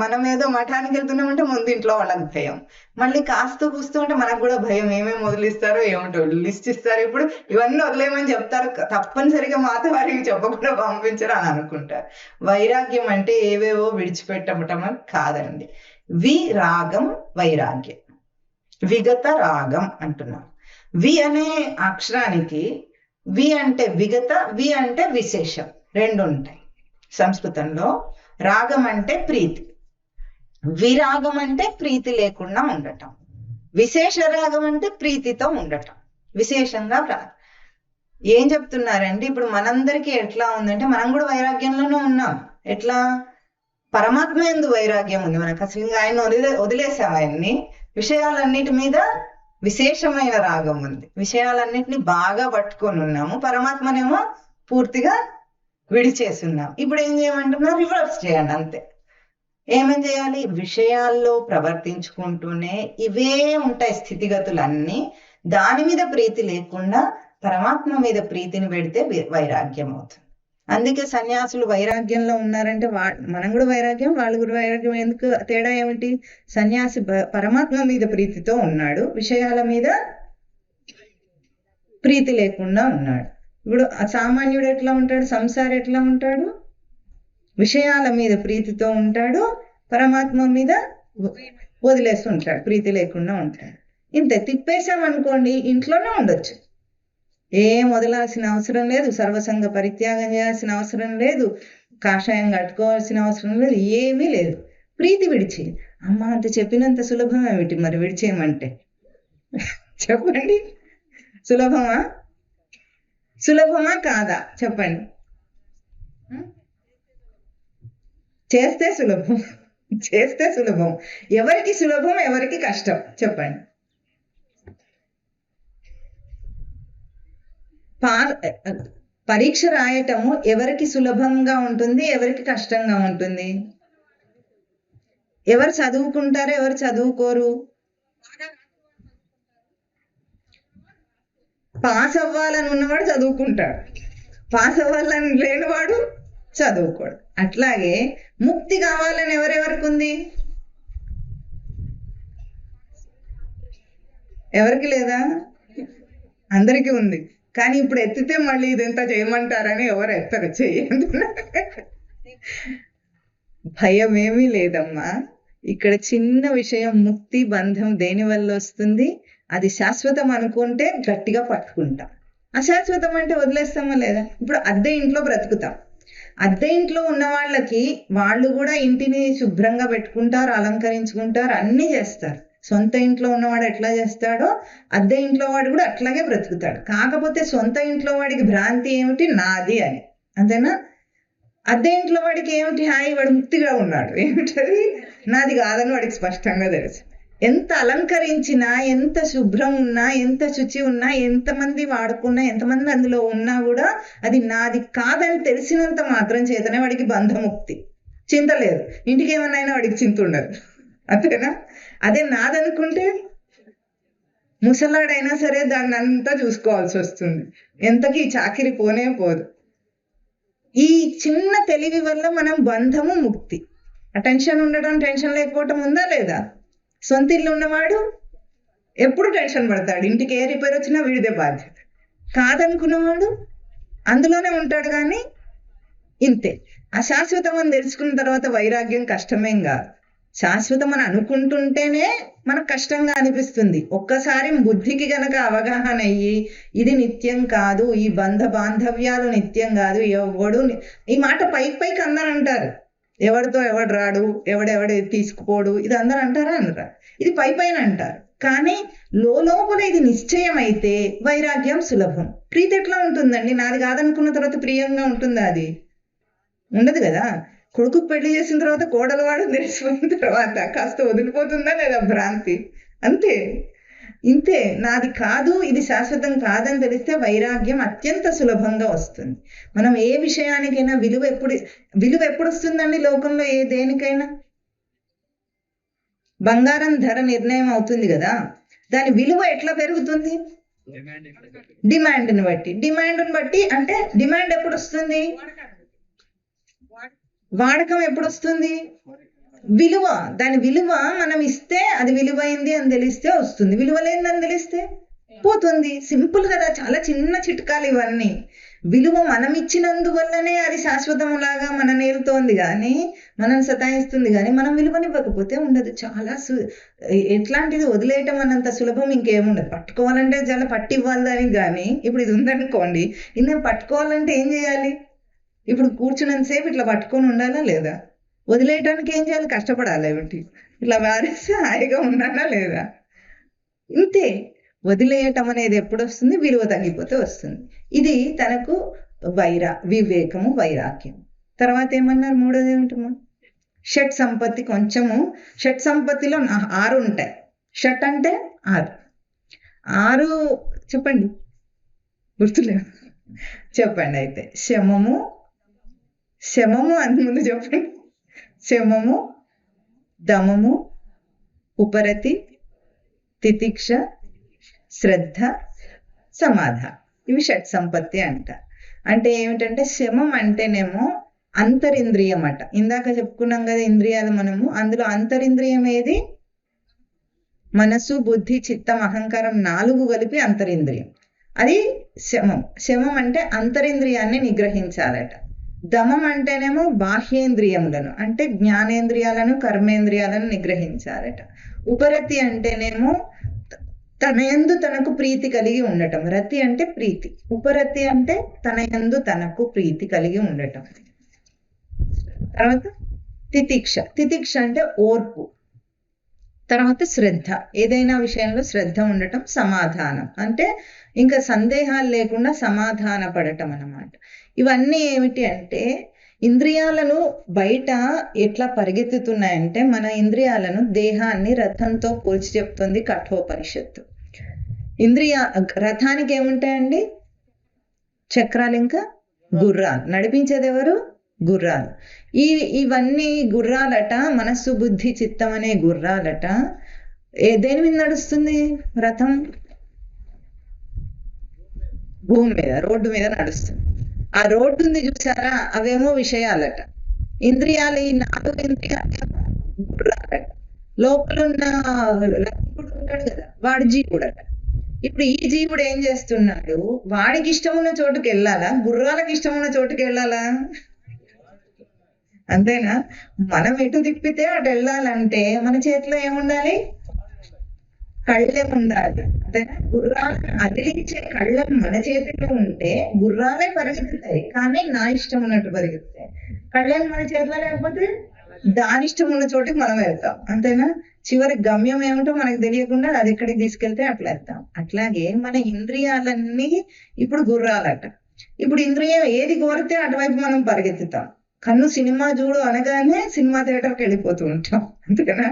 మనం ఏదో మఠానికి వెళ్తున్నామంటే ముందు ఇంట్లో వాళ్ళకి భయం. మళ్ళీ కాస్తూ కూస్తూ ఉంటే మనకు కూడా భయం. ఏమేమి వదిలిస్తారో ఏమిటో లిస్ట్ ఇస్తారు. ఇప్పుడు ఇవన్నీ వదిలేయమని చెప్తారు, తప్పనిసరిగా మాత వారికి చెప్పకుండా పంపించరు అని అనుకుంటారు. వైరాగ్యం అంటే ఏవేవో విడిచిపెట్టడం కాదండి. విరాగం వైరాగ్యం. విగత రాగం అంటున్నాం. వి అనే అక్షరానికి వి అంటే విగత, వి అంటే విశేషం, రెండు ఉంటాయి సంస్కృతంలో. రాగం అంటే ప్రీతి, విరాగం అంటే ప్రీతి లేకుండా ఉండటం, విశేష రాగం అంటే ప్రీతితో ఉండటం, విశేషంగా ఏం చెప్తున్నారండి? ఇప్పుడు మనందరికీ ఎట్లా ఉందంటే మనం కూడా వైరాగ్యంలోనే ఉన్నాం. ఎట్లా? పరమాత్మ యందు వైరాగ్యం ఉంది మనకు. అసలు ఇంకా ఆయన వదిలేసాం. ఆయన్ని విషయాలన్నిటి మీద విశేషమైన రాగం ఉంది. విషయాలన్నిటిని బాగా పట్టుకొని ఉన్నాము. పరమాత్మనేమో పూర్తిగా విడిచేస్తున్నాం. ఇప్పుడు ఏం చేయమంటున్నారు? రివర్స్ చేయండి అంతే. ఏమేం చేయాలి? విషయాల్లో ప్రవర్తించుకుంటూనే ఇవే ఉంటాయి స్థితిగతులన్నీ. దాని మీద ప్రీతి లేకుండా పరమాత్మ మీద ప్రీతిని పెడితే వైరాగ్యం అవుతుంది. అందుకే సన్యాసులు వైరాగ్యంలో ఉన్నారంటే మనం కూడా వైరాగ్యం, వాళ్ళు కూడా వైరాగ్యం. ఎందుకు తేడా ఏమిటి? సన్యాసి పరమాత్మ మీద ప్రీతితో ఉన్నాడు, విషయాల మీద ప్రీతి లేకుండా ఉన్నాడు. ఇప్పుడు సామాన్యుడు ఎట్లా ఉంటాడు? సంసారి ఎట్లా ఉంటాడు? విషయాల మీద ప్రీతితో ఉంటాడు, పరమాత్మ మీద వదిలేసి ఉంటాడు, ప్రీతి లేకుండా ఉంటాడు. ఇంతే. తిప్పేసామనుకోండి ఇంట్లోనే ఉండొచ్చు. ఏం వదలాల్సిన అవసరం లేదు, సర్వసంగ పరిత్యాగం చేయాల్సిన అవసరం లేదు, కాషాయం కట్టుకోవాల్సిన అవసరం లేదు, ఏమీ లేదు. ప్రీతి విడిచి. అమ్మ అంత చెప్పినంత సులభం ఏమిటి మరి విడిచేయమంటే? చెప్పండి, సులభమా? సులభమా కాదా చెప్పండి? చేస్తే సులభం, చేస్తే సులభం. ఎవరికి సులభం, ఎవరికి కష్టం చెప్పండి? పరీక్ష రాయటము ఎవరికి సులభంగా ఉంటుంది, ఎవరికి కష్టంగా ఉంటుంది? ఎవరు చదువుకుంటారో ఎవరు చదువుకోరు? పాస్ అవ్వాలని ఉన్నవాడు చదువుకుంటాడు, పాస్ అవ్వాలని లేనివాడు చదువుకోడు. అట్లాగే ముక్తి కావాలని ఎవరెవరికి ఉంది? ఎవరికి లేదా? అందరికీ ఉంది. కానీ ఇప్పుడు ఎత్తితే మళ్ళీ ఇదంతా చేయమంటారని ఎవరు ఎత్తరు, చెయ్యండి. భయం ఏమీ లేదమ్మా. ఇక్కడ చిన్న విషయం, ముక్తి బంధం దేని వల్ల వస్తుంది? అది శాశ్వతం అనుకుంటే గట్టిగా పట్టుకుంటాం, అశాశ్వతం అంటే వదిలేస్తామా లేదా? ఇప్పుడు అద్దె ఇంట్లో బ్రతుకుతాం, అద్దె ఇంట్లో ఉన్న వాళ్ళకి వాళ్ళు కూడా ఇంటిని శుభ్రంగా పెట్టుకుంటారు, అలంకరించుకుంటారు, అన్నీ చేస్తారు. సొంత ఇంట్లో ఉన్నవాడు ఎట్లా చేస్తాడో అద్దె ఇంట్లో వాడు కూడా అట్లాగే బ్రతుకుతాడు. కాకపోతే సొంత ఇంట్లో వాడికి భ్రాంతి ఏమిటి, నాది అని. అంతేనా? అద్దె ఇంట్లో వాడికి ఏమిటి, హాయి, వాడు ముక్తిగా ఉన్నాడు. ఏమిటది, నాది కాదని వాడికి స్పష్టంగా తెలుసు. ఎంత అలంకరించినా, ఎంత శుభ్రం ఉన్నా, ఎంత శుచి ఉన్నా, ఎంతమంది వాడుకున్నా, ఎంతమంది అందులో ఉన్నా కూడా అది నాది కాదని తెలిసినంత మాత్రం చేతనే వాడికి బంధముక్తి. చింత లేదు. ఇంటికి ఏమన్నా వాడికి చింత ఉండదు. అంతేనా? అదే నాదనుకుంటే ముసలాడైనా సరే దాన్ని అంతా చూసుకోవాల్సి వస్తుంది. ఎంతకి చాకిరి పోనే పోదు. ఈ చిన్న తెలివి వల్ల మనం బంధము, ముక్తి. ఆ టెన్షన్ ఉండడం, టెన్షన్ లేకపోవటం ఉందా లేదా? సొంత ఇల్లు ఉన్నవాడు ఎప్పుడు టెన్షన్ పడతాడు, ఇంటికి ఏ రిపేర్ వచ్చినా వీడిదే బాధ్యత. కాదనుకున్నవాడు అందులోనే ఉంటాడు. కానీ ఇంతే. అశాశ్వతం అని తెలుసుకున్న తర్వాత వైరాగ్యం కష్టమేం కాదు. శాశ్వతం అని అనుకుంటుంటేనే మనకు కష్టంగా అనిపిస్తుంది. ఒక్కసారి బుద్ధికి గనక అవగాహన అయ్యి ఇది నిత్యం కాదు, ఈ బంధ బాంధవ్యాలు నిత్యం కాదు, ఎవడు ఈ మాట పైకి అందరు అంటారు. ఎవడితో ఎవడు రాడు, ఎవడెవడు తీసుకుపోడు, ఇది అందరు అంటారా? అనరా? ఇది పైన అంటారు. కానీ లోపల ఇది నిశ్చయం అయితే వైరాగ్యం సులభం. ప్రీతి ఎట్లా ఉంటుందండి? నాది కాదనుకున్న తర్వాత ప్రియంగా ఉంటుందా? అది ఉండదు కదా. కొడుకు పెళ్లి చేసిన తర్వాత కోడలు వాడు తెలిసిపోయిన తర్వాత కాస్త వదిలిపోతుందా లేదా భ్రాంతి? అంతే. ఇంతే. నాది కాదు, ఇది శాశ్వతం కాదని తెలిస్తే వైరాగ్యం అత్యంత సులభంగా వస్తుంది. మనం ఏ విషయానికైనా విలువ ఎప్పుడు వస్తుందండి లోకంలో? దేనికైనా బంగారం ధర నిర్ణయం అవుతుంది కదా, దాని విలువ ఎట్లా పెరుగుతుంది? డిమాండ్ని బట్టి. డిమాండ్ని బట్టి అంటే డిమాండ్ ఎప్పుడు వస్తుంది? వాడకం ఎప్పుడు వస్తుంది? విలువ. దాని విలువ మనం ఇస్తే అది విలువైంది అని తెలిస్తే వస్తుంది, విలువ లేదని తెలిస్తే పోతుంది. సింపుల్ కదా. చాలా చిన్న చిట్కాలు ఇవన్నీ. విలువ మనం ఇచ్చినందువల్లనే అది శాశ్వతంలాగా మన నేరుతోంది కానీ, మనం సతాయిస్తుంది కానీ, మనం విలువనివ్వకపోతే ఉండదు. చాలా ఎట్లాంటిది వదిలేయటం అన్నంత సులభం ఇంకేముండదు. పట్టుకోవాలంటే చాలా పట్టివ్వాలి దానికి. కానీ ఇప్పుడు ఇది ఉందనుకోండి, ఇది పట్టుకోవాలంటే ఏం చేయాలి? ఇప్పుడు కూర్చున్నంతసేపు ఇట్లా పట్టుకొని ఉండాలా లేదా? వదిలేయటానికి ఏం చేయాలి? కష్టపడాలి. ఏమిటి ఇట్లా వారేస్తే హాయిగా ఉన్నానా లేదా? ఇంతే. వదిలేయటం అనేది ఎప్పుడు వస్తుంది? విలువ తగ్గిపోతే వస్తుంది. ఇది తనకు వివేకము, వైరాగ్యం. తర్వాత ఏమన్నారు? మూడోది ఏమిటమ్మా? షట్ సంపత్తి. కొంచెము షట్ సంపత్తిలో 6 ఉంటాయి. షట్ అంటే 6 చెప్పండి, గుర్తులేదు. చెప్పండి అయితే. శమము అని ముందు చెప్పండి. శమము, దమము, ఉపరతి, తితిక్ష, శ్రద్ధ, సమాధానం. ఇవి షట్ సంపత్తి అంట. అంటే ఏమిటంటే శమం అంటేనేమో అంతరింద్రియం అట. ఇందాక చెప్పుకున్నాం కదా ఇంద్రియాలు మనము. అందులో అంతరింద్రియం ఏది? మనసు, బుద్ధి, చిత్తం, అహంకారం 4 కలిపి అంతరింద్రియం. అది శమం. శమం అంటే అంతరింద్రియాన్ని నిగ్రహించాలట. దమం అంటేనేమో బాహ్యేంద్రియములను, అంటే జ్ఞానేంద్రియాలను, కర్మేంద్రియాలను నిగ్రహించాలట. ఉపరతి అంటేనేమో తన యందు తనకు ప్రీతి కలిగి ఉండటం. రతి అంటే ప్రీతి. ఉపరతి అంటే తన యందు తనకు ప్రీతి కలిగి ఉండటం. తర్వాత తితిక్ష. తితిక్ష అంటే ఓర్పు. తర్వాత శ్రద్ధ. ఏదైనా విషయంలో శ్రద్ధ ఉండటం. సమాధానం అంటే ఇంకా సందేహాలు లేకుండా సమాధాన పడటం అన్నమాట. ఇవన్నీ ఏమిటి అంటే ఇంద్రియాలను బయట ఎట్లా పరిగెత్తుతున్నాయంటే, మన ఇంద్రియాలను, దేహాన్ని రథంతో పోల్చి చెప్తుంది కఠోపనిషత్తు. రథానికి ఏముంటాయండి? చక్రాలు, ఇంకా గుర్రాలు. నడిపించేది ఎవరు? గుర్రాలు. ఇవన్నీ గుర్రాలట. మనస్సు, బుద్ధి, చిత్తం అనే గుర్రాలట. దేని మీద నడుస్తుంది రథం? భూమి మీద, రోడ్డు మీద నడుస్తుంది. ఆ రోడ్డు ఉంది చూసారా, అవేమో విషయాలట. ఇంద్రియాలు, ఈ 4 ఇంద్రియాలు గుర్రాలట. లోపలున్న రథుడు ఉంటాడు కదా, వాడు జీవుడట. ఇప్పుడు ఈ జీవుడు ఏం చేస్తున్నాడు? వాడికి ఇష్టం ఉన్న చోటుకి వెళ్ళాలా? గుర్రాలకు ఇష్టం ఉన్న చోటుకి వెళ్ళాలా? అంతేనా? మనం ఎటు తిప్పితే అటు వెళ్ళాలంటే మన చేతిలో ఏముండాలి? కళ్ళెం ఉండాలి. అంతేనా? గుర్రాలను అదిలించే కళ్ళెం మన చేతిలో ఉంటే గుర్రాలే పరిగెత్తుతాయి, కానీ నా ఇష్టం ఉన్నట్టు పరిగెత్తాయి. కళ్ళెం మన చేతిలో లేకపోతే దాని ఇష్టం ఉన్న చోటికి మనం వెళ్తాం. అంతేనా? చివరి గమ్యం ఏమిటో మనకు తెలియకుండా అది ఎక్కడికి తీసుకెళ్తే అట్లా వెళ్తాం. అట్లాగే మన ఇంద్రియాలన్నీ ఇప్పుడు గుర్రాలట. ఇప్పుడు ఇంద్రియం ఏది కోరితే అటువైపు మనం పరిగెత్తుతాం. కన్ను సినిమా చూడు అనగానే సినిమా థియేటర్కి వెళ్ళిపోతూ ఉంటాం. అంతేనా?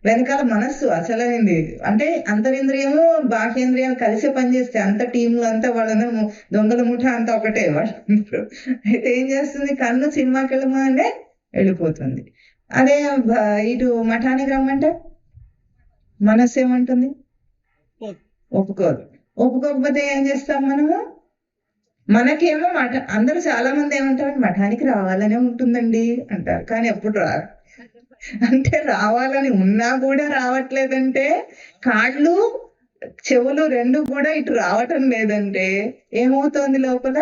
వెనకాల మనస్సు అసలైంది అంటే అంతరింద్రియము బాహ్యేంద్రియం కలిసి పనిచేస్తే అంత టీంలు అంతా వాళ్ళందరూ దొంగల ముఠ అంతా ఒకటే వాళ్ళందరూ. అయితే ఏం చేస్తుంది? కన్ను సినిమాకి వెళ్ళమనే వెళ్ళిపోతుంది. అదే ఇటు మఠానికి రమ్మంటే మనస్సు ఏమంటుంది? ఒప్పుకోదు. ఒప్పుకోకపోతే ఏం చేస్తాం మనము? మనకేమో అందరూ చాలా మంది ఏమంటారు, మఠానికి రావాలనే ఉంటుందండి అంటారు, కానీ ఎప్పుడు రారు. అంటే రావాలని ఉన్నా కూడా రావట్లేదంటే, కాళ్ళు చెవులు రెండు కూడా ఇటు రావటం లేదంటే ఏమవుతోంది లోపల?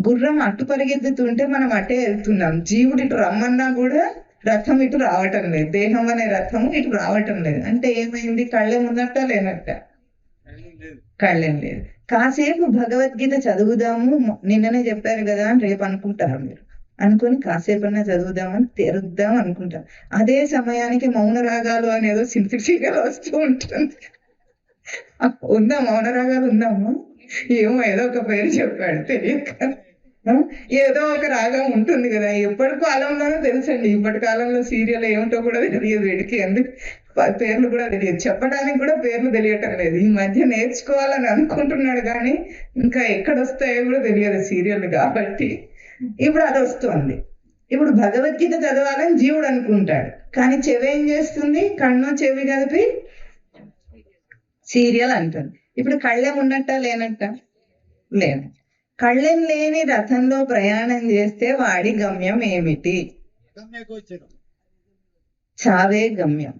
గుర్రం అటు పరిగెత్తుతుంటే మనం అటే వెళ్తున్నాం. జీవుడు ఇటు రమ్మన్నా కూడా రథం ఇటు రావటం లేదు. దేహం అనే రథం ఇటు రావటం లేదు. అంటే ఏమైంది? కళ్ళెం ఉన్నట్ట లేనట్ట? కళ్ళెం లేదు. కాసేపు భగవద్గీత చదువుదాము, నిన్ననే చెప్పారు కదా అని రేపు అనుకుంటారు మీరు. అనుకుని కాసేపన్నా చదువుదామని తెరుద్దాం అనుకుంటాం. అదే సమయానికి మౌన రాగాలు అనేదో సింపుల్ వస్తూ ఉంటుంది. ఉందా? మౌన రాగాలు ఉందాము? ఏమో ఏదో ఒక పేరు చెప్పాడు తెలియక. ఏదో ఒక రాగం ఉంటుంది కదా. ఎప్పటి కాలంలోనూ తెలుసండి. ఇప్పటి కాలంలో సీరియల్ ఏమిటో కూడా తెలియదు వీడికి. ఎందుకు పేర్లు కూడా తెలియదు, చెప్పడానికి కూడా పేర్లు తెలియటం లేదు. ఈ మధ్య నేర్చుకోవాలని అనుకుంటున్నాడు కానీ ఇంకా ఎక్కడొస్తాయో కూడా తెలియదు సీరియల్ కాబట్టి. ఇప్పుడు అది వస్తుంది. ఇప్పుడు భగవద్గీత చదవాలని జీవుడు అనుకుంటాడు, కానీ చెవి ఏం చేస్తుంది? కన్ను చెవి కలిపి సీరియల్ అంటుంది. ఇప్పుడు కళ్ళెం ఉన్నట్ట లేనట్ట? లేదు. కళ్ళెం లేని రథంలో ప్రయాణం చేస్తే వాడి గమ్యం ఏమిటి? చావే గమ్యం.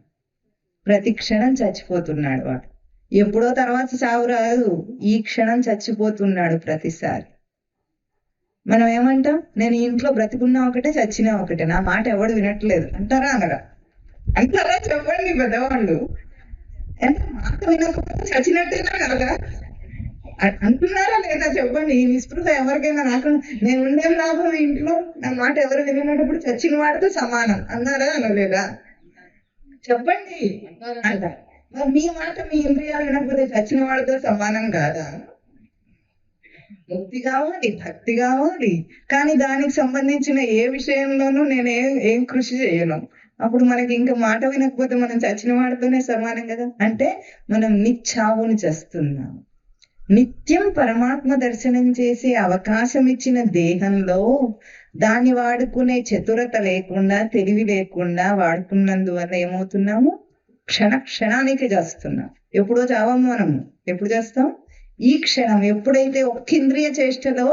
ప్రతి క్షణం చచ్చిపోతున్నాడు వాడు. ఎప్పుడో తర్వాత చావు రాదు, ఈ క్షణం చచ్చిపోతున్నాడు ప్రతిసారి. మనం ఏమంటాం? నేను ఇంట్లో బ్రతికున్నా ఒకటే, చచ్చినా ఒకటే, నా మాట ఎవడు వినట్లేదు అంటారా అనరా? అంటారా? చెప్పండి పెద్దవాళ్ళు. అంటే మాట వినకపోతే చచ్చినట్టేనా కదా? అంటున్నారా లేదా? చెప్పండి. ఈ నిస్పృహ ఎవరికైనా రాకుండా నేను ఉండేం లాభం ఇంట్లో, నా మాట ఎవరు వినప్పుడు చచ్చిన వాడితో సమానం అన్నారా అనలేదా? చెప్పండి. అంటారు. మరి మీ మాట మీ ఇంద్రియాలు వినకపోతే చచ్చిన వాడితో సమానం కాదా? ముక్తి కావాలి, భక్తి కావాలి, కానీ దానికి సంబంధించిన ఏ విషయంలోనూ నేను ఏం కృషి చేయను. అప్పుడు మనకి ఇంకా మాట వినకపోతే మనం చచ్చిన వాడితోనే సమానం కదా. అంటే మనం నిత్యావుని చేస్తున్నాం. నిత్యం పరమాత్మ దర్శనం చేసే అవకాశం ఇచ్చిన దేహంలో దాన్ని వాడుకునే చతురత లేకుండా, తెలివి లేకుండా వాడుకున్నందువల్ల ఏమవుతున్నాము? క్షణానికి చేస్తున్నాం. ఎప్పుడో చావము మనము. ఎప్పుడు చేస్తాం? ఈ క్షణం. ఎప్పుడైతే ఒక్క ఇంద్రియ చేష్టలో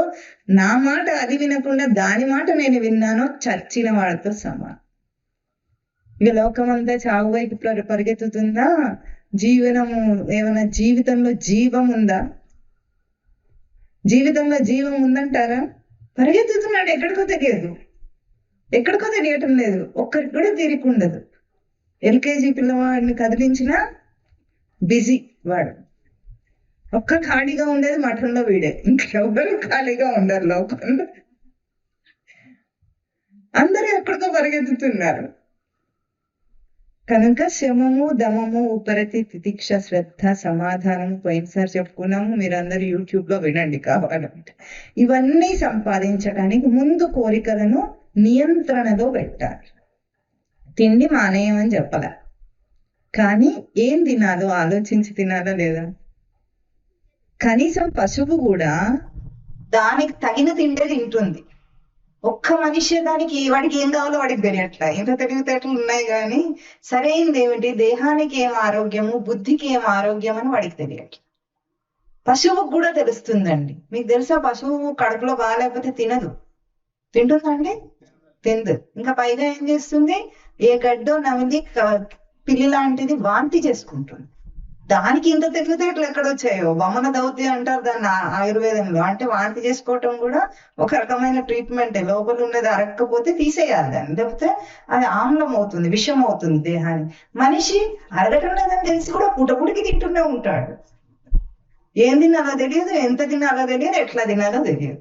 నా మాట అది వినకుండా దాని మాట నేను విన్నానో చచ్చిన వాడితో సమానం. ఇక లోకమంతా చావు వైపు పరిగెత్తుతుందా? జీవనము ఏమైనా జీవితంలో జీవం ఉందా? జీవితంలో జీవం ఉందంటారా? పరిగెత్తుతున్నాడు, ఎక్కడికో తెలియదు, ఎక్కడికో తెలియటం లేదు. ఒక్కరికి కూడా తీరిక ఉండదు. ఎల్కేజీ పిల్లవాడిని కదిలించినా బిజీ వాడు. ఒక్క ఖాళీగా ఉండేది మఠంలో వీడే, ఇంకెవ్వరు ఖాళీగా ఉండరు లోకంలో. అందరూ ఎక్కడికో పరిగెత్తుతున్నారు. కనుక శమము, దమము, ఉపరతి, తితిక్ష, శ్రద్ధ, సమాధానము పోయినసారి చెప్పుకున్నాము. మీరందరూ యూట్యూబ్ లో వినండి కావాలంటే. ఇవన్నీ సంపాదించడానికి ముందు కోరికలను నియంత్రణలో పెట్టాలి. తిండి మానేయమని చెప్పాల, కానీ ఏం తినాలో ఆలోచించి తినాలా లేదా? కనీసం పశువు కూడా దానికి తగిన తిండే తింటుంది. ఒక్క మనిషి దానికి వాడికి ఏం కావాలో వాడికి తెలియట్లా. ఇంత తెలివితేటలు ఉన్నాయి కానీ సరైనది ఏమిటి, దేహానికి ఏం ఆరోగ్యము, బుద్ధికి ఏం ఆరోగ్యం అని వాడికి తెలియట్లా. పశువుకు కూడా తెలుస్తుందండి. మీకు తెలుసా? పశువు కడుపులో బాగాలేకపోతే తినదు. తింటుందండి? తిందు. ఇంకా పైగా ఏం చేస్తుంది? ఏ గడ్డో నమిలి పిల్లి లాంటిది వాంతి చేసుకుంటుంది. దానికి ఇంత తెలివితేటలు ఎక్కడ వచ్చాయో, వమన దౌతి అంటారు దాన్ని ఆయుర్వేదంలో. అంటే వాంతి చేసుకోవటం కూడా ఒక రకమైన ట్రీట్మెంటే. లోపల ఉన్నది అరక్కపోతే తీసేయాలి దాన్ని, లేకపోతే అది ఆమ్లం అవుతుంది, విషం అవుతుంది దేహానికి. మనిషి అరగటం లేదని తెలిసి కూడా పుటపుడికి తింటూనే ఉంటాడు. ఏం తినాలో తెలియదు, ఎంత తినాలో తెలియదు, ఎట్లా తినాలో తెలియదు.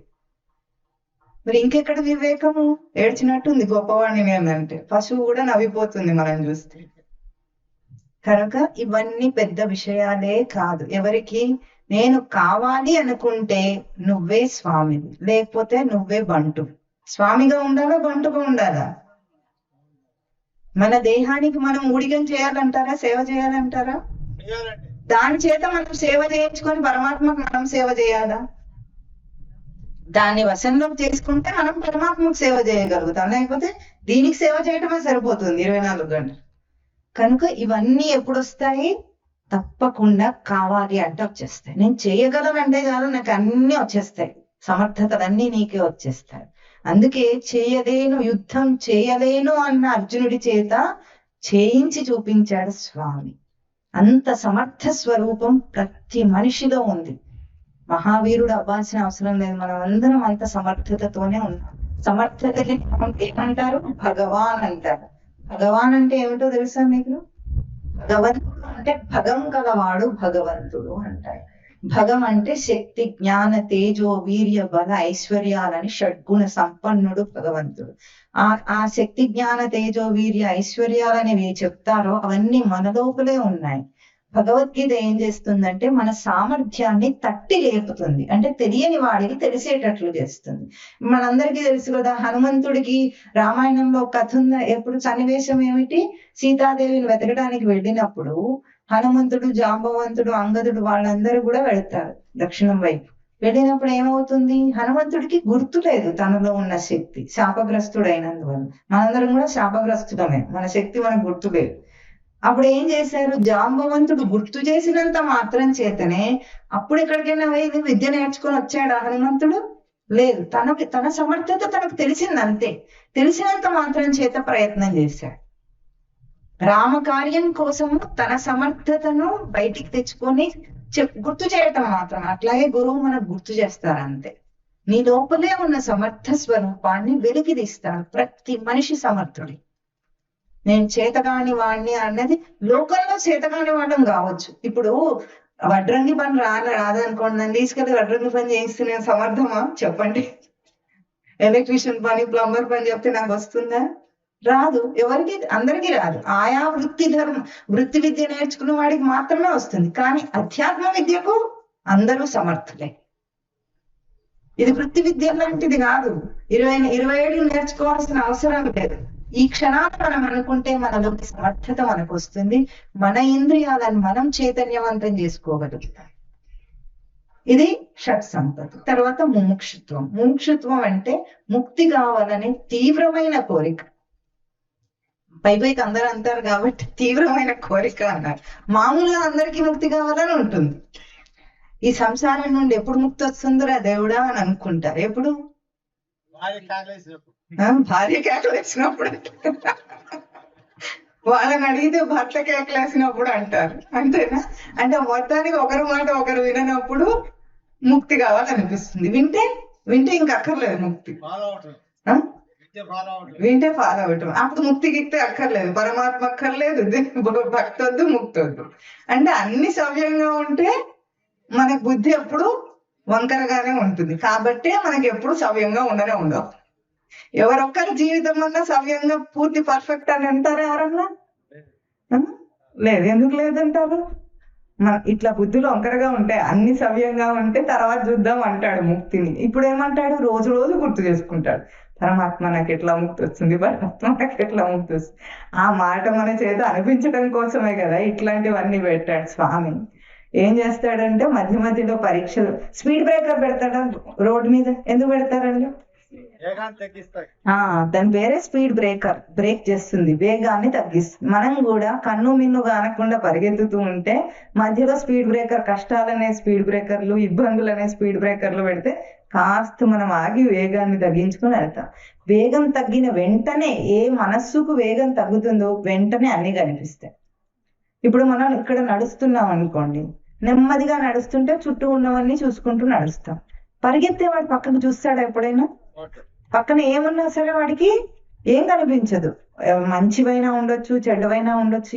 మరి ఇంకెక్కడ వివేకము? ఏడ్చినట్టుంది గొప్పవాడిని నేనంటే. పశువు కూడా నవ్విపోతుంది మనం చూస్తే. కనుక ఇవన్నీ పెద్ద విషయాలే కాదు. ఎవరికి? నేను కావాలి అనుకుంటే నువ్వే స్వామివి, లేకపోతే నువ్వే బంటు. స్వామిగా ఉండాలా, బంటుగా ఉండాలా? మన దేహానికి మనం ఊడిగం చేయాలంటారా, సేవ చేయాలంటారా? దాని చేత మనం సేవ చేయించుకొని పరమాత్మకు మనం సేవ చేయాలా? దాన్ని వశంలోకి చేసుకుంటే మనం పరమాత్మకు సేవ చేయగలుగుతాం, లేకపోతే దీనికి సేవ చేయటమే సరిపోతుంది 24 గంటలు. కనుక ఇవన్నీ ఎప్పుడు వస్తాయి? తప్పకుండా కావాలి అంటే వచ్చేస్తాయి. నేను చేయగలనంటే కాదు, నాకు అన్ని వచ్చేస్తాయి, సమర్థతలన్నీ నీకే వచ్చేస్తాయి. అందుకే చేయలేను, యుద్ధం చేయలేను అన్న అర్జునుడి చేత చేయించి చూపించాడు స్వామి. అంత సమర్థ స్వరూపం ప్రతి మనిషిలో ఉంది. మహావీరుడు అవ్వాల్సిన అవసరం లేదు, మనం అందరం అంత సమర్థతతోనే ఉన్నాం. సమర్థతని ఏమంటారు? భగవాన్ అంటారు. భగవాన్ అంటే ఏమిటో తెలుసా మీకు? భగవంతుడు అంటే భగం కలవాడు భగవంతుడు అంటారు. భగం అంటే శక్తి, జ్ఞాన, తేజో, వీర్య, బల, ఐశ్వర్యాలని షడ్గుణ సంపన్నుడు భగవంతుడు. ఆ శక్తి, జ్ఞాన, తేజో, వీర్య, ఐశ్వర్యాలని చెప్తారో అవన్నీ మన లోపలే ఉన్నాయి. భగవద్గీత ఏం చేస్తుందంటే మన సామర్థ్యాన్ని తట్టి లేపుతుంది, అంటే తెలియని వాడికి తెలిసేటట్లు చేస్తుంది. మనందరికీ తెలుసు కదా, హనుమంతుడికి రామాయణంలో కథ ఉన్న ఎప్పుడు సన్నివేశం ఏమిటి? సీతాదేవిని వెతకడానికి వెళ్ళినప్పుడు హనుమంతుడు, జాంబవంతుడు, అంగదుడు వాళ్ళందరూ కూడా వెళ్తారు దక్షిణం వైపు. వెళ్ళినప్పుడు ఏమవుతుంది? హనుమంతుడికి గుర్తు లేదు తనలో ఉన్న శక్తి, శాపగ్రస్తుడైనందువల్ల. మనందరం కూడా శాపగ్రస్తుడమే, మన శక్తి మనకు గుర్తు లేదు. అప్పుడు ఏం చేశారు? జాంబవంతుడు గుర్తు చేసినంత మాత్రం చేతనే అప్పుడు ఎక్కడికైనా వెళ్ళి విద్య నేర్చుకొని వచ్చాడు హనుమంతుడు? లేదు. తన సమర్థత తనకు తెలిసింది అంతే. తెలిసినంత మాత్రం చేత ప్రయత్నం చేశాడు. రామకార్యం కోసము తన సమర్థతను బయటికి తెచ్చుకొని గుర్తు చేయటం మాత్రం. అట్లాగే గురువు మనకు గుర్తు చేస్తారు అంతే. నీ లోపలే ఉన్న సమర్థ స్వరూపాన్ని వెలికి తీస్తాడు. ప్రతి మనిషి సమర్థుడి. నేను చేతగాని వాడిని అన్నది లోకంలో చేతగాని వాళ్ళం కావచ్చు. ఇప్పుడు వడ్రంగి పని రాదనుకోండి, నన్ను తీసుకెళ్ళి వడ్రంగి పని చేయిస్తే నేను సమర్థమా చెప్పండి? ఎలక్ట్రీషియన్ పని, ప్లంబర్ పని చెప్తే నాకు వస్తుందా? రాదు. ఎవరికి? అందరికీ రాదు. ఆయా వృత్తి విద్య నేర్చుకున్న వాడికి మాత్రమే వస్తుంది. కానీ అధ్యాత్మ విద్యకు అందరూ సమర్థులే. ఇది వృత్తి విద్య లాంటిది కాదు. 20 ఏళ్ళు నేర్చుకోవాల్సిన అవసరం లేదు. ఈ క్షణాలు మనం అనుకుంటే మనలోని సమర్థత మనకు వస్తుంది. మన ఇంద్రియాలను మనం చైతన్యవంతం చేసుకోగలుగుతాం. ఇది షట్ సంపత్తి. తర్వాత ముముక్షుత్వం. ముముక్షుత్వం అంటే ముక్తి కావాలనే తీవ్రమైన కోరిక. పైపైకి అందరూ అంటారు కాబట్టి తీవ్రమైన కోరిక అన్నారు. మామూలుగా అందరికీ ముక్తి కావాలని ఉంటుంది. ఈ సంసారం నుండి ఎప్పుడు ముక్తి వస్తుందిరా దేవుడా అని అనుకుంటారు. ఎప్పుడు? భార్య కేకలేసినప్పుడు. వాళ్ళని అడిగితే భర్త కేకలేసినప్పుడు అంటారు. అంతేనా? అంటే మొత్తానికి ఒకరి మాట ఒకరు విననప్పుడు ముక్తి కావాలనిపిస్తుంది. వింటే ఇంకా అక్కర్లేదు ముక్తి. వింటే ఫాలో అవటం. అప్పుడు ముక్తికి ఇస్తే అక్కర్లేదు, పరమాత్మ అక్కర్లేదు, భక్తి వద్దు, ముక్తి వద్దు. అంటే అన్ని సవ్యంగా ఉంటే మనకు బుద్ధి ఎప్పుడు వంకరగానే ఉంటుంది. కాబట్టే మనకి ఎప్పుడు సవ్యంగా ఉండవు. ఎవరొక్కరి జీవితం అన్నా సవ్యంగా పూర్తి పర్ఫెక్ట్ అని అంటారు ఎవరన్నా? లేదు. ఎందుకు లేదంటారు? ఇట్లా బుద్ధులు వంకరగా ఉంటాయి, అన్ని సవ్యంగా ఉంటే తర్వాత చూద్దాం అంటాడు ముక్తిని. ఇప్పుడు ఏమంటాడు? రోజు రోజు గుర్తు చేసుకుంటాడు, పరమాత్మ నాకు ఎట్లా ముక్తి వస్తుంది, పరమాత్మ నాకు ఎట్లా ముక్తి వస్తుంది. ఆ మాట మన చేత అనిపించడం కోసమే కదా ఇట్లాంటివన్నీ పెట్టాడు స్వామి. ఏం చేస్తాడంటే మధ్య మధ్యలో పరీక్షలు. స్పీడ్ బ్రేకర్ పెడతాడా రోడ్డు మీద? ఎందుకు పెడతారండి? దాని పేరే స్పీడ్ బ్రేకర్. బ్రేక్ చేస్తుంది, వేగాన్ని తగ్గిస్తుంది. మనం కూడా కన్ను మిన్నుగా అనకుండా పరిగెత్తుతూ ఉంటే మధ్యలో స్పీడ్ బ్రేకర్, కష్టాలనే స్పీడ్ బ్రేకర్లు, ఇబ్బందులు అనే స్పీడ్ బ్రేకర్లు పెడితే కాస్త మనం ఆగి వేగాన్ని తగ్గించుకుని వెళ్తాం. వేగం తగ్గిన వెంటనే, ఏ మనస్సుకు వేగం తగ్గుతుందో వెంటనే అన్ని కనిపిస్తాయి. ఇప్పుడు మనం ఇక్కడ నడుస్తున్నాం అనుకోండి, నెమ్మదిగా నడుస్తుంటే చుట్టూ ఉన్నవన్నీ చూసుకుంటూ నడుస్తాం. పరిగెత్తే వాడు పక్కకు చూస్తాడా ఎప్పుడైనా? పక్కన ఏమున్నా సరే వాడికి ఏం కనిపించదు. మంచివైనా ఉండొచ్చు, చెడ్డవైనా ఉండొచ్చు,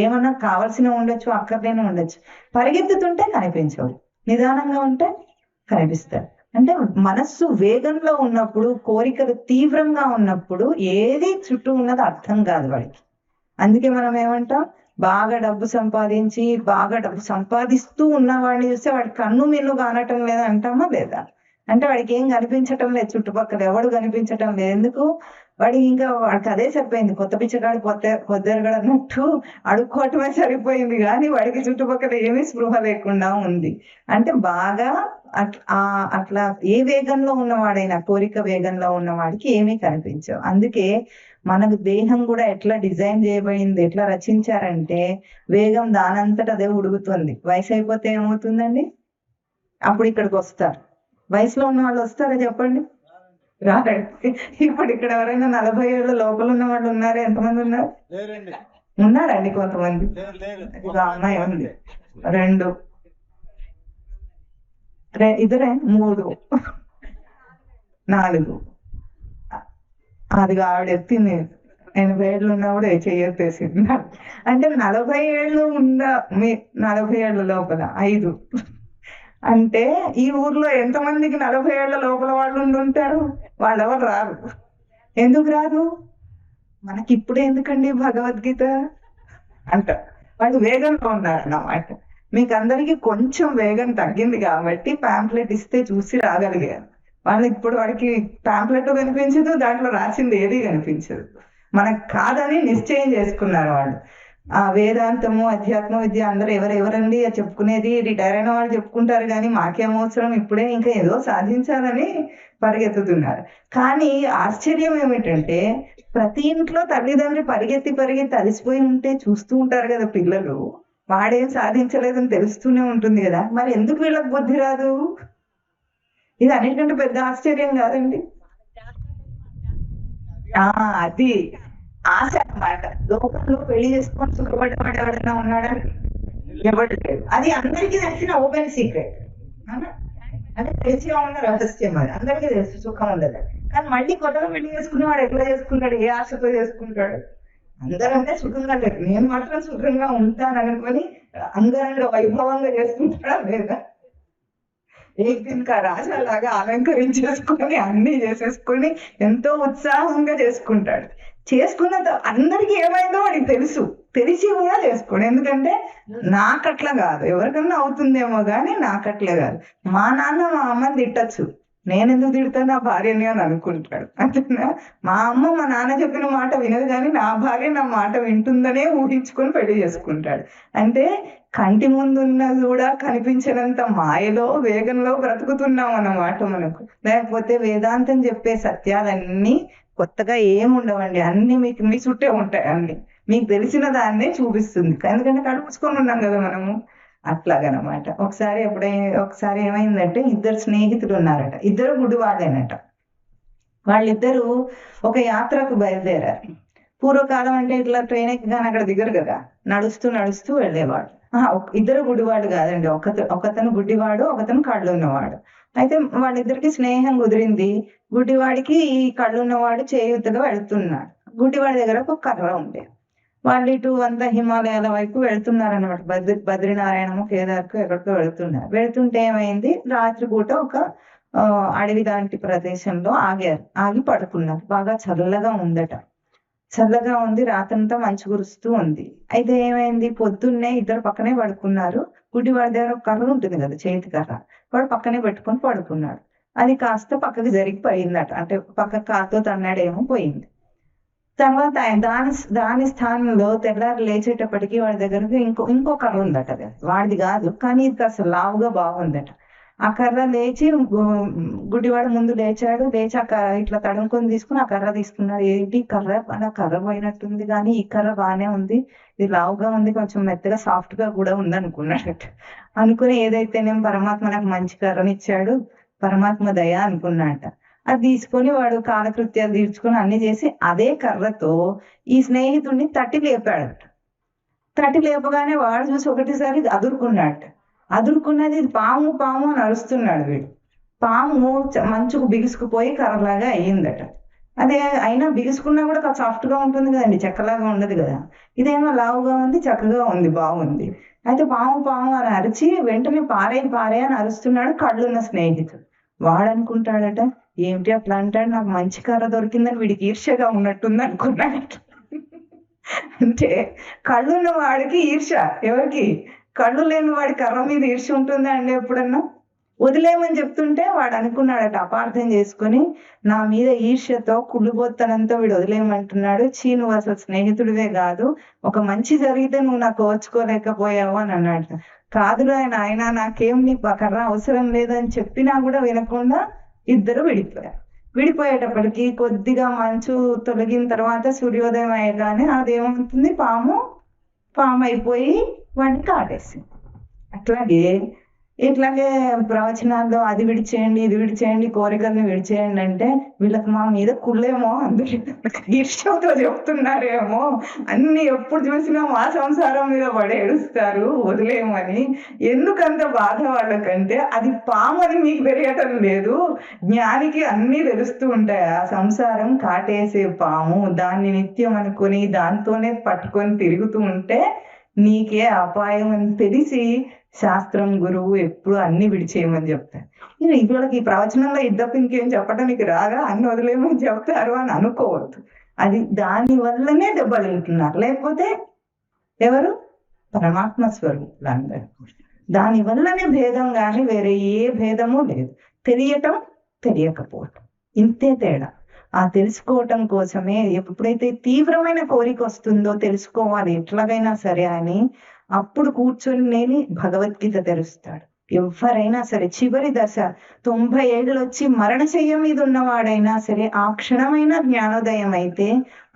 ఏమన్నా కావాల్సిన ఉండొచ్చు, అక్కర్లేని ఉండొచ్చు. పరిగెత్తుతుంటే కనిపించవు, నిదానంగా ఉంటే కనిపిస్తాయి. అంటే మనస్సు వేగంలో ఉన్నప్పుడు, కోరికలు తీవ్రంగా ఉన్నప్పుడు ఏది చుట్టూ ఉన్నది అర్థం కాదు వాడికి. అందుకే మనం ఏమంటాం, బాగా డబ్బు సంపాదిస్తూ ఉన్నవాడిని చూస్తే వాడి కన్ను మిన్ను కానటం లేదు అంటామా లేదా? అంటే వాడికి ఏం కనిపించటం లేదు, చుట్టుపక్కల ఎవడు కనిపించటం లేదు. ఎందుకు? వాడికి అదే సరిపోయింది, కొత్త పిచ్చగాడు పొద్దెరగడు అన్నట్టు అడుక్కోవటమే సరిపోయింది, కానీ వాడికి చుట్టుపక్కల ఏమీ స్పృహ లేకుండా ఉంది. అంటే బాగా అట్లా ఏ వేగంలో ఉన్నవాడైనా, కోరిక వేగంలో ఉన్నవాడికి ఏమీ కనిపించవు. అందుకే మనకు దేహం కూడా ఎట్లా డిజైన్ చేయబడింది, ఎట్లా రచించారంటే వేగం దానంతట అదే ఉడుగుతుంది. వయసు అయిపోతే ఏమవుతుందండి? అప్పుడు ఇక్కడికి వస్తారు. వయసులో ఉన్న వాళ్ళు వస్తారా చెప్పండి? రారండి. ఇప్పుడు ఇక్కడ ఎవరైనా 40 ఏళ్ళ లోపల ఉన్న వాళ్ళు ఉన్నారా? ఎంతమంది ఉన్నారు? ఉన్నారండి కొంతమంది. ఇక అమ్మాయి ఉంది, 2, ఇద్దరే, 3, 4. అది ఆవిడ ఎత్తింది. 80 ఏళ్ళు ఉన్నా కూడా చెయ్యెత్తేసింది. అంటే 40 ఏళ్ళు ఉందా? 40 ఏళ్ళ లోపల 5 అంటే ఈ ఊర్లో ఎంతమందికి 40 ఏళ్ల లోపల వాళ్ళు ఉండుంటారు? వాళ్ళెవరు రారు. ఎందుకు రారు? మనకి ఇప్పుడు ఎందుకండి భగవద్గీత అంట. వాళ్ళు వేగంతో ఉన్నారు అన్నమాట. మీకు అందరికీ కొంచెం వేగం తగ్గింది కాబట్టి ప్యాంప్లెట్ ఇస్తే చూసి రాగలిగారు. వాడికి ప్యాంప్లెట్ కనిపించదు, దాంట్లో రాసింది ఏది కనిపించదు. మనకు కాదని నిశ్చయం చేసుకున్నారు వాళ్ళు. ఆ వేదాంతము, అధ్యాత్మ విద్య అందరూ ఎవరెవరండి చెప్పుకునేది? రిటైర్ అయిన వాళ్ళు చెప్పుకుంటారు, కానీ మాకేం అవసరం, ఇప్పుడే ఇంకా ఏదో సాధించాలని పరిగెత్తుతున్నారు. కానీ ఆశ్చర్యం ఏమిటంటే ప్రతి ఇంట్లో తల్లిదండ్రి పరిగెత్తి అలసిపోయి ఉంటే చూస్తూ ఉంటారు కదా పిల్లలు. వాడేం సాధించలేదని తెలుస్తూనే ఉంటుంది కదా, మరి ఎందుకు వీళ్ళకి బుద్ధి రాదు? ఇది అన్నిటికంటే పెద్ద ఆశ్చర్యం కాదండి? అది ఆశ అన్నమాట. లోకంలో పెళ్లి చేసుకొని సుఖపడ్డవాడు ఎవరైనా ఉన్నాడా? ఎవరు లేడు. అది అందరికీ తెలిసిన ఓపెన్ సీక్రెట్. అంటే తెలిసిగా ఉన్న రహస్యం, అది అందరికీ తెలుసు సుఖం ఉండదు. కానీ మళ్ళీ కొత్తగా పెళ్లి చేసుకునేవాడు ఎట్లా చేసుకుంటాడు? ఏ ఆశతో చేసుకుంటాడు? అందరంటే సుఖంగా లేదు, నేను మాత్రం సుఖంగా ఉంటాను అనుకొని అంగరంగ వైభవంగా చేసుకుంటాడా లేదా? ఇంకా రాజాలాగా అలంకరించేసుకొని అన్ని చేసేసుకొని ఎంతో ఉత్సాహంగా చేసుకుంటాడు. చేసుకున్న అందరికీ ఏమైందో వాడికి తెలిసి కూడా చేసుకోడు. ఎందుకంటే నాకట్లా కాదు, ఎవరికన్నా అవుతుందేమో కానీ నాకట్లే కాదు. మా నాన్న మా అమ్మని తిట్టచ్చు, నేనెందుకు తిడతాను నా భార్యని అని అనుకుంటాడు. అంతేనా? మా అమ్మ మా నాన్న చెప్పిన మాట వినదు, కానీ నా భార్య నా మాట వింటుందనే ఊహించుకొని పెళ్లి చేసుకుంటాడు. అంటే కంటి ముందున్నది కూడా కనిపించినంత మాయలో, వేగంలో బ్రతుకుతున్నాం అన్నమాట మనకు. లేకపోతే వేదాంతం చెప్పే సత్యాలన్నీ కొత్తగా ఏముండవండి, అన్ని మీకు మీ చుట్టే ఉంటాయి. అన్ని మీకు తెలిసిన దాన్నే చూపిస్తుంది, ఎందుకంటే కడుపుకొని ఉన్నాం కదా మనము. అట్లాగనమాట. ఒకసారి ఏమైందంటే, 2 స్నేహితులు ఉన్నారట, 2 గుడివాళ్ళేనట. వాళ్ళిద్దరూ ఒక యాత్రకు బయలుదేరారు. పూర్వకాలం అంటే ఇట్లా ట్రైన్ ఎక్కగానే అక్కడ దిగరు కదా, నడుస్తూ వెళ్ళేవాడు. 2 గుడివాడు కాదండి, ఒకతను గుడ్డివాడు, ఒకతను కళ్ళు ఉన్నవాడు. అయితే వాళ్ళిద్దరికి స్నేహం కుదిరింది. గుడ్డివాడికి ఈ కళ్ళున్నవాడు చేయూతగా వెళ్తున్నాడు. గుడ్డివాడి దగ్గర ఒక కర్ర ఉండేది. వాళ్ళు ఇటు అంతా హిమాలయాల వైపు వెళ్తున్నారు అనమాట. బద్రీనారాయణము, కేదార్కు ఎక్కడికో వెళ్తుంటే ఏమైంది, రాత్రిపూట ఒక అడవి లాంటి ప్రదేశంలో ఆగి పడుకున్నారు. బాగా చల్లగా ఉంది, రాత్రంతా మంచు కురుస్తూ ఉంది. అయితే ఏమైంది, పొద్దున్నే 2 పక్కనే పడుకున్నారు. గుడ్డివాడి దగ్గర ఒక కర్ర ఉంటుంది కదా, చేతి కర్ర, వాడు పక్కనే పెట్టుకొని పడుకున్నాడు. అది కాస్త పక్కకి జరిగిపోయిందట, అంటే పక్క కాలుతో తన్నాడేమో, పోయింది. తర్వాత దాని స్థానంలో తెల్లారి లేచేటప్పటికి వాడి దగ్గరకు ఇంకో కర్ర ఉందట. అది వాడిది కాదు, కానీ ఇది కాస్త లావుగా బాగుందట. ఆ కర్ర లేచి గుడ్డివాడు ముందు లేచి ఇట్లా తడుముకొని తీసుకుని ఆ కర్ర తీసుకున్నాడు. ఏంటి కర్ర పోయినట్టుంది, కానీ ఈ కర్ర బాగానే ఉంది, ఇది లావుగా ఉంది, కొంచెం మెత్తగా సాఫ్ట్ గా కూడా ఉంది అనుకున్నాడట. అనుకుని ఏదైతేనేం పరమాత్మ నాకు మంచి కర్రనిచ్చాడు, పరమాత్మ దయ అనుకున్నాడట. అది తీసుకొని వాడు కాలకృత్యాలు తీర్చుకొని అన్ని చేసి అదే కర్రతో ఈ స్నేహితుడిని తట్టి లేపాడట. తట్టి లేపగానే వాడు చూసి ఒకటిసారి అదురుకున్నాడు. అదురుకున్నది ఇది పాము పాము అని అరుస్తున్నాడు వీడు. పాము మంచుకు బిగుసుకుపోయి కర్రలాగా అయ్యిందట. అదే అయినా బిగుసుకున్నా కూడా సాఫ్ట్ గా ఉంటుంది కదండి, చెక్కలాగా ఉండదు కదా. ఇదేమో లావుగా ఉంది, చక్కగా ఉంది, బాగుంది. అయితే పాము పాము అని అరిచి వెంటనే పారే అని అరుస్తున్నాడు కళ్ళున్న స్నేహితుడు. వాడు అనుకుంటాడట, ఏమిటి అట్లా అంటాడు, నాకు మంచి కర్ర దొరికిందని వీడికి ఈర్ష్యగా ఉన్నట్టుంది అనుకున్నాడట. అంటే కళ్ళున్న వాడికి ఈర్ష్య, ఎవరికి? కళ్ళు లేని వాడి కర్ర మీద ఈర్ష్య ఉంటుందా అండి ఎప్పుడన్నా? వదిలేమని చెప్తుంటే వాడు అనుకున్నాడట, అపార్థం చేసుకొని, నా మీద ఈర్ష్యతో కుళ్ళుబోత్తనంతో వీడు వదిలేయమంటున్నాడు, నువ్వు అసలు స్నేహితుడివే కాదు, ఒక మంచి జరిగితే నువ్వు నాకు ఓర్చుకోలేకపోయావు అని అన్నాడు. కాదురా ఆయన నాకేం నీ కర్ర అవసరం లేదని చెప్పినా కూడా వినకుండా ఇద్దరు విడిపోయారు. విడిపోయేటప్పటికి కొద్దిగా మంచు తొలగిన తర్వాత సూర్యోదయం అయ్యగానే అదేమవుతుంది, పాము అయిపోయి వాడిని కాటేసింది. ఇట్లాగే ప్రవచనాల్లో అది విడిచేయండి, ఇది విడిచేయండి, కోరికల్ని విడిచేయండి అంటే వీళ్ళకి మా మీద కుళ్ళేమో, అందరూ ఈర్ష్యతో చెప్తున్నారేమో, అన్ని ఎప్పుడు చూసినా మా సంసారం మీద పడి ఏడుస్తారు వదిలేమని. ఎందుకంత బాధ వాళ్ళకంటే అది పాము అని మీకు తెలియటం లేదు. జ్ఞానికి అన్నీ తెలుస్తూ ఉంటాయి. ఆ సంసారం కాటేసే పాము, దాన్ని నిత్యం అనుకొని దాంతోనే పట్టుకొని తిరుగుతూ ఉంటే నీకే అపాయం అని తెలిసి శాస్త్రం, గురువు ఎప్పుడు అన్ని విడిచేయమని చెప్తారు. వీళ్ళకి ఈ ప్రవచనంలో ఇద్దరు ఇంకేం చెప్పడానికి రాగా అన్ని వదిలేయమని చెప్తారు అని అనుకోవద్దు. అది దాని వల్లనే దెబ్బతింటున్నారు, లేకపోతే ఎవరు? పరమాత్మ స్వరూపులు అందరూ. దాని వల్లనే భేదం కానీ వేరే ఏ భేదము లేదు. తెలియటం, తెలియకపోవటం, ఇంతే తేడా. ఆ తెలుసుకోవటం కోసమే ఎప్పుడైతే తీవ్రమైన కోరిక వస్తుందో తెలుసుకోవాలి ఎట్లాగైనా సరే అని, అప్పుడు కూర్చొని నేను భగవద్గీత తెరుస్తాడు. ఎవరైనా సరే చివరి దశ 90 ఏళ్ళు వచ్చి మరణశయ్య మీద ఉన్నవాడైనా సరే ఆ క్షణమైన జ్ఞానోదయం అయితే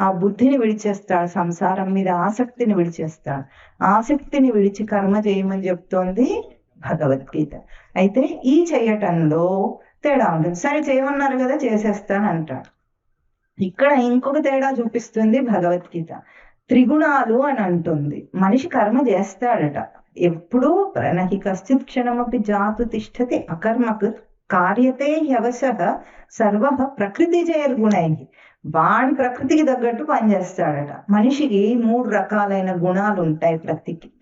ఆ బుద్ధిని విడిచేస్తాడు, సంసారం మీద ఆసక్తిని విడిచేస్తాడు. ఆసక్తిని విడిచి కర్మ చేయమని చెప్తోంది భగవద్గీత. అయితే ఈ చేయటంలో తేడా ఉంటుంది. సరే చేయమన్నారు కదా చేసేస్తాను అంటాడు. ఇక్కడ ఇంకొక తేడా చూపిస్తుంది భగవద్గీత. త్రిగుణాలు అని అంటుంది. మనిషి కర్మ చేస్తాడట ఎప్పుడు. నహి కశ్చిత్ క్షణమపి జాతు తిష్టతి అకర్మకు కార్యతే హ్యవశః సర్వ ప్రకృతి జైర్గుణై. వాడి ప్రకృతికి తగ్గట్టు పనిచేస్తాడట. మనిషికి 3 రకాలైన గుణాలు ఉంటాయి,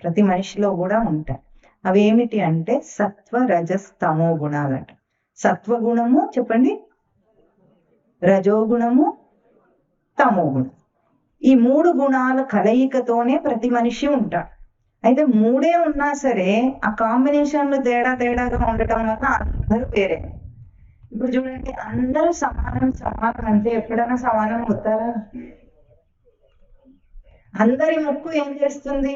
ప్రతి మనిషిలో కూడా ఉంటాయి. అవేమిటి అంటే సత్వ, రజస్, తమో గుణాలట. సత్వగుణము చెప్పండి, రజోగుణము, తమో గుణం. ఈ 3 గుణాల కలయికతోనే ప్రతి మనిషి ఉంటాడు. అయితే 3 ఉన్నా సరే ఆ కాంబినేషన్లు తేడాగా ఉండటం వల్ల అందరూ వేరే. ఇప్పుడు చూడండి, అందరూ సమానం అంటే ఎప్పుడైనా సమానం అవుతారా? అందరి ముక్కు ఏం చేస్తుంది?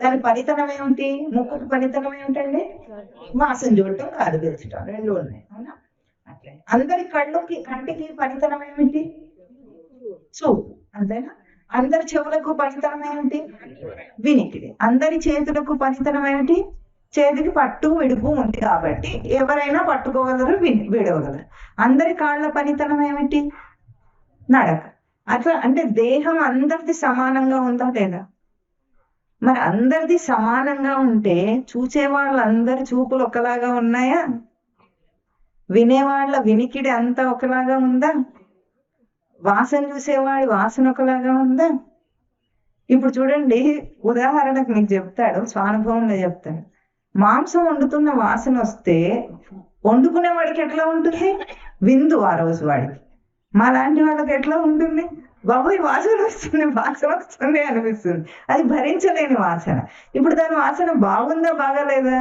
దాని పనితనం ఏమిటి? ముక్కుకు పనితనం ఏమిటండి? వాసన చూడటం, కాదు పీల్చడం, 2 ఉన్నాయి, అవునా? అట్లే అందరి కంటికి పనితనం ఏమిటి? చూపు, అంతేనా? అందరి చెవులకు పనితనం ఏమిటి? వినికిడి. అందరి చేతులకు పనితనం ఏమిటి? చేతికి పట్టు విడుపు ఉంది కాబట్టి ఎవరైనా పట్టుకోగలరు, విడవగలరు. అందరి కాళ్ళ పనితనం ఏమిటి? నడక. అట్లా అంటే దేహం అందరిది సమానంగా ఉందా లేదా? మరి అందరిది సమానంగా ఉంటే చూసే వాళ్ళందరి చూపులు ఒకలాగా ఉన్నాయా? వినేవాళ్ళ వినికిడి అంతా ఒకలాగా ఉందా? వాసన చూసేవాడి వాసన ఒకలాగా ఉందా? ఇప్పుడు చూడండి, ఉదాహరణకు మీకు చెప్తాడు, స్వానుభవంలో చెప్తాడు. మాంసం వండుతున్న వాసన వస్తే వండుకునే వాడికి ఎట్లా ఉంటుంది? విందు ఆ రోజు వాడికి. మా లాంటి వాళ్ళకి ఎట్లా ఉంటుంది? బాబోయ్ వాసన వస్తుంది అనిపిస్తుంది. అది భరించలేని వాసన. ఇప్పుడు దాని వాసన బాగుందా బాగాలేదా?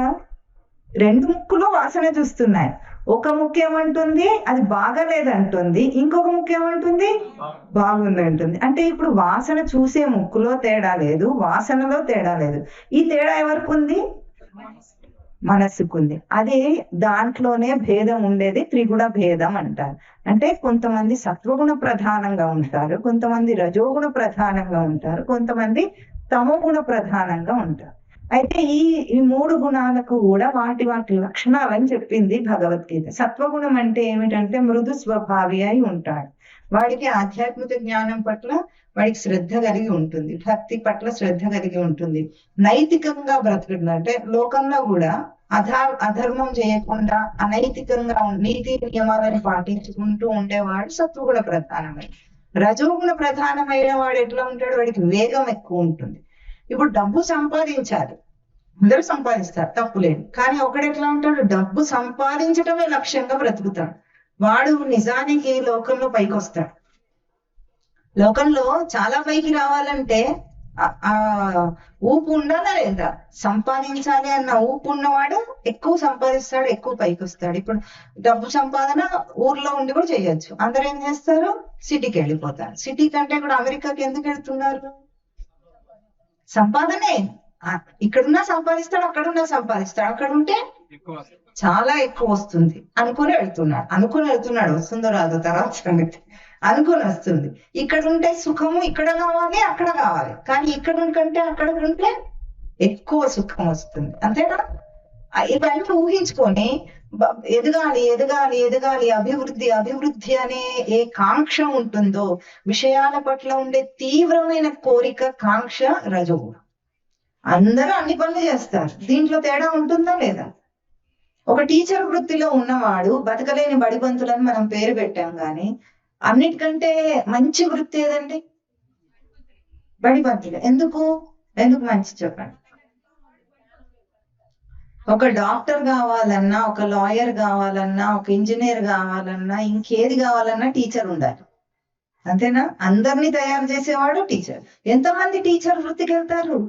2 ముక్కులు వాసన చూస్తున్నాయి. ఒక ముక్కు ఏమంటుంది? అది బాగాలేదంటుంది. ఇంకొక ముక్కు ఏమంటుంది? బాగుంది అంటుంది. అంటే ఇప్పుడు వాసన చూసే ముక్కులో తేడా లేదు, వాసనలో తేడా లేదు. ఈ తేడా ఎవరికి ఉంది? మనస్సుకుంది. అదే దాంట్లోనే భేదం ఉండేది త్రిగుణ భేదం అంటారు. అంటే కొంతమంది సత్వగుణ ప్రధానంగా ఉంటారు, కొంతమంది రజోగుణ ప్రధానంగా ఉంటారు, కొంతమంది తమోగుణ ప్రధానంగా ఉంటారు. అయితే ఈ 3 గుణాలకు కూడా వాటి లక్షణాలని చెప్పింది భగవద్గీత. సత్వగుణం అంటే ఏమిటంటే మృదు స్వభావి అయి ఉంటాడు. వాడికి ఆధ్యాత్మిక జ్ఞానం పట్ల వాడికి శ్రద్ధ కలిగి ఉంటుంది, భక్తి పట్ల శ్రద్ధ కలిగి ఉంటుంది, నైతికంగా బ్రతకడం అంటే లోకంలో కూడా అధర్మం చేయకుండా అనైతికంగా నీతి నియమాలను పాటించుకుంటూ ఉండేవాడు సత్వగుణ ప్రధానమైన. రజోగుణ ప్రధానమైన వాడు ఎట్లా ఉంటాడు, వాడికి వేగం ఎక్కువ ఉంటుంది. ఇప్పుడు డబ్బు సంపాదించాలి, అందరూ సంపాదిస్తారు, తప్పులేదు. కానీ ఒకడు ఎట్లా ఉంటాడు, డబ్బు సంపాదించటమే లక్ష్యంగా బ్రతుకుతాడు. వాడు నిజానికి లోకంలో పైకి వస్తాడు. లోకంలో చాలా పైకి రావాలంటే ఆ ఊపు ఉండాలా లేదా, సంపాదించాలి అన్న ఊపు ఉన్నవాడు ఎక్కువ సంపాదిస్తాడు, ఎక్కువ పైకి వస్తాడు. ఇప్పుడు డబ్బు సంపాదన ఊర్లో ఉండి కూడా చేయొచ్చు. అందరూ ఏం చేస్తారు, సిటీకి వెళ్ళిపోతారు. సిటీ కంటే కూడా అమెరికాకి ఎందుకు వెళ్తున్నారు, సంపాదనే. ఇక్కడున్నా సంపాదిస్తాడు, అక్కడున్నా సంపాదిస్తాడు. అక్కడ ఉంటే చాలా ఎక్కువ వస్తుంది అనుకుని వెళ్తున్నాడు. వస్తుందో రాదో తర్వాత సంగతి, అనుకుని వస్తుంది. ఇక్కడ ఉంటే సుఖము ఇక్కడ కావాలి, అక్కడ కావాలి. కానీ ఇక్కడ కంటే అక్కడ ఉంటే ఎక్కువ సుఖం వస్తుంది, అంతేనా? ఇవన్నీ ఊహించుకొని ఎదగాలి, అభివృద్ధి అనే ఏ కాంక్ష ఉంటుందో, విషయాల పట్ల ఉండే తీవ్రమైన కోరిక, కాంక్ష రజోగుణం. అందరూ అన్ని పనులు చేస్తారు, దీంట్లో తేడా ఉంటుందా లేదా? ఒక టీచర్ వృత్తిలో ఉన్నవాడు బతకలేని బడిబంతులని మనం పేరు పెట్టాం, కానీ అన్నిటికంటే మంచి వృత్తి ఏదండి, బడిబంతులు. ఎందుకు మంచి చెప్పండి. ఒక డాక్టర్ కావాలన్నా, ఒక లాయర్ కావాలన్నా, ఒక ఇంజనీర్ కావాలన్నా, ఇంకేది కావాలన్నా టీచర్ ఉండాలి, అంతేనా? అందరినీ తయారు చేసేవాడు టీచర్. ఎంతమంది టీచర్ వృత్తికి వెళ్తారు?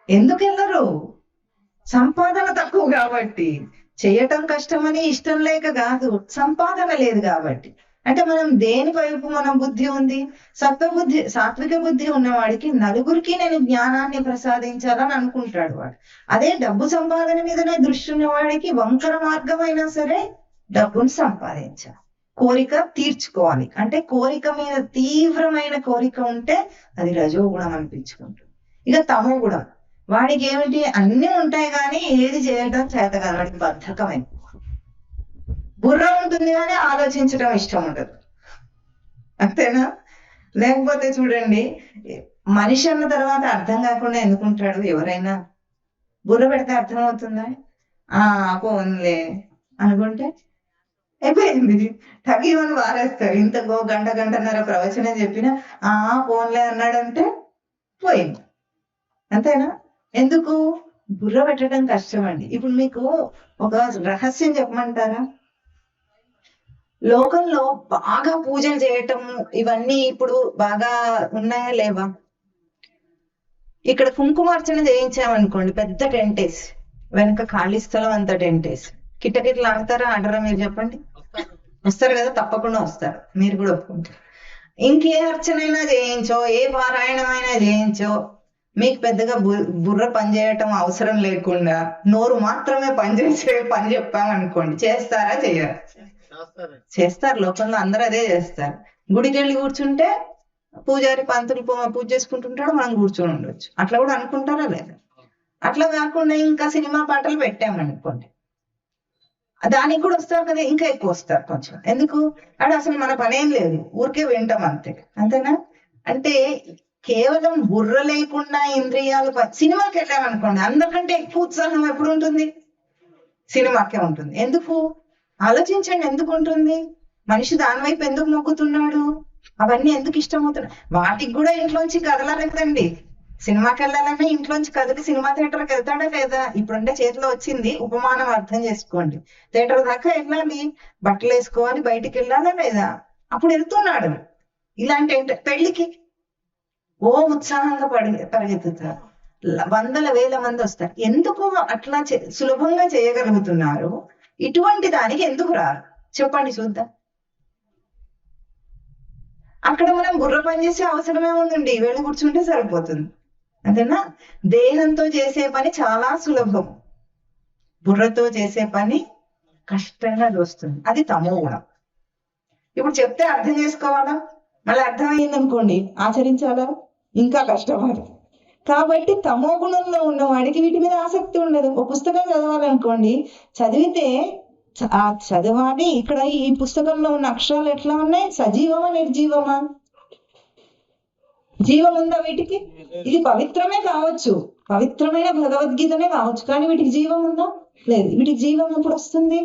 ఎందుకు వెళ్ళరు? సంపాదన తక్కువ కాబట్టి, చేయటం కష్టమని ఇష్టం లేక కాదు, సంపాదన లేదు కాబట్టి. అంటే మనం దేని వైపు మన బుద్ధి ఉంది, సాత్విక బుద్ధి ఉన్నవాడికి నలుగురికి నేను జ్ఞానాన్ని ప్రసాదించాలని అనుకుంటాడు వాడు. అదే డబ్బు సంపాదన మీదనే దృష్టి ఉన్నవాడికి వంకర మార్గమైనా సరే డబ్బును సంపాదించాలి, కోరిక తీర్చుకోవాలి. అంటే కోరిక మీద తీవ్రమైన కోరిక ఉంటే అది రజోగుణం అనిపించుకుంటుంది. ఇక తమో గుణం, వాడికి ఏమిటి, అన్ని ఉంటాయి కానీ ఏది చేయడం చేత కాదు, వాడికి బద్ధకం ఎక్కువ. బుర్ర ఉంటుంది కానీ ఆలోచించడం ఇష్టం ఉండదు, అంతేనా? లేకపోతే చూడండి, మనిషి అన్న తర్వాత అర్థం కాకుండా ఎందుకుంటాడు ఎవరైనా? బుర్ర పెడితే అర్థం అవుతుందా? పోన్లే అనుకుంటే అయిపోయింది, తగివని వారేస్తారు. ఇంతకో గంటన్నర ప్రవచనం చెప్పినా పోన్లే అన్నాడంటే పోయింది, అంతేనా? ఎందుకు? బుర్ర పెట్టడం కష్టం అండి. ఇప్పుడు మీకు ఒక రహస్యం చెప్పమంటారా? లోకంలో బాగా పూజలు చేయటం ఇవన్నీ ఇప్పుడు బాగా ఉన్నాయా లేవా? ఇక్కడ కుంకుమార్చన చేయించామనుకోండి, పెద్ద టెంట్ వేసి, వెనక ఖాళీ స్థలం అంతా టెంట్ వేసి, కిట్టకిట్లు ఆడతారా ఆడరా? మీరు చెప్పండి. వస్తారు కదా, తప్పకుండా వస్తారు, మీరు కూడా ఒప్పుకుంటారు. ఇంకే అర్చనైనా చేయించో, ఏ పారాయణమైనా చేయించో, మీకు పెద్దగా బుర్ర పనిచేయటం అవసరం లేకుండా నోరు మాత్రమే పనిచేసే పని చెప్పామనుకోండి, చేస్తారా? చెయ్యరా? చేస్తారు. లోకంలో అందరూ అదే చేస్తారు. గుడికి వెళ్ళి కూర్చుంటే పూజారి పంతులు పూజ చేసుకుంటుంటాడు, మనం కూర్చొని ఉండొచ్చు. అట్లా కూడా అనుకుంటారా లేదా? అట్లా కాకుండా ఇంకా సినిమా పాటలు పెట్టామనుకోండి, దానికి కూడా వస్తారు కదా, ఇంకా ఎక్కువ వస్తారు కొంచెం. ఎందుకు? అంటే అసలు మన పనేం లేదు, ఊరికే వింటాం అంతే, అంతేనా? అంటే కేవలం బుర్ర లేకుండా ఇంద్రియాలు. సినిమాకి వెళ్ళామనుకోండి, అందరికంటే ఎక్కువ ఉత్సాహం ఎప్పుడు ఉంటుంది? సినిమాకే ఉంటుంది. ఎందుకు? ఆలోచించండి, ఎందుకు ఉంటుంది? మనిషి దాని వైపు ఎందుకు మొక్కుతున్నాడు? అవన్నీ ఎందుకు ఇష్టమవుతున్నాయి? వాటికి కూడా ఇంట్లోంచి కదలాలి కదండి. సినిమాకి వెళ్ళాలన్నా ఇంట్లోంచి కదిలి సినిమా థియేటర్కి వెళ్తాడా లేదా? ఇప్పుడంటే చేతిలో వచ్చింది, ఉపమానం అర్థం చేసుకోండి. థియేటర్ దాకా వెళ్ళాలి, బట్టలు వేసుకోవాలి, బయటికి వెళ్ళాలా లేదా? అప్పుడు వెళ్తున్నాడు. ఇలాంటి పెళ్లికి ఉత్సాహంగా పరిగెత్తుతారు, వందల వేల మంది వస్తారు. ఎందుకు అట్లా సులభంగా చేయగలుగుతున్నారు? ఇటువంటి దానికి ఎందుకు రారు చెప్పండి చూద్దాం. అక్కడ మనం బుర్ర పని చేసే అవసరమే ఉందండి, వెళ్ళి కూర్చుంటే సరిపోతుంది, అంతేనా? దేహంతో చేసే పని చాలా సులభం, బుర్రతో చేసే పని కష్టంగా వస్తుంది, అది తమో గుణం. ఇప్పుడు చెప్తే అర్థం చేసుకోవాలా, మళ్ళీ అర్థమయ్యింది అనుకోండి ఆచరించాలా, ఇంకా కష్టపడు. కాబట్టి తమో గుణంలో ఉన్న వాడికి వీటి మీద ఆసక్తి ఉండదు. ఒక పుస్తకం చదవాలనుకోండి, చదివితే చదవాలి. ఇక్కడ ఈ పుస్తకంలో ఉన్న అక్షరాలు ఎట్లా ఉన్నాయి? సజీవమా నిర్జీవమా? జీవం ఉందా వీటికి? ఇది పవిత్రమే కావచ్చు, పవిత్రమైన భగవద్గీతనే కావచ్చు, కానీ వీటికి జీవం ఉందా? లేదు. వీటికి జీవం ఎప్పుడు వస్తుంది?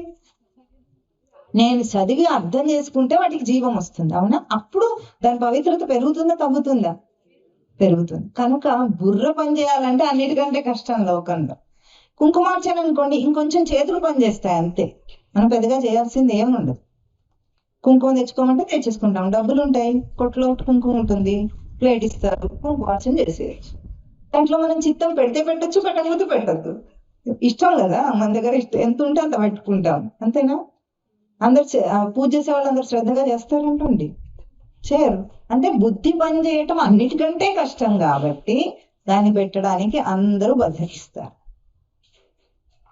నేను చదివి అర్థం చేసుకుంటే వాటికి జీవం వస్తుంది, అవునా? అప్పుడు దాని పవిత్రత పెరుగుతుందా తగ్గుతుందా? పెరుగుతుంది. కనుక బుర్ర పని చేయాలంటే అన్నిటికంటే కష్టం లోకంలో. కుంకుమార్చన అనుకోండి, ఇంకొంచెం చేతులు పని చేస్తాయి అంతే, మనం పెద్దగా చేయాల్సింది ఏముండదు. కుంకుమ తెచ్చుకోమంటే తెచ్చేసుకుంటాం, డబ్బులు ఉంటాయి, కొట్లో కుంకుమ ఉంటుంది, ప్లేట్ ఇస్తారు, కుంకుమార్చన చేసేయచ్చు. దాంట్లో మనం చిత్తం పెడితే పెట్టచ్చు, పెట్టకపోతే పెట్టద్దు, ఇష్టం కదా, మన దగ్గర ఇష్టం ఎంత ఉంటే అంత పెట్టుకుంటాం, అంతేనా? అందరు పూజ చేసే వాళ్ళు అందరు శ్రద్ధగా చేస్తారంటండి, చేయరు. అంటే బుద్ధి పని చేయటం అన్నిటికంటే కష్టం కాబట్టి దాన్ని పెట్టడానికి అందరూ బద్దకిస్తారు.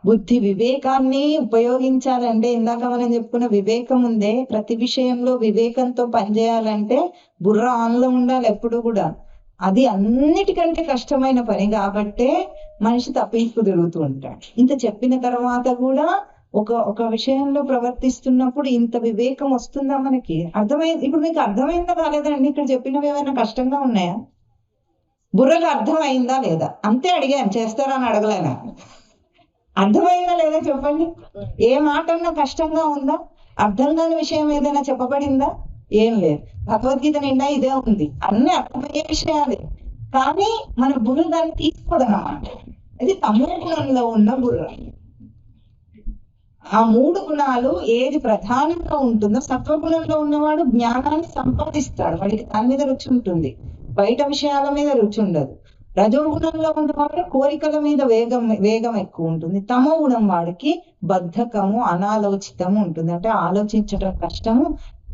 బుద్ధి వివేకాన్ని ఉపయోగించాలంటే, ఇందాక మనం చెప్పుకున్న వివేకం ఉందే, ప్రతి విషయంలో వివేకంతో పనిచేయాలంటే బుర్ర ఆన్లో ఉండాలి ఎప్పుడు కూడా. అది అన్నిటికంటే కష్టమైన పని కాబట్టే మనిషి తప్పించుకు తిరుగుతూ ఉంటాడు. ఇంత చెప్పిన తర్వాత కూడా ఒక విషయంలో ప్రవర్తిస్తున్నప్పుడు ఇంత వివేకం వస్తుందా మనకి? అర్థమైంది. ఇప్పుడు మీకు అర్థమైందా కాలేదండి? ఇక్కడ చెప్పినవి ఏమైనా కష్టంగా ఉన్నాయా? బుర్రకు అర్థమైందా లేదా అంతే అడిగాను, చేస్తారా అని అడగలేనా? అర్థమైందా లేదా చెప్పండి. ఏ మాట అన్నా కష్టంగా ఉందా? అర్థం కాని విషయం ఏదైనా చెప్పబడిందా? ఏం లేదు. భగవద్గీత నిండా ఇదే ఉంది, అన్ని అర్థమయ్యే విషయాలే, కానీ మన బుర్ర దాన్ని తీసుకోదన్నమాట. అది తమో గుణంలో ఉన్న బుర్ర. ఆ 3 గుణాలు ఏది ప్రధానంగా ఉంటుందో, సత్వగుణంలో ఉన్నవాడు జ్ఞానాన్ని సంపాదిస్తాడు, వాడికి దాని మీద రుచి ఉంటుంది, బయట విషయాల మీద రుచి ఉండదు. రజోగుణంలో ఉన్నవాడు కోరికల మీద వేగం ఎక్కువ ఉంటుంది. తమో గుణం వాడికి బద్ధకము, అనాలోచితము ఉంటుంది, అంటే ఆలోచించడం కష్టము,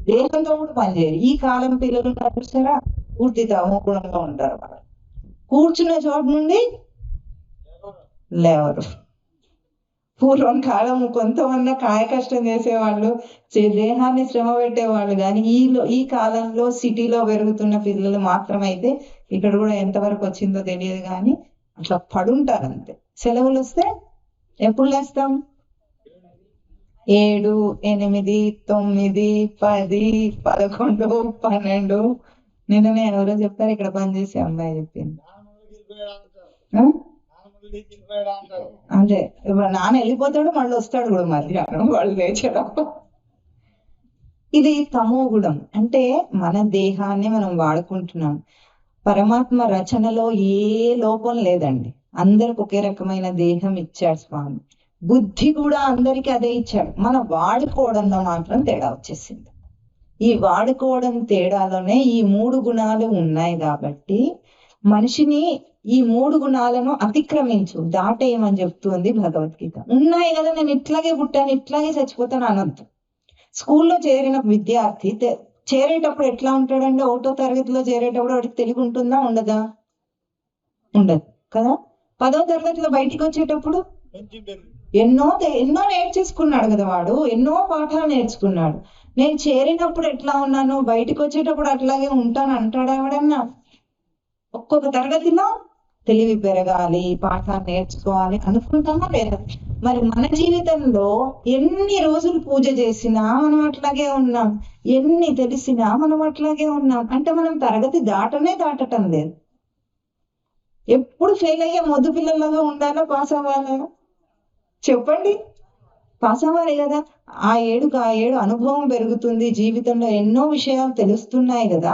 దేహంతో కూడా పనిచేయరు. ఈ కాలం పిల్లలు చూసారా, పూర్తి తమో గుణంలో ఉంటారు. వాళ్ళు కూర్చున్న చోటు నుండి లేవరు. పూర్వం కాలం కొంతమంది కాయ కష్టం చేసేవాళ్ళు, దేహాన్ని శ్రమ పెట్టేవాళ్ళు, కానీ ఈ కాలంలో సిటీలో పెరుగుతున్న పిల్లలు మాత్రమైతే, ఇక్కడ కూడా ఎంతవరకు వచ్చిందో తెలియదు కానీ అట్లా పడుంటారు అంతే. సెలవులు వస్తే ఎప్పుడు లేస్తాం? 7, 8, 9, 10, 11, 12. నిన్ననే ఎవరో చెప్పారు, ఇక్కడ పనిచేసే అమ్మాయి చెప్పింది. అంతే, నాన్న వెళ్ళిపోతాడు, మళ్ళీ వస్తాడు కూడా మధ్యాహ్నం, వాళ్ళు లేచడం. ఇది తమో గుణం. అంటే మన దేహాన్ని మనం వాడుకుంటున్నాం. పరమాత్మ రచనలో ఏ లోపం లేదండి, అందరికి ఒకే రకమైన దేహం ఇచ్చాడు స్వామి. బుద్ధి కూడా అందరికి అదే ఇచ్చాడు, మన వాడుకోవడంలో మాత్రం తేడా వచ్చేసింది. ఈ వాడుకోవడం తేడాలోనే ఈ 3 గుణాలు ఉన్నాయి కాబట్టి మనిషిని ఈ 3 గుణాలను అతిక్రమించు, దాటేయమని చెప్తుంది భగవద్గీత. ఉన్నాయి కదా, నేను ఇట్లాగే పుట్టాను, ఇట్లాగే చచ్చిపోతాను అనొద్దు. స్కూల్లో చేరిన విద్యార్థి చేరేటప్పుడు ఎట్లా ఉంటాడంటే, 1వ తరగతిలో చేరేటప్పుడు వాడికి తెలివి ఉంటుందా? ఉండదా? ఉండదు కదా. 10వ తరగతిలో బయటికి వచ్చేటప్పుడు ఎన్నో నేర్చేసుకున్నాడు కదా, వాడు ఎన్నో పాఠాలు నేర్చుకున్నాడు. నేను చేరినప్పుడు ఎట్లా ఉన్నాను, బయటికి వచ్చేటప్పుడు అట్లాగే ఉంటాను అంటాడు ఎవడన్నా? ఒక్కొక్క తరగతిలో తెలివి పెరగాలి, పాఠాలు నేర్చుకోవాలి అనుకుంటామా లేదా? మరి మన జీవితంలో ఎన్ని రోజులు పూజ చేసినా మనం అట్లాగే ఉన్నాం, ఎన్ని తెలిసినా మనం అట్లాగే ఉన్నాం. అంటే మనం తరగతి దాటటం లేదు. ఎప్పుడు ఫెయిల్ అయ్యే మొద్దు పిల్లలుగా ఉండాలా, పాస్ అవ్వాలా? చెప్పండి. పాస్ అవ్వాలి కదా. ఆ ఏడు అనుభవం పెరుగుతుంది, జీవితంలో ఎన్నో విషయాలు తెలుస్తున్నాయి కదా.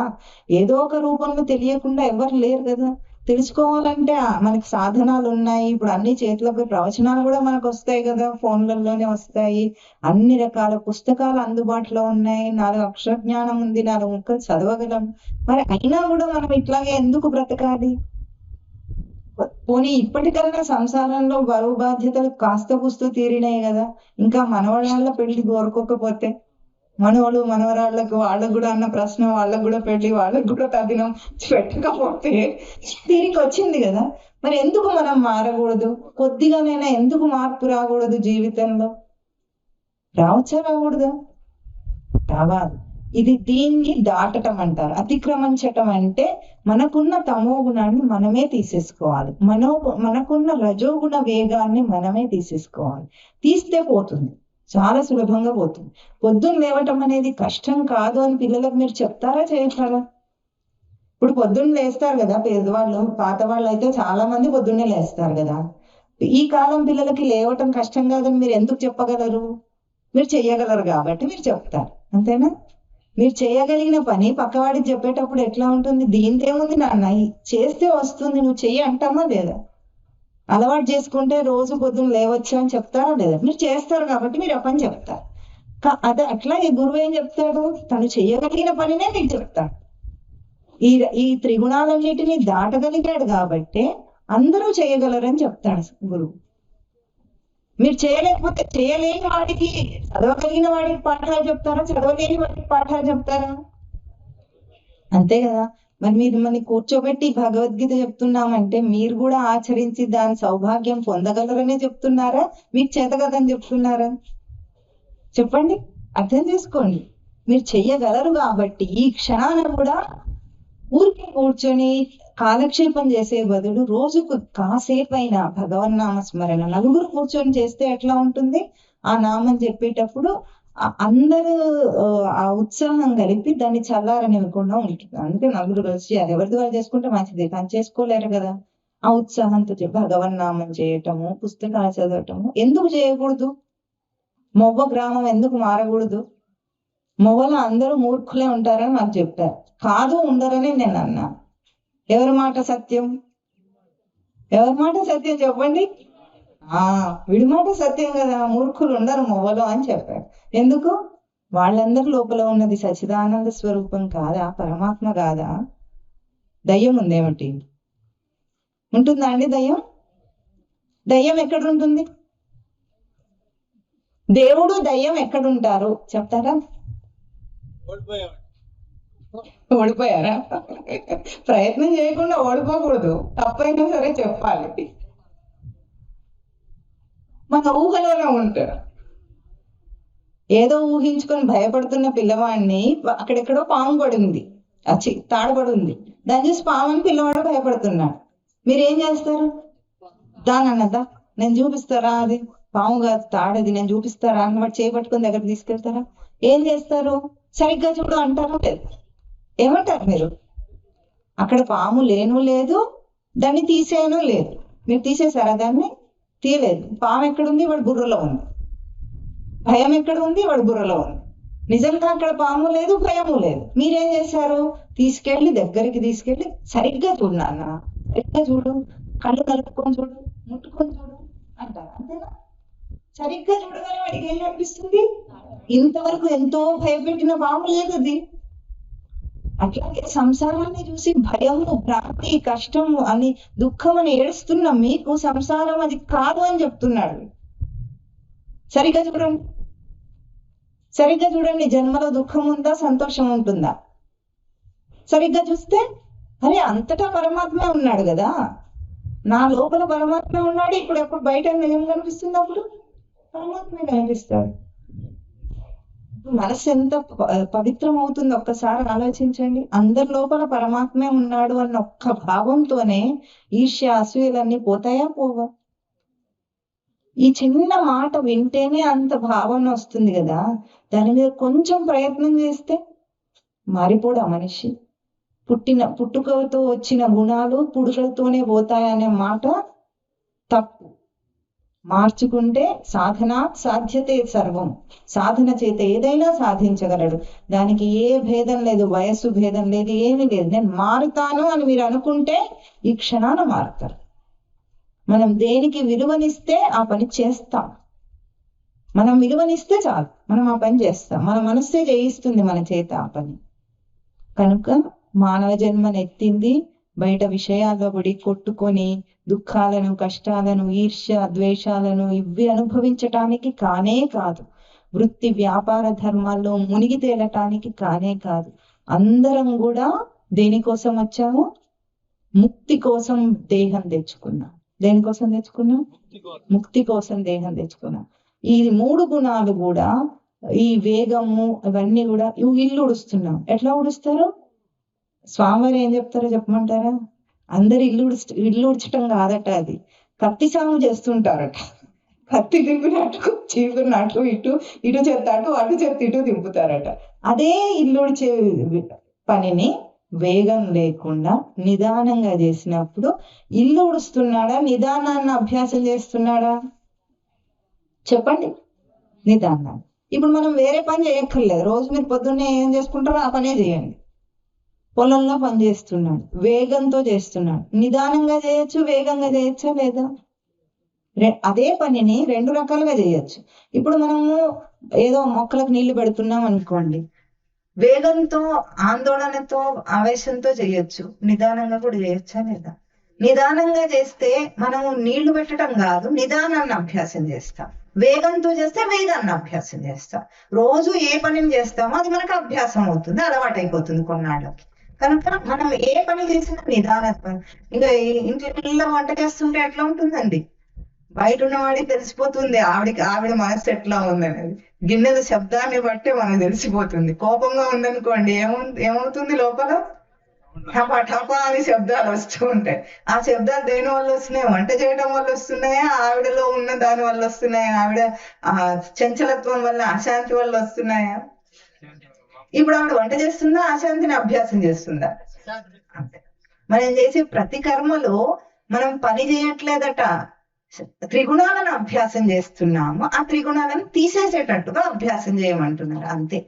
ఏదో ఒక రూపంలో తెలియకుండా ఎవరు లేరు కదా. తెలుసుకోవాలంటే మనకి సాధనాలు ఉన్నాయి. ఇప్పుడు అన్ని చేతిలోకి ప్రవచనాలు కూడా మనకు వస్తాయి కదా, ఫోన్లలోనే వస్తాయి. అన్ని రకాల పుస్తకాలు అందుబాటులో ఉన్నాయి. 4 అక్షర జ్ఞానం ఉంది, 4 ముక్కలు చదవగలం. మరి అయినా కూడా మనం ఇట్లాగే ఎందుకు బ్రతకాలి? పోనీ ఇప్పటికన్నా సంసారంలో బరువు బాధ్యతలు కాస్త పుస్తూ తీరినాయి కదా. ఇంకా మనవరాళ్ళ పెళ్లి కోరుకోకపోతే, మనవలు మనవరాళ్ళకు వాళ్ళకు కూడా అన్న ప్రశ్న, వాళ్ళకు కూడా పెళ్లి, వాళ్ళకు కూడా తదినం పెట్టకపోతే తీరికి వచ్చింది కదా. మరి ఎందుకు మనం మారకూడదు? కొద్దిగానైనా ఎందుకు మార్పు రాకూడదు జీవితంలో? రావచ్చా రాకూడదా? రావాలి. దీన్ని దాటటం అంటారు. అతిక్రమించటం అంటే మనకున్న తమో గుణాన్ని మనమే తీసేసుకోవాలి, మనకున్న రజోగుణ వేగాన్ని మనమే తీసేసుకోవాలి. తీస్తే పోతుంది. చాలా సులభంగా పోతుంది. పొద్దున్న లేవటం అనేది కష్టం కాదు అని పిల్లలకు మీరు చెప్తారా చేయగలరా? ఇప్పుడు పొద్దున్న లేస్తారు కదా పేదవాళ్ళు, పాత వాళ్ళు అయితే చాలా మంది పొద్దున్నే లేస్తారు కదా. ఈ కాలం పిల్లలకి లేవటం కష్టం కాదని మీరు ఎందుకు చెప్పగలరు? మీరు చెయ్యగలరు కాబట్టి మీరు చెప్తారు, అంతేనా? మీరు చేయగలిగిన పని పక్కవాడికి చెప్పేటప్పుడు ఎట్లా ఉంటుంది? దీనికేముంది నాన్న, చేస్తే వస్తుంది, నువ్వు చెయ్యి అంటామా లేదా? అలవాటు చేసుకుంటే రోజు పొద్దున్న లేవచ్చు అని చెప్తారా లేదా? మీరు చేస్తారు కాబట్టి మీరు ఆ పని చెప్తారు. అదే అట్లాగే గురువు ఏం చెప్తాడు? తను చెయ్యగలిగిన పనినే మీకు చెప్తాడు. ఈ త్రిగుణాలన్నిటినీ దాటగలిగాడు కాబట్టి అందరూ చేయగలరని చెప్తాడు గురువు. మీరు చేయలేకపోతే, చేయలేని వాడికి, చదవగలిగిన వాడికి పాఠాలు చెప్తారా, చదవలేని వాడికి పాఠాలు చెప్తారా? అంతే కదా. మరి మీరు మన కూర్చోబెట్టి భగవద్గీత చెప్తున్నామంటే మీరు కూడా ఆచరించి దాని సౌభాగ్యం పొందగలరనే చెప్తున్నారా, మీకు చేత కదని చెప్తున్నారా? చెప్పండి, అర్థం చేసుకోండి. మీరు చెయ్యగలరు కాబట్టి ఈ క్షణాన కూడా ఊరికి కూర్చొని కాలక్షేపం చేసే బదులు రోజుకు కాసేపైనా భగవన్నామ స్మరణ నలుగురు కూర్చొని చేస్తే ఎట్లా ఉంటుంది? ఆ నామం చెప్పేటప్పుడు అందరూ ఆ ఉత్సాహం కలిపి దాన్ని చల్లారనివ్వకుండా ఉంటుంది. అందుకే నలుగురు కలిసి అది ఎవరిది వాళ్ళు చేసుకుంటే మంచిది, కానీ చేసుకోలేరు కదా. ఆ ఉత్సాహంతో భగవన్నామం చేయటము, పుస్తకాలు చదవటము. ఎందుకు చేయకూడదు? మొవ్వ గ్రామం ఎందుకు మారకూడదు? మొవ్వలో అందరూ మూర్ఖులే ఉంటారని నాకు చెప్పారు. కాదు, ఉండరని నేను అన్నా. ఎవరి మాట సత్యం? ఎవరి మాట సత్యం చెప్పండి? వీడి మాట సత్యం కదా, మూర్ఖులు ఉండరు మొవ్వలో అని చెప్పాడు. ఎందుకు? వాళ్ళందరి లోపల ఉన్నది సచిదానంద స్వరూపం కాదా? పరమాత్మ కాదా? దయ్యం ఉందేమిటి? ఉంటుందా అండి దయ్యం? దయ్యం ఎక్కడుంటుంది? దేవుడు దయ్యం ఎక్కడుంటారు చెప్తారా? ఓడిపోయారా? ప్రయత్నం చేయకుండా ఓడిపోకూడదు, తప్పైనా సరే చెప్పాలి. మన ఊహలోనే ఉంటారు. ఏదో ఊహించుకొని భయపడుతున్న పిల్లవాడిని అక్కడెక్కడో పాము పడింది, తాడబడి ఉంది, దాన్ని చూసి పాము అని పిల్లవాడు భయపడుతున్నాడు. మీరేం చేస్తారు? దాని అన్నదా నేను చూపిస్తారా, అది పాము కాదు తాడది, నేను చూపిస్తారా అని వాడు చేపట్టుకుని దగ్గరికి తీసుకెళ్తారా? ఏం చేస్తారు? సరిగ్గా చూడు అంటారా లేదు? ఏమంటారు మీరు? అక్కడ పాము లేను లేదు, దాన్ని తీసేయను లేదు. మీరు తీసేశారా దాన్ని? తీయలేదు. పాము ఎక్కడుంది? వాడు బుర్రలో ఉంది. భయం ఎక్కడ ఉంది? వాడు బుర్రలో ఉంది. నిజంగా అక్కడ పాము లేదు, భయము లేదు. మీరేం చేశారు? దగ్గరికి తీసుకెళ్ళి సరిగ్గా చూడు నాన్న, సరిగ్గా చూడు, కళ్ళు కలుపుకొని చూడు, ముట్టుకొని చూడు అంటారు, అంతేనా? సరిగ్గా చూడగానే వాడికి ఏం అనిపిస్తుంది? ఇంతవరకు ఎంతో భయపెట్టిన పాము లేదు అది. అట్లాగే సంసారాన్ని చూసి భయము, భ్రాంతి, కష్టము అని, దుఃఖం అని ఏడుస్తున్న మీకు సంసారం అది కాదు అని చెప్తున్నాడు. సరిగ్గా చూడండి, సరిగ్గా చూడండి. జన్మలో దుఃఖం ఉందా, సంతోషం ఉంటుందా? సరిగ్గా చూస్తే అరే అంతటా పరమాత్మే ఉన్నాడు కదా, నా లోపల పరమాత్మే ఉన్నాడు. ఇప్పుడు ఎప్పుడు బయట ఏం కనిపిస్తుంది? అప్పుడు పరమాత్మే కనిపిస్తాడు. మనసు ఎంత పవిత్రం అవుతుంది ఒక్కసారి ఆలోచించండి. అందరి లోపల పరమాత్మే ఉన్నాడు అన్న ఒక్క భావంతోనే ఈర్ష్య, అసూయలన్నీ పోతాయా పోవా? ఈ చిన్న మాట వింటేనే అంత భావన వస్తుంది కదా. దాని మీద కొంచెం ప్రయత్నం చేస్తే మారిపోడా మనిషి? పుట్టుకతో వచ్చిన గుణాలు పురుషులతోనే పోతాయనే మాట తప్పు. మార్చుకుంటే సాధనా సాధ్యతే సర్వం. సాధన చేత ఏదైనా సాధించగలడు. దానికి ఏ భేదం లేదు, వయస్సు భేదం లేదు, ఏమీ లేదు. నేను మారుతాను అని మీరు అనుకుంటే ఈ క్షణాన మారుతారు. మనం దేనికి విలువనిస్తే ఆ పని చేస్తాం. మనం విలువనిస్తే చాలు, మనం ఆ పని చేస్తాం. మన మనస్సే చేయిస్తుంది మన చేత ఆ పని. కనుక మానవ జన్మనెత్తింది బయట విషయాల్లో పడి కొట్టుకొని దుఃఖాలను, కష్టాలను, ఈర్ష్య, ద్వేషాలను ఇవి అనుభవించటానికి కానే కాదు. వృత్తి వ్యాపార ధర్మాల్లో మునిగి తేలటానికి కానే కాదు. అందరం కూడా దేనికోసం వచ్చాము? ముక్తి కోసం దేహం తెచ్చుకున్నాం. దేనికోసం తెచ్చుకున్నాం? ముక్తి కోసం దేహం తెచ్చుకున్నాం. ఈ 3 గుణాలు కూడా, ఈ వేగము ఇవన్నీ కూడా ఇల్లు ఉడుస్తున్నాం. ఎట్లా ఉడుస్తారు? స్వామివారు ఏం చెప్తారో చెప్పమంటారా? అందరు ఇల్లు ఉడ్చటం కాదట, అది కత్తి సాము చేస్తుంటారట. కత్తి దింపినట్టు చీపురినట్టు ఇటు చెత్త అటు చెత్త ఇటు దింపుతారట. అదే ఇల్లు ఉడిచే పనిని వేగం లేకుండా నిదానంగా చేసినప్పుడు ఇల్లు ఉడుస్తున్నాడా, నిదానాన్ని అభ్యాసం చేస్తున్నాడా? చెప్పండి. నిదానం. ఇప్పుడు మనం వేరే పని చేయక్కర్లేదు. రోజు మీరు పొద్దున్నే ఏం చేసుకుంటారో ఆ పనే చేయండి. పొలంలో పని చేస్తున్నాడు, వేగంతో చేస్తున్నాడు. నిదానంగా చేయొచ్చు, వేగంగా చేయొచ్చా లేదా? అదే పనిని 2 రకాలుగా చేయొచ్చు. ఇప్పుడు మనము ఏదో మొక్కలకు నీళ్లు పెడుతున్నాం అనుకోండి, వేగంతో, ఆందోళనతో, ఆవేశంతో చేయొచ్చు. నిదానంగా కూడా చేయొచ్చా లేదా? నిదానంగా చేస్తే మనము నీళ్లు పెట్టడం కాదు, నిదానాన్ని అభ్యాసం చేస్తాం. వేగంతో చేస్తే వేగాన్ని అభ్యాసం చేస్తాం. రోజు ఏ పనిని చేస్తామో అది మనకు అభ్యాసం అవుతుంది, అలవాటు అయిపోతుంది కొన్నాళ్ళకి. కనుక మనం ఏ పని చేసినా నిదానత్వం. ఇంకా ఇంట్లో వంట చేస్తుంటే ఎట్లా ఉంటుందండి? బయట ఉన్నవాడికి తెలిసిపోతుంది ఆవిడ మనసు ఎట్లా ఉందనేది. గిన్నెల శబ్దాన్ని బట్టి మనకు తెలిసిపోతుంది. కోపంగా ఉందనుకోండి, ఏమవుతుంది లోపల? టపా టపా అని శబ్దాలు వస్తూ ఉంటాయి. ఆ శబ్దాలు దేని వల్ల వస్తున్నాయి? వంట చేయడం వల్ల వస్తున్నాయా? ఆవిడలో ఉన్న దాని వల్ల వస్తున్నాయా? ఆవిడ చంచలత్వం వల్ల, అశాంతి వల్ల వస్తున్నాయా? ఇప్పుడు ఆవిడ వంట చేస్తుందా, అశాంతిని అభ్యాసం చేస్తుందా? అంతే. మనం చేసే ప్రతి కర్మలో మనం పని చేయట్లేదట, త్రిగుణాలను అభ్యాసం చేస్తున్నాము. ఆ త్రిగుణాలను తీసేసేటట్టుగా అభ్యాసం చేయమంటున్నారు అంతే.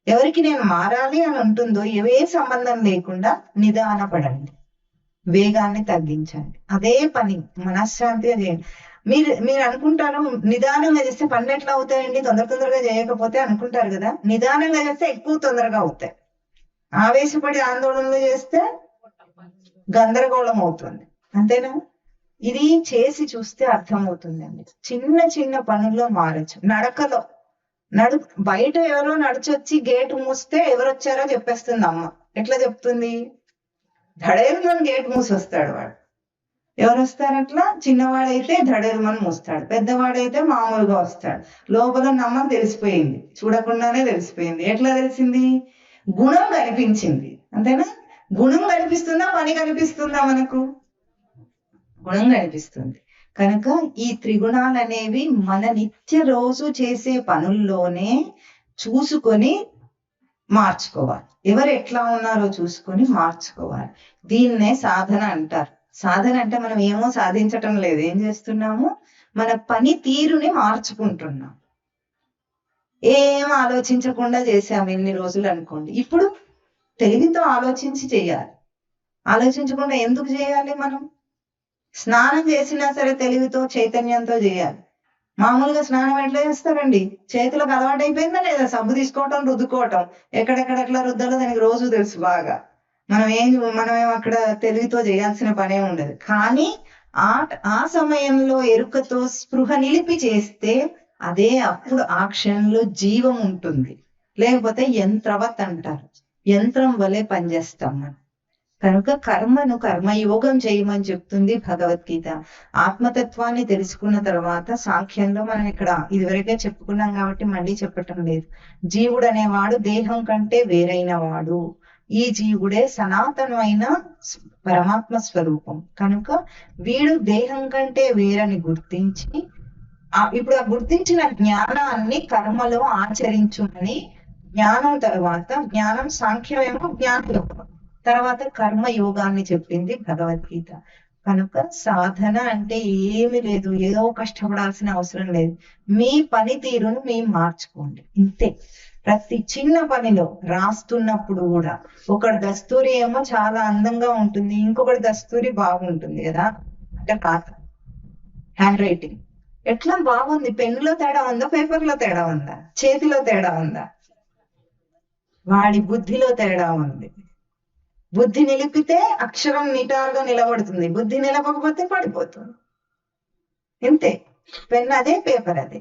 ఎవరికి నేను మారాలి అని ఉంటుందో ఏ సంబంధం లేకుండా నిదానపడండి, వేగాన్ని తగ్గించండి. అదే పని మనశ్శాంతిగా చేయండి. మీరు అనుకుంటారు నిదానంగా చేస్తే పనులు ఎట్లా అవుతాయండి, తొందరగా చేయకపోతే అనుకుంటారు కదా. నిదానంగా చేస్తే ఎక్కువ తొందరగా అవుతాయి. ఆవేశపడి ఆందోళనలు చేస్తే గందరగోళం అవుతుంది. అంతేనా? ఇది చేసి చూస్తే అర్థమవుతుందండి. చిన్న చిన్న పనుల్లో మారచ్చు. నడకలో బయట ఎవరో నడిచొచ్చి గేటు మూస్తే ఎవరొచ్చారో చెప్పేస్తుంది అమ్మ. ఎట్లా చెప్తుంది? ధడేరుమని గేటు మూసి వస్తాడు వాడు. ఎవరు వస్తారట్లా? చిన్నవాడైతే ధడేరుమని మూస్తాడు, పెద్దవాడైతే మామూలుగా వస్తాడు. లోపల నమ్మకం తెలిసిపోయింది, చూడకుండానే తెలిసిపోయింది. ఎట్లా తెలిసింది? గుణం కనిపించింది. అంతేనా? గుణం కనిపిస్తుందా, పని కనిపిస్తుందా? మనకు గుణం కనిపిస్తుంది. కనుక ఈ త్రిగుణాలు అనేవి మన నిత్య రోజు చేసే పనుల్లోనే చూసుకొని మార్చుకోవాలి. ఎవరు ఎట్లా ఉన్నారో చూసుకొని మార్చుకోవాలి. దీన్నే సాధన అంటారు. సాధన అంటే మనం ఏమో సాధించటం లేదు, ఏం చేస్తున్నాము? మన పని తీరుని మార్చుకుంటున్నాం. ఏం ఆలోచించకుండా చేసాము ఇన్ని రోజులు అనుకోండి. ఇప్పుడు తెలివితో ఆలోచించి చేయాలి. ఆలోచించకుండా ఎందుకు చేయాలి? మనం స్నానం చేసినా సరే తెలివితో, చైతన్యంతో చేయాలి. మామూలుగా స్నానం ఎట్లా చేస్తారండి? చేతులకు అలవాటు అయిపోయిందా లేదా? సబ్బు తీసుకోవటం, రుద్దుకోవటం. ఎక్కడెట్లా రుద్దాలో దానికి రోజు తెలుసు బాగా. మనమేం అక్కడ తెలివితో చేయాల్సిన పనే ఉండదు. కానీ ఆ సమయంలో ఎరుకతో స్పృహ నిలిపి చేస్తే అదే అప్పుడు ఆ క్షణంలో జీవం ఉంటుంది. లేకపోతే యంత్రవత్ అంటారు, యంత్రం వలె పనిచేస్తాం మనం. కనుక కర్మను కర్మయోగం చేయమని చెప్తుంది భగవద్గీత. ఆత్మతత్వాన్ని తెలుసుకున్న తర్వాత సాంఖ్యంలో మనం ఇక్కడ ఇదివరకే చెప్పుకున్నాం కాబట్టి మళ్ళీ చెప్పటం లేదు. జీవుడు అనేవాడు దేహం కంటే వేరైన వాడు. ఈ జీవుడే సనాతనమైన పరమాత్మ స్వరూపం. కనుక వీడు దేహం కంటే వేరని గుర్తించి ఇప్పుడు ఆ గుర్తించిన జ్ఞానాన్ని కర్మలో ఆచరించుమని, జ్ఞానం తర్వాత జ్ఞానం సాంఖ్యమేమో జ్ఞానయోగం, తర్వాత కర్మయోగాన్ని చెప్పింది భగవద్గీత. కనుక సాధన అంటే ఏమి లేదు, ఏదో కష్టపడాల్సిన అవసరం లేదు. మీ పనితీరును మేము మార్చుకోండి, ఇంతే. ప్రతి చిన్న పనిలో రాస్తున్నప్పుడు కూడా ఒకటి దస్తూరి ఏమో చాలా అందంగా ఉంటుంది, ఇంకొకటి దస్తూరి బాగుంటుంది కదా. అంటే పాత హ్యాండ్ రైటింగ్ ఎట్లా బాగుంది? పెన్నులో తేడా ఉందా, పేపర్లో తేడా ఉందా, చేతిలో తేడా ఉందా? వాడి బుద్ధిలో తేడా ఉంది. బుద్ధి నిలిపితే అక్షరం నిటారుగా నిలబడుతుంది, బుద్ధి నిలవకపోతే పడిపోతుంది. ఇంతే. పెన్ అదే, పేపర్ అదే.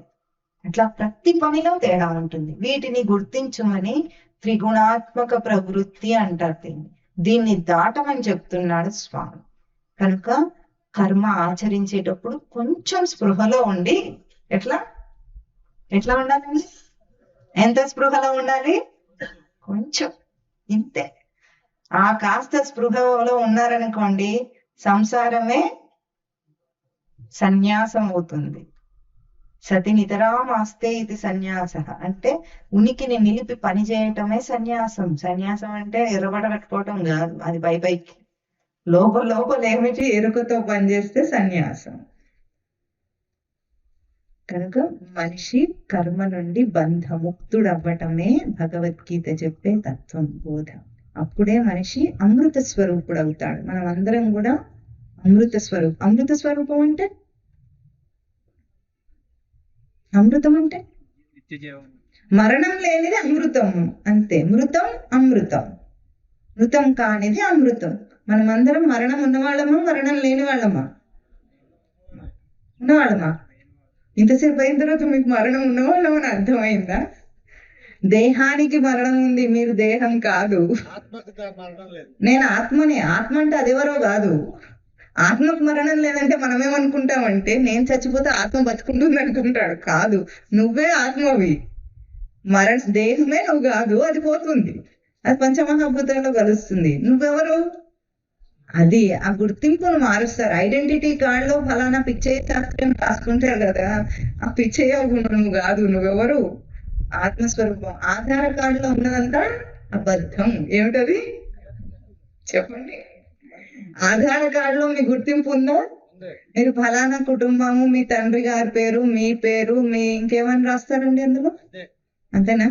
అట్లా ప్రతి పనిలో తేడా ఉంటుంది. వీటిని గుర్తించమని త్రిగుణాత్మక ప్రవృత్తి అంటారు. దీన్ని దాటమని చెప్తున్నాడు స్వామి. కనుక కర్మ ఆచరించేటప్పుడు కొంచెం స్పృహలో ఉండి, ఎట్లా ఉండాలండి? ఎంత స్పృహలో ఉండాలి? కొంచెం, ఇంతే. ఆ కాస్త స్పృహలో ఉన్నారనుకోండి, సంసారమే సన్యాసం అవుతుంది. సతి నితరామాస్తే ఇది సన్యాస అంటే ఉనికిని నిలిపి పని చేయటమే సన్యాసం. సన్యాసం అంటే ఎర్రబడ కట్టుకోవటం కాదు, అది పైకి. లోపల ఏమిటి, ఎరుకతో పనిచేస్తే సన్యాసం. కనుక మనిషి కర్మ నుండి బంధముక్తుడవ్వటమే భగవద్గీత చెప్పే తత్వం, బోధ. అప్పుడే మనిషి అమృత స్వరూపుడు అవుతాడు. మనం అందరం కూడా అమృత స్వరూపం. అమృత స్వరూపం అంటే అమృతం అంటే మరణం లేనిది అమృతం అంతే. మృతం అమృతం, మృతం కానిది అమృతం. మనమందరం మరణం ఉన్నవాళ్ళమా మరణం లేని వాళ్ళమా? ఉన్నవాళ్ళమా? ఇంతసేపు అయిన తర్వాత మీకు మరణం ఉన్నవాళ్ళమని అర్థమైందా? దేహానికి మరణం ఉంది, మీరు దేహం కాదు. నేను ఆత్మని. ఆత్మ అంటే అదెవరో కాదు. ఆత్మకు మరణం లేదంటే మనమేమనుకుంటామంటే నేను చచ్చిపోతే ఆత్మ బతుకుంటుంది అనుకుంటాడు. కాదు, నువ్వే ఆత్మవి. దేహమే నువ్వు కాదు, అది పోతుంది, అది పంచమహాభూతాల్లో కలుస్తుంది. నువ్వెవరు? అది ఆ గుర్తింపును మారుస్తారు. ఐడెంటిటీ కార్డులో ఫలానా పిచ్చయ్య శాస్త్రం రాసుకుంటారు కదా, ఆ పిచ్చయ్య నువ్వు కాదు, నువ్వెవరు? ఆత్మస్వరూపం. ఆధార్ కార్డులో ఉన్నదంతా అబద్ధం. ఏమిటది చెప్పండి. ఆధార్ కార్డులో మీ గుర్తింపు ఉందా? మీరు ఫలానా కుటుంబము, మీ తండ్రి గారి పేరు, మీ పేరు, మీ ఇంకేమని రాస్తారండి అందులో? అంతేనా?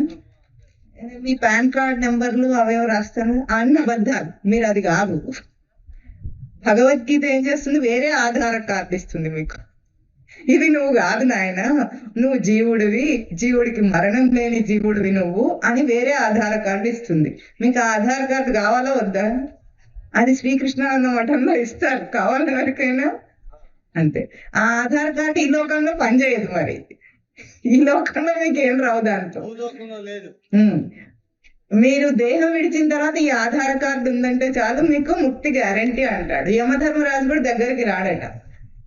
మీ పాన్ కార్డ్ నెంబర్లు అవేవో రాస్తారు, అన్ని అబద్ధాలు. మీరు అది కాదు. భగవద్గీత ఏం చేస్తుంది? వేరే ఆధార్ కార్డు ఇస్తుంది మీకు. ఇది నువ్వు కాదు నాయన, నువ్వు జీవుడివి, జీవుడికి మరణం లేని జీవుడివి నువ్వు అని వేరే ఆధార్ కార్డు ఇస్తుంది. మీకు ఆ ఆధార్ కార్డు కావాలా వద్దా? అది శ్రీకృష్ణానంద మఠంలో ఇస్తారు, కావాలని ఎవరికైనా. అంతే. ఆ ఆధార్ కార్డు ఈ లోకంలో పనిచేయదు. మరి ఈ లోకంలో మీకు ఏం రావు దాంతో. మీరు దేహం విడిచిన తర్వాత ఈ ఆధార్ కార్డు ఉందంటే చాలు, మీకు ముక్తి గ్యారంటీ అంటాడు. యమధర్మరాజు కూడా దగ్గరికి రాడట.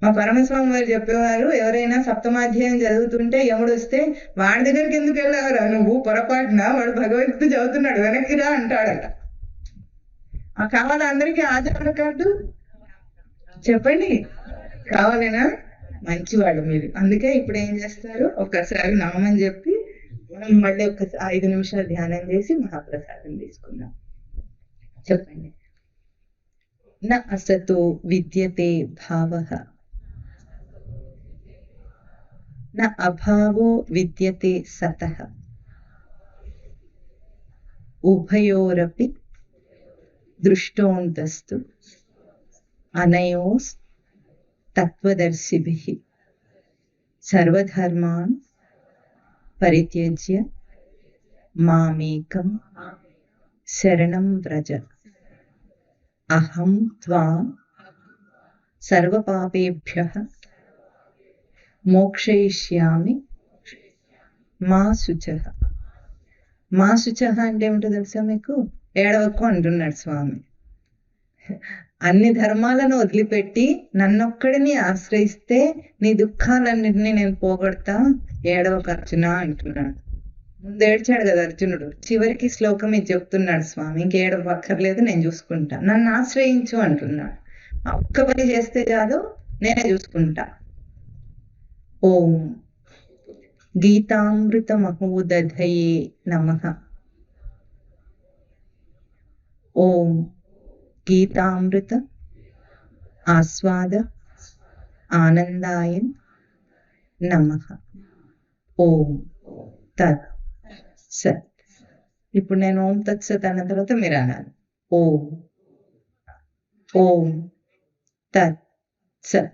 మా పరమస్వామి వారు చెప్పేవారు, ఎవరైనా సప్తమాధ్యాయం చదువుతుంటే యముడు వస్తే వాడి దగ్గరికి ఎందుకు వెళ్ళావరా నువ్వు, పొరపాటున వాడు భగవద్గీత చదువుతున్నాడు, వెనక్కి రా అంటాడట. కావాలా అందరికీ ఆధార్ కార్డు? చెప్పండి, కావాలేనా? మంచివాడు మీరు. అందుకే ఇప్పుడు ఏం చేస్తారు, ఒక్కసారి నామని చెప్పి మనం మళ్ళీ ఒక 5 నిమిషాలు ధ్యానం చేసి మహాప్రసాదం తీసుకుందాం. చెప్పండి. న అసతో విద్యతే భావః, న అభావో విద్యతే సతః, ఉభయోరపి దృష్టోంతస్తు అనయోస్ తత్వదర్శిభిః సర్వధర్మాన్ పరిత్యజ్య మామేకం శరణం వ్రజ, అహం త్వాం సర్వపాపేభ్యః మోక్షయిష్యామి మా శుచః. మా శుచః అంటే ఏమిటో తెలుసా మీకు? ఏడవకు అంటున్నాడు స్వామి. అన్ని ధర్మాలను వదిలిపెట్టి నన్నొక్కడిని ఆశ్రయిస్తే నీ దుఃఖాలన్నింటినీ నేను పోగొడతా, ఏడవకు అర్జున అంటున్నాడు. ముందు ఏడ్చాడు కదా అర్జునుడు, చివరికి శ్లోకం ఇది చెప్తున్నాడు స్వామి, ఇంకేడవ అక్కర్లేదు, నేను చూసుకుంటా, నన్ను ఆశ్రయించు అంటున్నాడు. ఒక్క పని చేస్తే చాలు, నేనే చూసుకుంటా. ఓం గీతామృత మహోదధయే నమః. ఓం గీతామృత ఆస్వాద ఆనందాయ నమః. ఓం తత్ సత్. ఇప్పుడు నేను ఓం తత్ సత్ అన్న తర్వాత మీరు అనాలి. ఓం తత్ సత్.